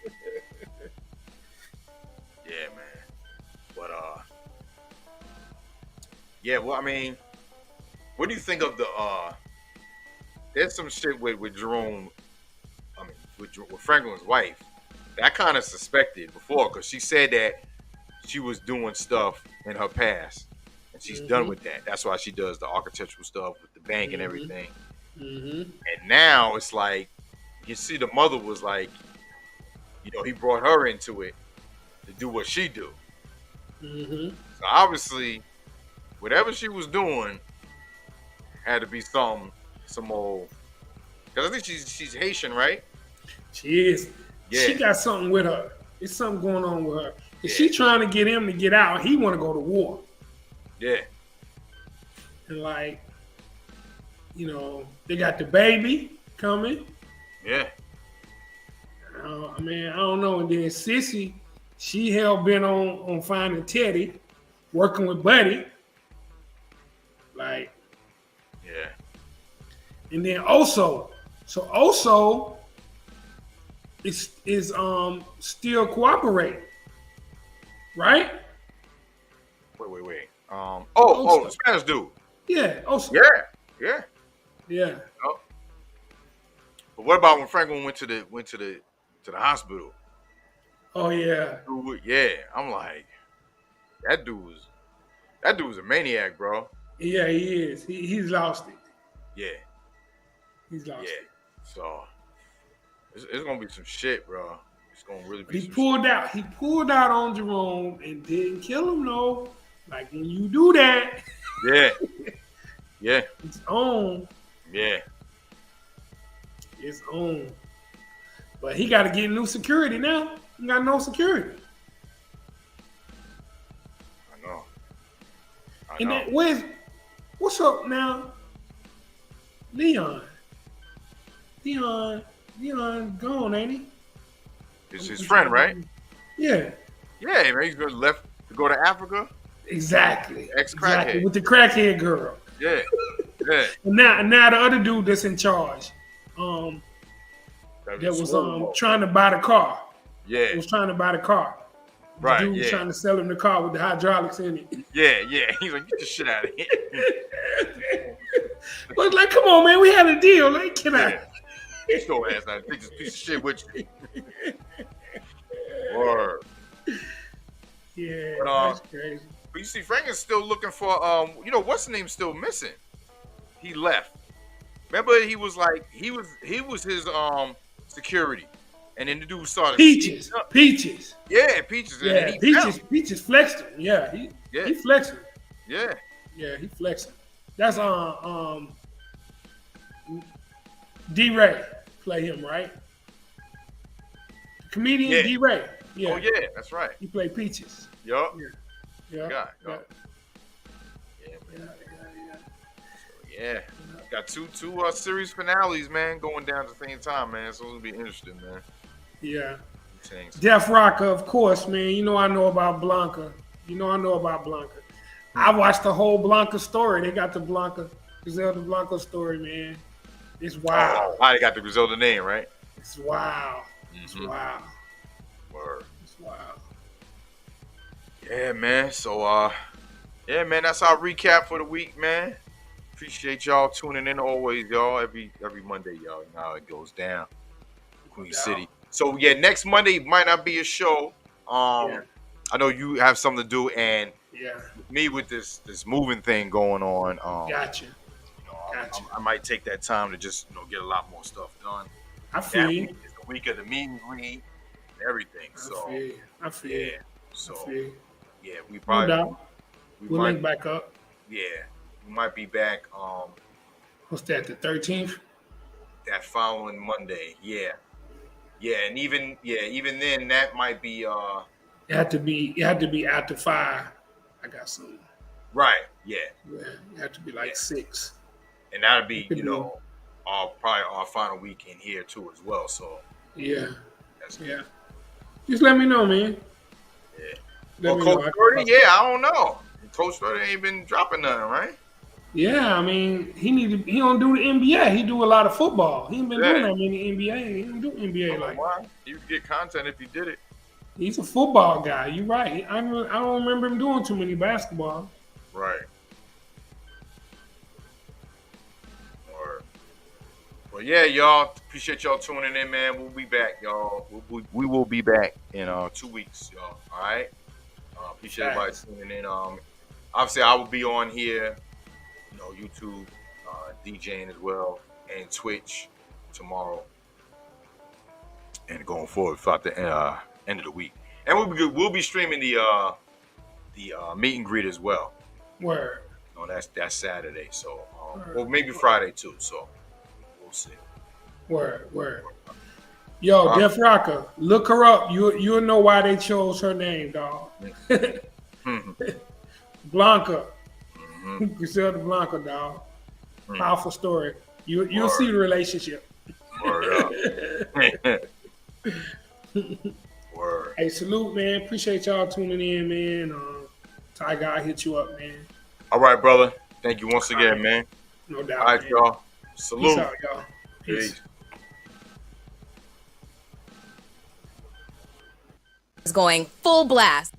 Yeah, man. But, yeah, well, I mean, what do you think of the, there's some shit with Jerome, I mean, with Franklin's wife, that I kind of suspected before, because she said that she was doing stuff in her past, and she's done with that. That's why she does the architectural stuff with the bank and everything. And now it's like, you see the mother was like, you know, he brought her into it to do what she do. So obviously, whatever she was doing had to be some old, because I think she's Haitian, right? She is. Yeah. She got something with her. There's something going on with her. If she trying to get him to get out, he want to go to war. Yeah. And like, you know, they got the baby coming. Yeah. I mean, I don't know. And then Sissy, she hell bent on finding Teddy, working with Buddy. Like, yeah. And then Oso. So Oso is still cooperating. Right? Wait. The Spanish dude. Yeah, Oso. Yeah. Oh. But what about when Franklin went to the hospital? Oh yeah. Yeah, I'm like, that dude's a maniac, bro. Yeah, he is. He's lost it. Yeah. He's lost it. So it's gonna be some shit, bro. It's gonna really be. He pulled out on Jerome and didn't kill him though. Like when you do that. Yeah. It's on. Yeah. It's on. But he got to get new security now. He got no security. I know. And then what's up now? Leon gone, ain't he? It's his friend, right? Yeah. Yeah, man. He's been left to go to Africa. Exactly. Ex-crackhead. Exactly. With the crackhead girl. Yeah. And now the other dude that's in charge, that was trying to buy the car. Yeah. Was trying to buy the car. Right. The dude was trying to sell him the car with the hydraulics in it. Yeah. He's like, get the shit out of here. But like, come on, man, we had a deal. Like, can I? Get your ass out. Take this piece of shit with you. Word. Yeah, but, that's crazy. But you see, Frank is still looking for what's the name still missing? He left. Remember, he was his security, and then the dude started Peaches. Yeah, Peaches. Yeah, Peaches flexed him. Yeah, he flexed him. Yeah, he flexed him. That's D-Ray play him, right? Comedian D-Ray. Yeah. Oh yeah, that's right. He played Peaches. Yup. Yeah. Yeah. Got two series finales, man, going down at the same time, man. So it'll be interesting, man. Yeah. Def Rocker, of course, man. You know I know about Blanca. I watched the whole Blanca story. They got the Griselda Blanca story, man. It's wild. I got the Griselda name, right? It's wild. It's wild. Word. It's wild. Yeah, man. So, that's our recap for the week, man. Appreciate y'all tuning in always, y'all. Every Monday, y'all. You know how it goes down. Queen City. So, next Monday might not be a show. I know you have something to do, and me with this moving thing going on. Gotcha. I might take that time to just get a lot more stuff done. I feel you. It's the week of the meet and greet and everything. I feel you. So I feel you. we probably We'll link back up. Yeah, we might be back. What's that? The 13th. That following Monday. Yeah, and even then, that might be. It had to be after 5. I got some. Right. Yeah. It had to be like 6. And that'll be probably our final weekend here too as well. So. Yeah. That's good. Just let me know, man. Yeah. Coach Shorty, I don't know. Coach Shorty ain't been dropping nothing, right? Yeah, I mean, he don't do the NBA. He do a lot of football. He ain't been doing that many NBA. He don't do NBA like that. He would get content if he did it. He's a football guy. You're right. I don't remember him doing too many basketball. Right. Well, yeah, y'all. Appreciate y'all tuning in, man. We'll be back, y'all. We will be back in 2 weeks, y'all. All right. Appreciate everybody tuning in. Obviously, I will be on here, YouTube, DJing as well, and Twitch tomorrow, and going forward throughout the end of the week. And we'll be streaming the meet and greet as well. Word. That's Saturday. So, or maybe Friday too. So. See. Word. Yo, Def Rocker, look her up. You'll know why they chose her name, dog. Blanca. Griselda Blanca, dog. Powerful story. You'll see the relationship. Word. Word. Hey, salute, man. Appreciate y'all tuning in, man. Tiger, I hit you up, man. All right, brother. Thank you once again, man. No doubt. All right, man. y'all. Salute. Peace out, y'all. Peace. Is going full blast.